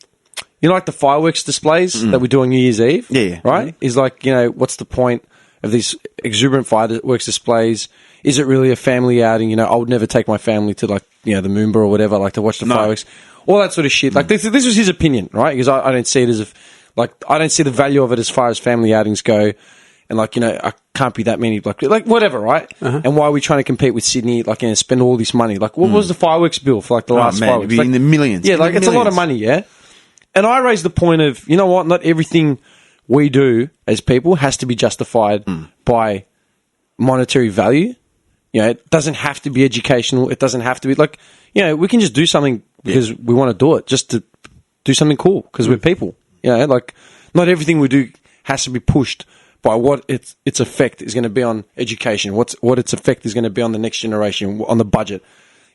know, like the fireworks displays that we do on New Year's Eve? Yeah. Right? He's like, you know, what's the point of these exuberant fireworks displays? Is it really a family outing? You know, I would never take my family to, like, you know, the Moomba or whatever, like, to watch the fireworks. All that sort of shit. Like, this was his opinion, right? Because I don't see it as like, I don't see the value of it as far as family outings go. And, like, you know, I can't be that many, like whatever, right? And why are we trying to compete with Sydney, like, and spend all this money? Like, what was the fireworks bill for, like, the last man, fireworks? it'd be Like, in the millions. Yeah, In like, the it's a lot of millions. money, yeah? And I raised the point of, you know what, not everything we do as people has to be justified by monetary value. You know, it doesn't have to be educational. It doesn't have to be, like, you know, we can just do something because we want to do it, just to do something cool because we're people. You know, like, not everything we do has to be pushed by what its effect is going to be on education, what its effect is going to be on the next generation, on the budget.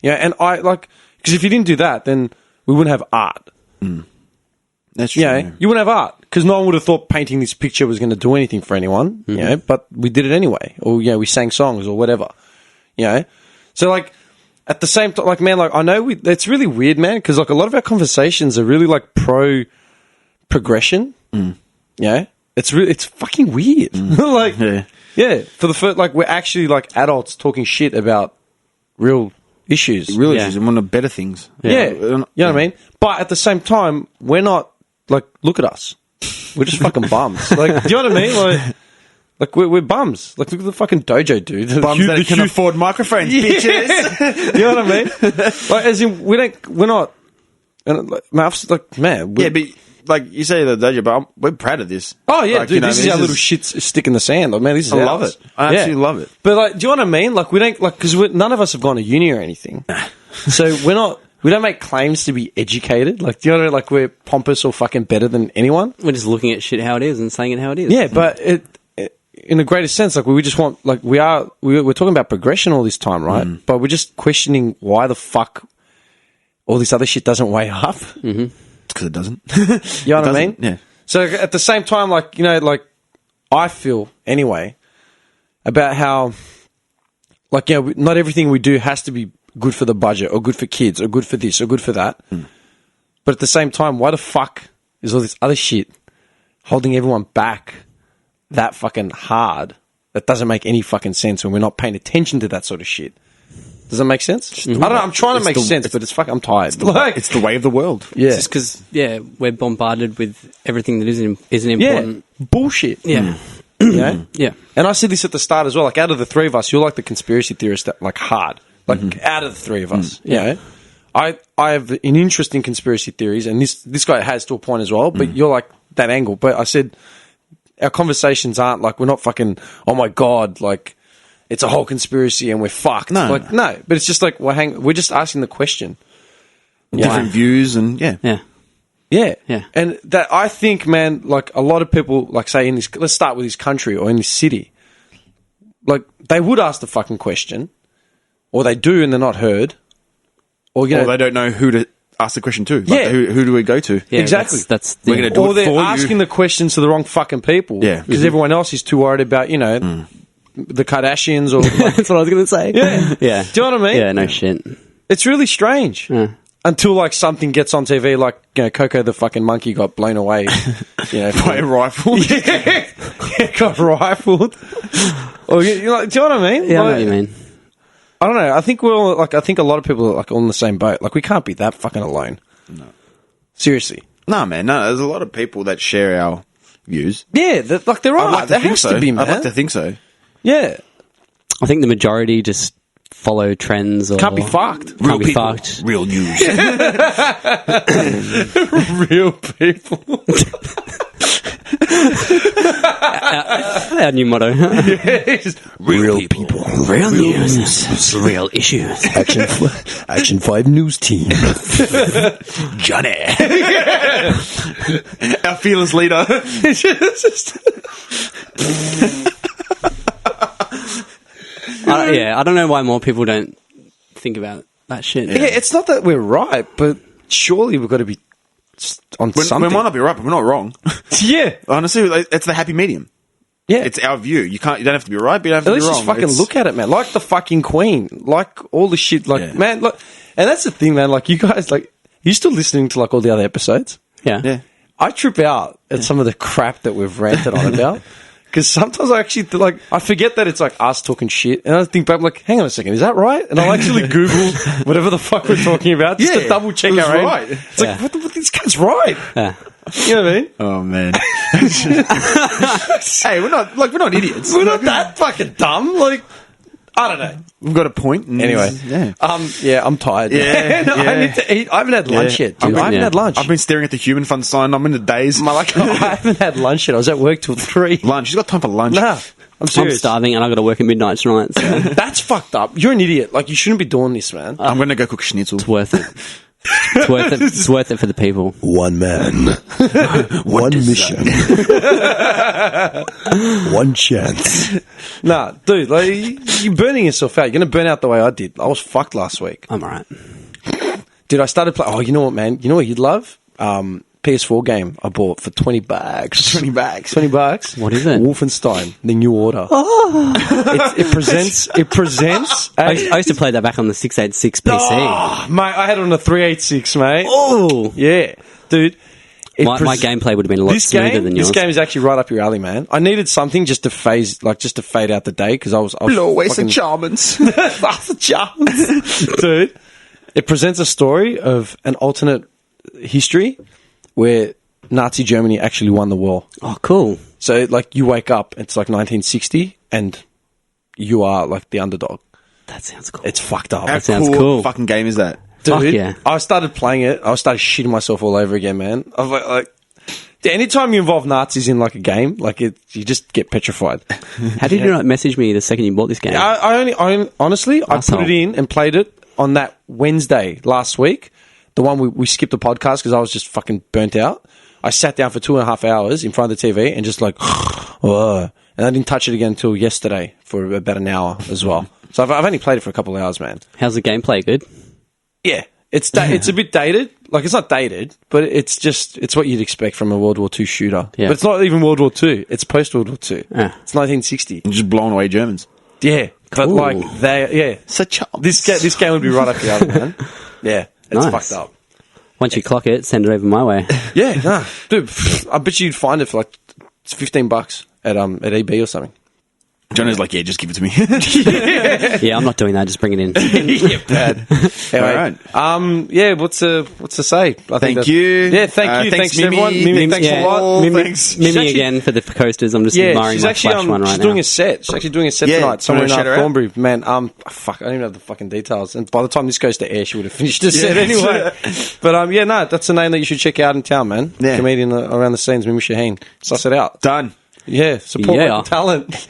You know, and I, like, because if you didn't do that, then we wouldn't have art. That's true. Yeah, you wouldn't have art because no one would have thought painting this picture was going to do anything for anyone. You know, but we did it anyway, or you know, we sang songs or whatever. You know, so like at the same time, like, man, like, I know it's really weird, man, because like a lot of our conversations are really like pro progression. Yeah, it's fucking weird. Like, yeah, for the first, like, we're actually like adults talking shit about real issues. Real issues and one of the better things. Yeah, you know what I mean? But at the same time, we're not, like, look at us. We're just fucking bums. Like, do you know what I mean? Like we're bums. Like, look at the fucking dojo, dude. The Bums that can afford microphones, bitches. You know what I mean? Like, as in, we're not, and like, man. Yeah, but like you say the dojo, but we're proud of this. Oh yeah, like, dude, you know, this is our little shit stick in the sand. Like, man, this is I love ours. it. I absolutely love it. But like, do you know what I mean? Like, we don't, like, because none of us have gone to uni or anything, so we don't make claims to be educated. Like, do you know what I mean? Like, we're pompous or fucking better than anyone. We're just looking at shit how it is and saying it how it is. Yeah, but in a greater sense, like, we just want, like, we're talking about progression all this time, right? But we're just questioning why the fuck all this other shit doesn't weigh up. It's because it doesn't. You know what I mean? Yeah. So at the same time, like, you know, like, I feel anyway about how, like, you know, not everything we do has to be good for the budget or good for kids or good for this or good for that. But at the same time, why the fuck is all this other shit holding everyone back that fucking hard? That doesn't make any fucking sense when we're not paying attention to that sort of shit. Does that make sense? I don't know. I'm trying to make sense, but I'm tired. It's the way of the world. Yeah. It's just because, we're bombarded with everything that isn't important. Bullshit. Yeah. You know? Yeah. And I said this at the start as well. Like, out of the three of us, you're like the conspiracy theorist that, like, hard. Like, out of the three of us. You know? I have an interest in conspiracy theories, and this guy has to a point as well, but you're like that angle. But I said our conversations aren't like, we're not fucking, oh my God, like, it's a whole conspiracy and we're fucked. No, but it's just like, we're just asking the question. Different views and Yeah. And that, I think, man, like, a lot of people, like, say in this, let's start with this country or in this city, like, they would ask the fucking question, or they do and they're not heard, or, you know, or they don't know who to ask the question to. Like, who do we go to? Yeah, exactly. That's We're going to do or it they're for asking you. the questions to the wrong fucking people. Yeah. Because everyone else is too worried about, you know, the Kardashians or... Like, that's what I was going to say. yeah. Yeah. Do you know what I mean? Yeah, no shit. It's really strange. Until, like, something gets on TV, like, you know, Coco the fucking monkey got blown away, you know, By a rifle. got rifled. Or, you know, do you know what I mean? Yeah, I know Like, what you mean. I don't know. I think we're all, like, I think a lot of people are, like, on the same boat. Like, we can't be that fucking alone. No. Seriously. No, man. No, there's a lot of people that share our views. Yeah, like, there are. I'd like to There think has so. to be, man. I'd like to think so. Yeah. I think the majority just follow trends or... Can't be fucked. Can't be fucked. Real news. Real people. Our new motto. Real people. Real news. Real issues. Action 5 News Team. Johnny. Our fearless leader. I don't know why more people don't think about that shit. Yeah, it's not that we're right, but surely we've got to be on something. We might not be right, but we're not wrong. Yeah. Honestly, it's the happy medium. Yeah. It's our view. You don't have to be right, but you don't have to At be least wrong. just fucking It's- look at it, man. Like the fucking Queen. Like all the shit. Like, Yeah. man, look. And that's the thing, man. Like, you guys, like, you still listening to, like, all the other episodes? Yeah. Yeah. I trip out at some of the crap that we've ranted on about. Because sometimes I actually, like, I forget that it's, like, us talking shit. And I think back, like, hang on a second, is that right? And I'll actually Google whatever the fuck we're talking about just to Yeah, double check it was our end. right. It's like, what this guy's right. Yeah. You know what I mean? Oh man. Hey, we're not idiots. We're not that fucking dumb. Like, I don't know. We've got a point. and- Anyway, yeah. I'm tired. Yeah, I yeah. need to eat. I haven't had lunch yet, dude. I haven't had lunch. I've been staring at the human fund sign. I'm in the daze. I haven't had lunch yet. I was at work till 3. Lunch. You've got time for lunch. Nah, I'm I'm serious. starving and I got to work at midnight tonight, so it's That's fucked up. You're an idiot. Like, you shouldn't be doing this, man. I'm going to go cook schnitzel. worth it. It's worth it. It's worth it for the people. One man, one mission, one chance. Nah, dude, like, you're burning yourself out. You're going to burn out the way I did. I was fucked last week. I'm alright. Dude, I started playing. Oh, you know what, man? You know what you'd love? PS4 game I bought for $20. $20. What is it? Wolfenstein: The New Order. It presents. I used to play that back on the 686 PC. Oh, mate, I had it on a 386, mate. Oh, Yeah, dude. my gameplay would have been a lot smoother than yours. This game is actually right up your alley, man. I needed something just to fade out the day because I was Blow away some fucking- charmants. That's a chance. Dude. It presents a story of an alternate history where Nazi Germany actually won the war. Oh, cool. So, like, you wake up, it's like 1960, and you are, like, the underdog. That sounds cool. It's fucked up. How sounds cool. fucking game is that? Dude, Fuck yeah. I started playing it. I started shitting myself all over again, man. I was like anytime you involve Nazis in, like, a game, like, you just get petrified. How did you not message me the second you bought this game? I honestly, I Asshole. put it in and played it on that Wednesday last week. The one we skipped the podcast because I was just fucking burnt out. I sat down for 2.5 hours in front of the TV and just like, and I didn't touch it again until yesterday for about an hour as well. So I've only played it for a couple of hours, man. How's the gameplay? Good? Yeah, it's a bit dated. Like, it's not dated, but it's what you'd expect from a World War II shooter. Yeah. But it's not even World War II. It's post World War II. Yeah. It's 1960. Just blowing away Germans. Yeah, but Cool. like Such a this game would be right up your alley, man. Yeah, it's Nice. fucked up. Once you clock it, send it over my way. Yeah, nah, dude, I bet you'd find it for like $15 at EB or something. Johnny's like, yeah, just give it to me. Yeah, I'm not doing that. Just bring it in. Yeah, bad. Anyway, All right. yeah, what's to say? I think Thank you. Yeah, thank you. Thanks, Thanks, Mimi. everyone. Mimi, thanks yeah. a lot. Mimi, Thanks. Mimi actually- again for the coasters. I'm just Yeah, admiring she's my actually flash one right she's now. doing a set. She's actually doing a set Yeah, tonight somewhere in wanna shout her out? Thornbury. Man, fuck, I don't even have the fucking details. And by the time this goes to air, she would have finished the set anyway. But yeah, no, that's a name that you should check out in town, man. Yeah. Comedian around the scenes, Mimi Shaheen. Suss it out. Done. Yeah, support Yeah. local talent.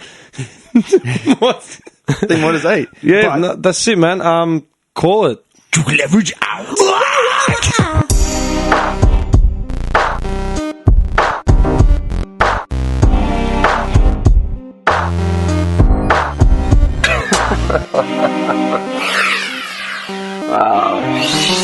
What? Then what is 8? Yeah, But- no, that's it, man. Call it. To leverage out. Wow.